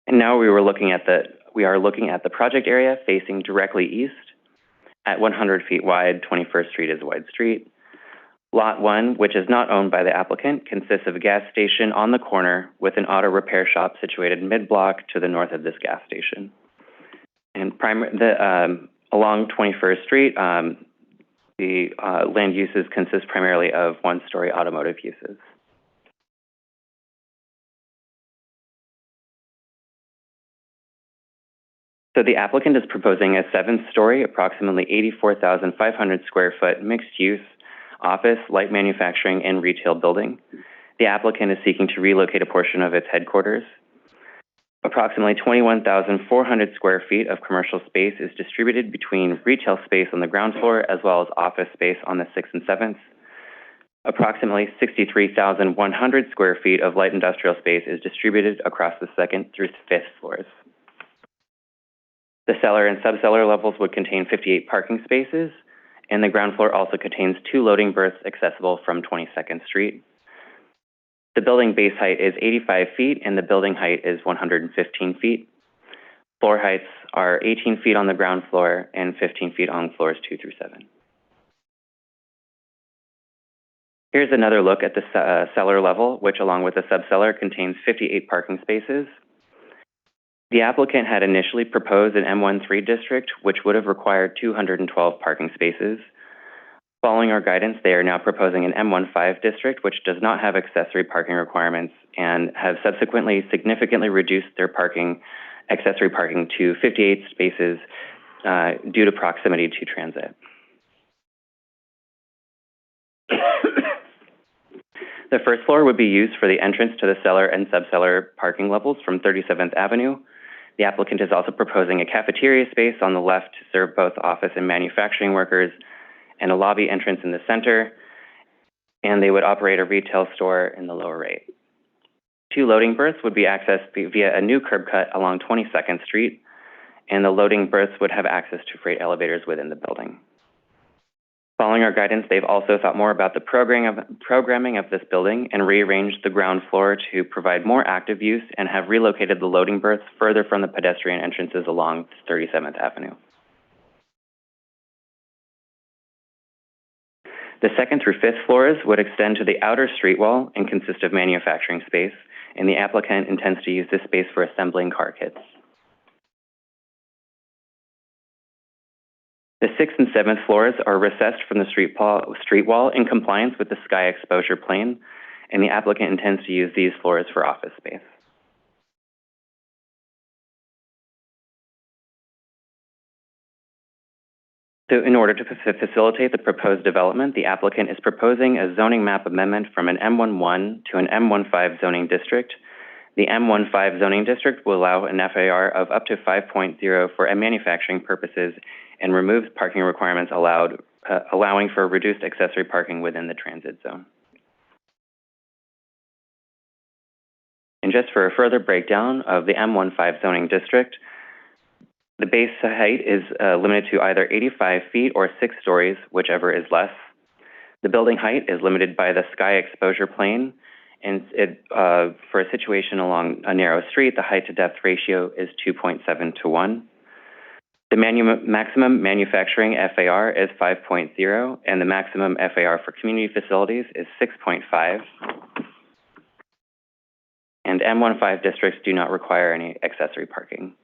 And now we are looking at the project area facing directly east. At 100 feet wide, 21st Street is a wide street. Lot 1, which is not owned by the applicant, consists of a gas station on the corner with an auto repair shop situated mid-block to the north of this gas station. And along 21st Street, the land uses consist primarily of 1-story automotive uses. So the applicant is proposing a 7-story, approximately 84,500 square foot mixed-use office, light manufacturing, and retail building. The applicant is seeking to relocate a portion of its headquarters. Approximately 21,400 square feet of commercial space is distributed between retail space on the ground floor as well as office space on the 6th and 7th. Approximately 63,100 square feet of light industrial space is distributed across the 2nd through 5th floors. The cellar and subcellar levels would contain 58 parking spaces, and the ground floor also contains 2 loading berths accessible from 22nd Street. The building base height is 85 feet, and the building height is 115 feet. Floor heights are 18 feet on the ground floor and 15 feet on floors 2 through 7. Here's another look at the cellar level, which along with the subcellar contains 58 parking spaces. The applicant had initially proposed an M13 district, which would have required 212 parking spaces. Following our guidance, they are now proposing an M15 district, which does not have accessory parking requirements and have subsequently significantly reduced their accessory parking to 58 spaces due to proximity to transit. The first floor would be used for the entrance to the cellar and subcellar parking levels from 37th Avenue. The applicant is also proposing a cafeteria space on the left to serve both office and manufacturing workers, and a lobby entrance in the center, and they would operate a retail store in the lower right. 2 loading berths would be accessed via a new curb cut along 22nd Street, and the loading berths would have access to freight elevators within the building. Following our guidance, they've also thought more about the programming of this building and rearranged the ground floor to provide more active use and have relocated the loading berths further from the pedestrian entrances along 37th Avenue. The 2nd through 5th floors would extend to the outer street wall and consist of manufacturing space, and the applicant intends to use this space for assembling car kits. The 6th and 7th floors are recessed from the street wall in compliance with the sky exposure plane, and the applicant intends to use these floors for office space. So in order to facilitate the proposed development, the applicant is proposing a zoning map amendment from an M11 to an M15 zoning district. The M15 zoning district will allow an FAR of up to 5.0 for manufacturing purposes and removes parking requirements allowing for reduced accessory parking within the transit zone. And just for a further breakdown of the M15 zoning district, the base height is limited to either 85 feet or 6 stories, whichever is less. The building height is limited by the sky exposure plane, and for a situation along a narrow street, the height to depth ratio is 2.7 to 1. The maximum manufacturing FAR is 5.0, and the maximum FAR for community facilities is 6.5. And M15 districts do not require any accessory parking.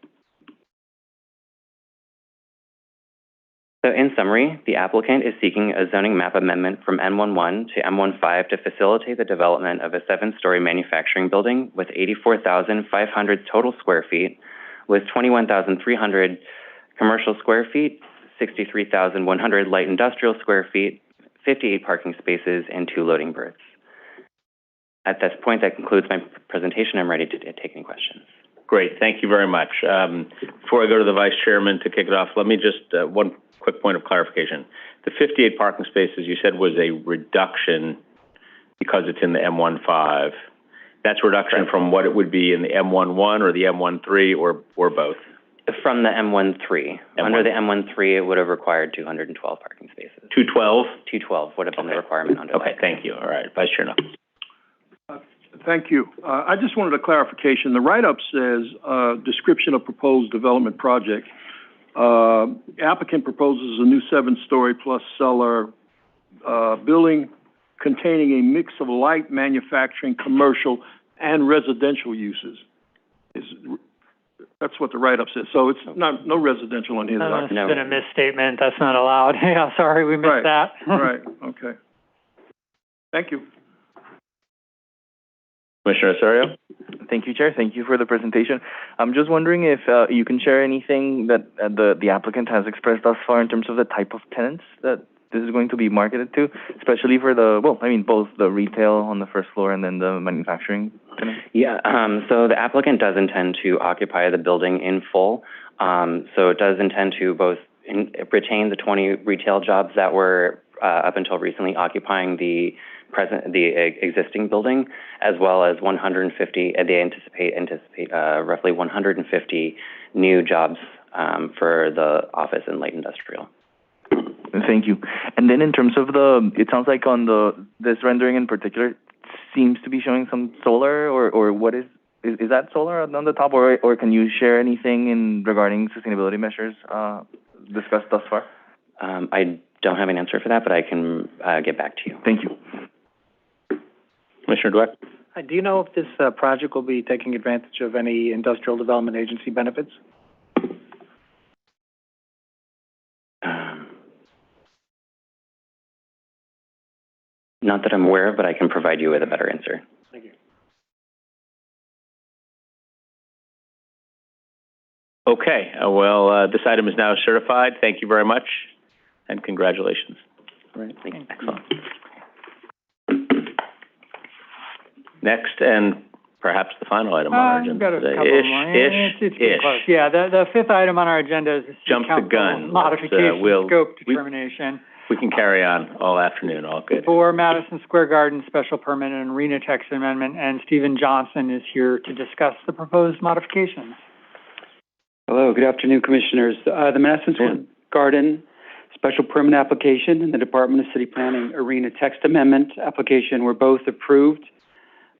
So in summary, the applicant is seeking a zoning map amendment from M11 to M15 to facilitate the development of a 7-story manufacturing building with 84,500 total square feet, with 21,300 commercial square feet, 63,100 light industrial square feet, 58 parking spaces, and 2 loading berths. At this point, that concludes my presentation. I'm ready to take any questions. Great, thank you very much. Before I go to the Vice Chairman to kick it off, let me just, one quick point of clarification. The 58 parking spaces you said was a reduction because it's in the M15. That's a reduction from what it would be in the M11 or the M13 or both? From the M13. Under the M13, it would have required 212 parking spaces. 212? 212 would have been the requirement under Okay, thank you. All right, Vice Chair. Thank you. I just wanted a clarification. The write-up says, description of proposed development project. Applicant proposes a new 7-story plus cellar building containing a mix of light manufacturing, commercial, and residential uses. That's what the write-up says. So it's no residential on here. It's been a misstatement. That's not allowed. Yeah, sorry, we missed that. Right, okay. Thank you. Commissioner Osorio? Thank you, Chair. Thank you for the presentation. I'm just wondering if you can share anything that the applicant has expressed thus far in terms of the type of tenants that this is going to be marketed to, especially for both the retail on the first floor and then the manufacturing tenants? Yeah, so the applicant does intend to occupy the building in full. So it does intend to both retain the 20 retail jobs that were up until recently occupying the existing building, as well as 150. They anticipate roughly 150 new jobs for the office and light industrial. Thank you. And then in terms of it sounds like on this rendering in particular seems to be showing some solar, or what is that solar on the top, or can you share anything regarding sustainability measures discussed thus far? I don't have an answer for that, but I can get back to you. Thank you. Commissioner Dweck? Do you know if this project will be taking advantage of any Industrial Development Agency benefits? Not that I'm aware of, but I can provide you with a better answer. Thank you. Okay, well, this item is now certified. Thank you very much, and congratulations. All right, thank you. Excellent. Next, and perhaps the final item on our agenda today. It's close. Yeah, the 5th item on our agenda is jump the gun. Modification scope determination. We can carry on all afternoon, all good. For Madison Square Garden special permit and arena text amendment, and Stephen Johnson is here to discuss the proposed modifications. Hello, good afternoon, Commissioners. The Madison Square Garden special permit application and the Department of City Planning arena text amendment application were both approved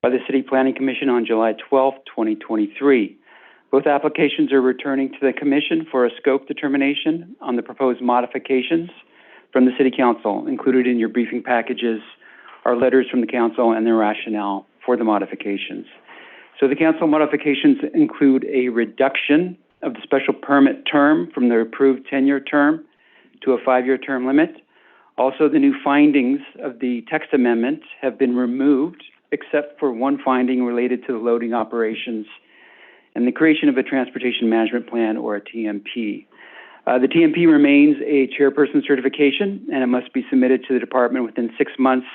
by the City Planning Commission on July 12, 2023. Both applications are returning to the Commission for a scope determination on the proposed modifications from the City Council. Included in your briefing packages are letters from the Council and their rationale for the modifications. So the council modifications include a reduction of the special permit term from the approved 10-year term to a 5-year term limit. Also, the new findings of the text amendment have been removed, except for one finding related to the loading operations and the creation of a transportation management plan, or a TMP. The TMP remains a chairperson certification, and it must be submitted to the department within 6 months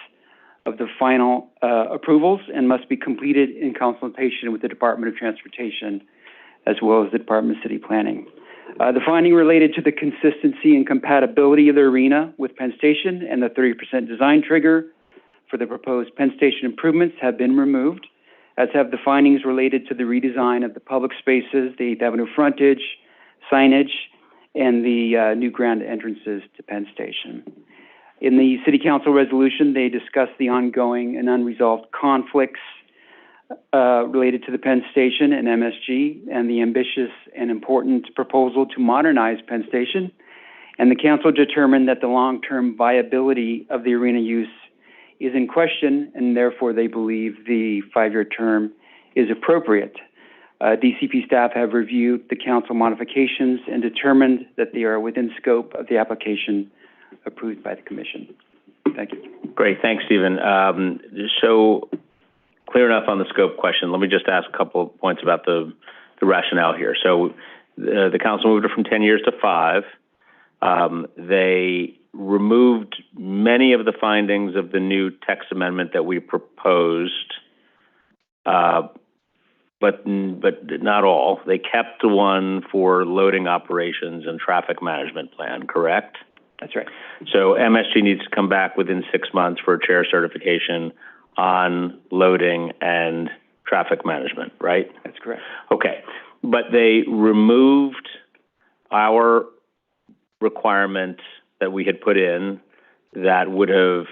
of the final approvals and must be completed in consultation with the Department of Transportation as well as the Department of City Planning. The finding related to the consistency and compatibility of the arena with Penn Station and the 30% design trigger for the proposed Penn Station improvements have been removed, as have the findings related to the redesign of the public spaces, the 8th Avenue frontage, signage, and the new grand entrances to Penn Station. In the City Council resolution, they discussed the ongoing and unresolved conflicts related to the Penn Station and MSG, and the ambitious and important proposal to modernize Penn Station. And the council determined that the long-term viability of the arena use is in question, and therefore they believe the 5-year term is appropriate. DCP staff have reviewed the council modifications and determined that they are within scope of the application approved by the commission. Thank you. Great, thanks, Stephen. So clear enough on the scope question. Let me just ask a couple of points about the rationale here. So the council moved it from 10 years to 5. They removed many of the findings of the new text amendment that we proposed, but not all. They kept the one for loading operations and traffic management plan, correct? That's right. So MSG needs to come back within 6 months for a chair certification on loading and traffic management, right? That's correct. Okay, but they removed our requirement that we had put in that would have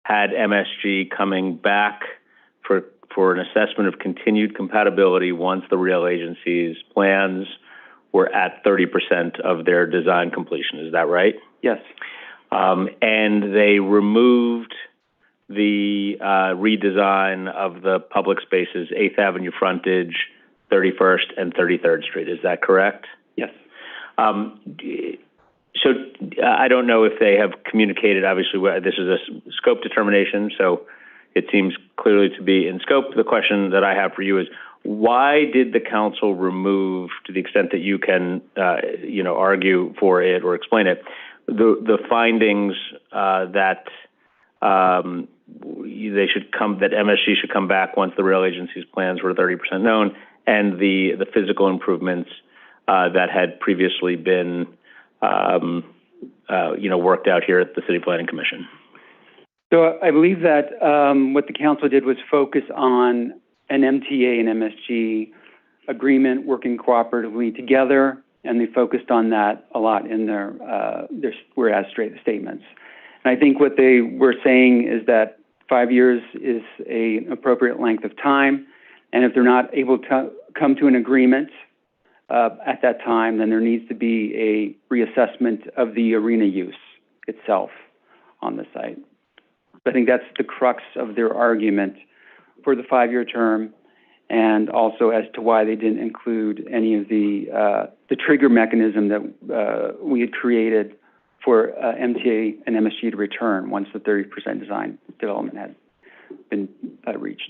had MSG coming back for an assessment of continued compatibility once the rail agency's plans were at 30% of their design completion. Is that right? Yes. And they removed the redesign of the public spaces, 8th Avenue frontage, 31st and 33rd Street. Is that correct? Yes. So I don't know if they have communicated. Obviously, this is a scope determination, so it seems clearly to be in scope. The question that I have for you is, why did the council remove, to the extent that you can, argue for it or explain it, the findings that that MSG should come back once the rail agency's plans were 30% known, and the physical improvements that had previously been worked out here at the City Planning Commission? So I believe that what the council did was focus on an MTA and MSG agreement working cooperatively together, and they focused on that a lot in their whereas statements. And I think what they were saying is that 5 years is an appropriate length of time, and if they're not able to come to an agreement at that time, then there needs to be a reassessment of the arena use itself on the site. I think that's the crux of their argument for the 5-year term, and also as to why they didn't include any of the trigger mechanism that we had created for MTA and MSG to return once the 30% design development had been reached.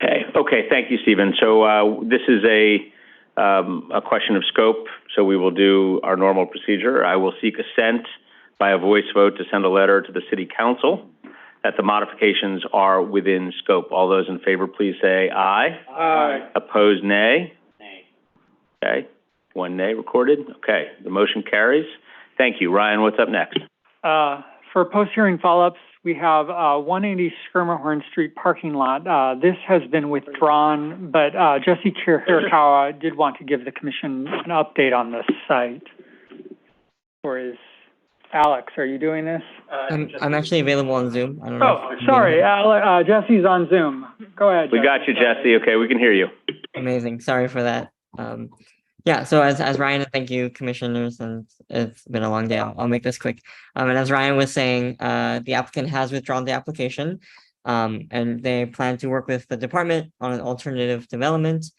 Okay. Thank you, Stephen. So this is a question of scope, so we will do our normal procedure. I will seek assent by a voice vote to send a letter to the City Council that the modifications are within scope. All those in favor, please say aye. Aye. Opposed, nay? Nay. Okay. 1 nay recorded. Okay. The motion carries. Thank you. Ryan, what's up next? For post-hearing follow-ups, we have 180 Skirmahorn Street parking lot. This has been withdrawn, but Jesse Hirakawa did want to give the commission an update on this site. Or is Alex, are you doing this? I'm actually available on Zoom. I don't know. Oh, sorry, Jesse's on Zoom. Go ahead, We got you, Jesse. Okay, we can hear you. Amazing. Sorry for that. Yeah, so as Ryan, thank you, commissioners, and it's been a long day. I'll make this quick. And as Ryan was saying, the applicant has withdrawn the application, and they plan to work with the department on an alternative development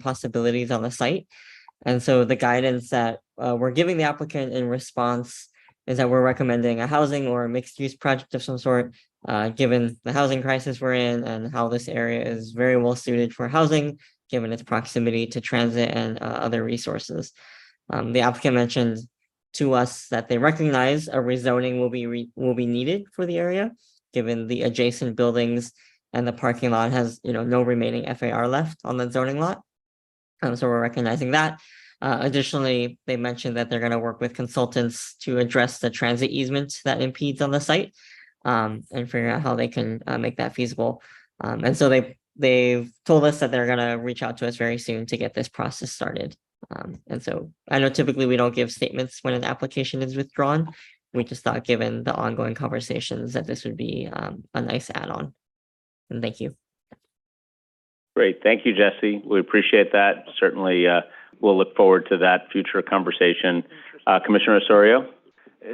possibilities on the site. And so the guidance that we're giving the applicant in response is that we're recommending a housing or a mixed-use project of some sort, given the housing crisis we're in and how this area is very well suited for housing, given its proximity to transit and other resources. The applicant mentioned to us that they recognize a rezoning will be needed for the area, given the adjacent buildings and the parking lot has no remaining FAR left on the zoning lot. So we're recognizing that. Additionally, they mentioned that they're going to work with consultants to address the transit easement that impedes on the site, and figure out how they can make that feasible. And so they've told us that they're going to reach out to us very soon to get this process started. And so I know typically we don't give statements when an application is withdrawn. We just thought, given the ongoing conversations, that this would be a nice add-on. And thank you. Great. Thank you, Jesse. We appreciate that. Certainly, we'll look forward to that future conversation. Commissioner Osorio?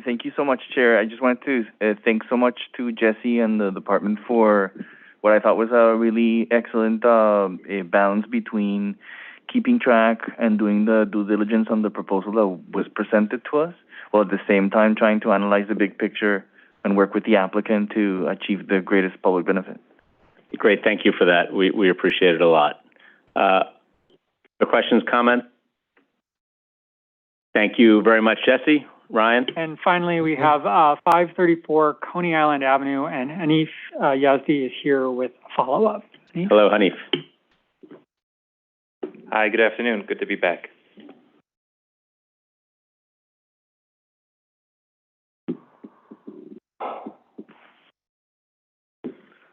Thank you so much, Chair. I just wanted to thank so much to Jesse and the department for what I thought was a really excellent a balance between keeping track and doing the due diligence on the proposal that was presented to us, while at the same time trying to analyze the big picture and work with the applicant to achieve the greatest public benefit. Great. Thank you for that. We appreciate it a lot. The questions, comment? Thank you very much, Jesse. Ryan? And finally, we have 534 Coney Island Avenue, and Hanif Yazdi is here with a follow-up. Hello, Hanif. Hi, good afternoon. Good to be back.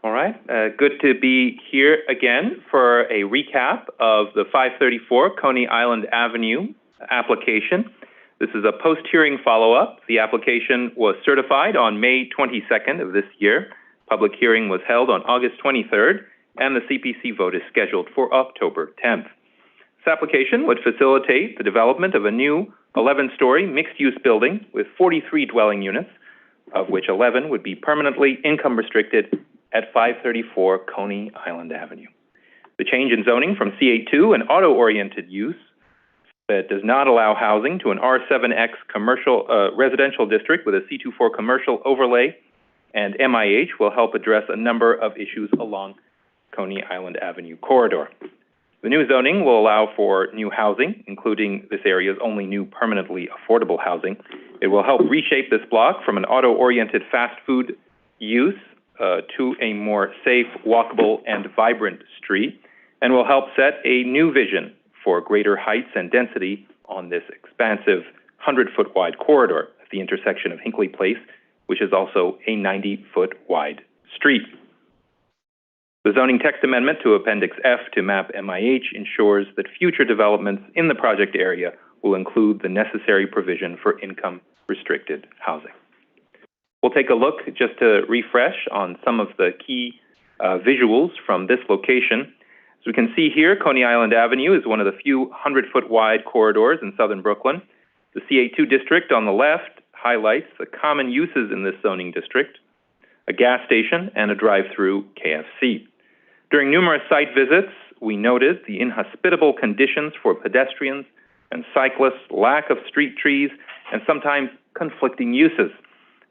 All right, good to be here again for a recap of the 534 Coney Island Avenue application. This is a post-hearing follow-up. The application was certified on May 22nd of this year. Public hearing was held on August 23rd, and the CPC vote is scheduled for October 10th. This application would facilitate the development of a new 11-story mixed-use building with 43 dwelling units, of which 11 would be permanently income-restricted at 534 Coney Island Avenue. The change in zoning from C8-2, an auto-oriented use that does not allow housing, to an R7X commercial residential district with a C24 commercial overlay and MIH will help address a number of issues along Coney Island Avenue corridor. The new zoning will allow for new housing, including this area's only new permanently affordable housing. It will help reshape this block from an auto-oriented fast food use to a more safe, walkable, and vibrant street, and will help set a new vision for greater heights and density on this expansive 100-foot wide corridor at the intersection of Hinckley Place, which is also a 90-foot wide street. The zoning text amendment to Appendix F to map MIH ensures that future developments in the project area will include the necessary provision for income-restricted housing. We'll take a look, just to refresh, on some of the key visuals from this location. As we can see here, Coney Island Avenue is one of the few 100-foot wide corridors in southern Brooklyn. The CA2 district on the left highlights the common uses in this zoning district: a gas station and a drive-through KFC. During numerous site visits, we noted the inhospitable conditions for pedestrians and cyclists, lack of street trees, and sometimes conflicting uses.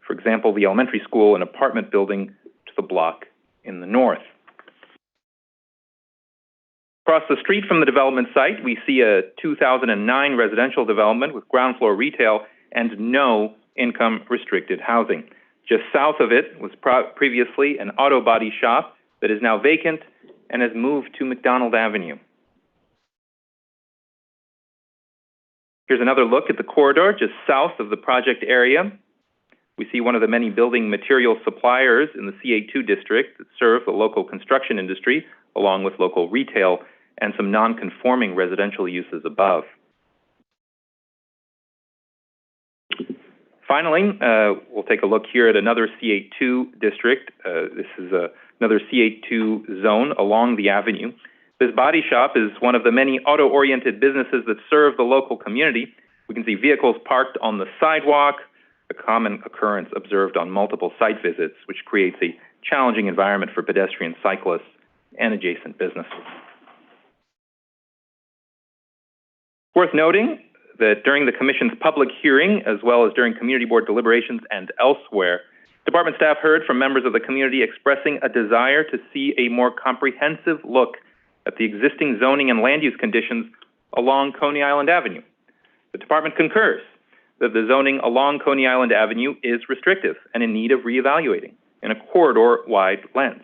For example, the elementary school and apartment building to the block in the north. Across the street from the development site, we see a 2009 residential development with ground floor retail and no income-restricted housing. Just south of it was previously an auto body shop that is now vacant and has moved to McDonald Avenue. Here's another look at the corridor just south of the project area. We see one of the many building material suppliers in the CA2 district that serve the local construction industry, along with local retail and some non-conforming residential uses above. Finally, we'll take a look here at another CA2 district. This is another CA2 zone along the avenue. This body shop is one of the many auto-oriented businesses that serve the local community. We can see vehicles parked on the sidewalk, a common occurrence observed on multiple site visits, which creates a challenging environment for pedestrians, cyclists, and adjacent businesses. Worth noting that during the Commission's public hearing, as well as during Community Board deliberations and elsewhere, Department staff heard from members of the community expressing a desire to see a more comprehensive look at the existing zoning and land use conditions along Coney Island Avenue. The Department concurs that the zoning along Coney Island Avenue is restrictive and in need of reevaluating in a corridor-wide lens.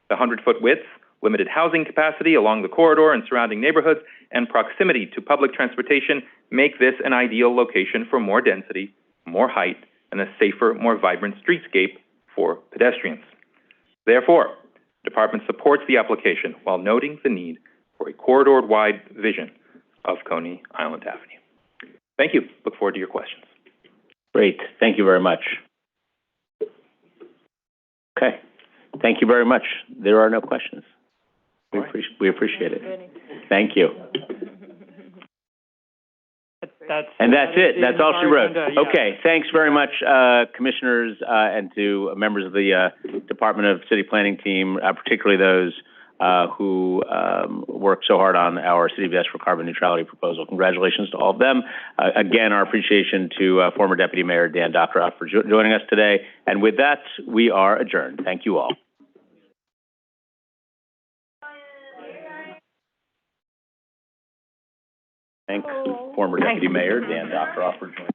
The 100-foot width, limited housing capacity along the corridor and surrounding neighborhoods, and proximity to public transportation make this an ideal location for more density, more height, and a safer, more vibrant streetscape for pedestrians. Therefore, the Department supports the application while noting the need for a corridor-wide vision of Coney Island Avenue. Thank you. Look forward to your questions. Great. Thank you very much. Okay. Thank you very much. There are no questions. We appreciate it. Thank you. And that's it. That's all she wrote. Okay. Thanks very much, commissioners, and to members of the Department of City Planning team, particularly those who worked so hard on our City of Yes for Carbon Neutrality proposal. Congratulations to all of them. Again, our appreciation to former Deputy Mayor Dan Dockeroff for joining us today. And with that, we are adjourned. Thank you all. Thanks, former Deputy Mayor Dan Dockeroff for joining.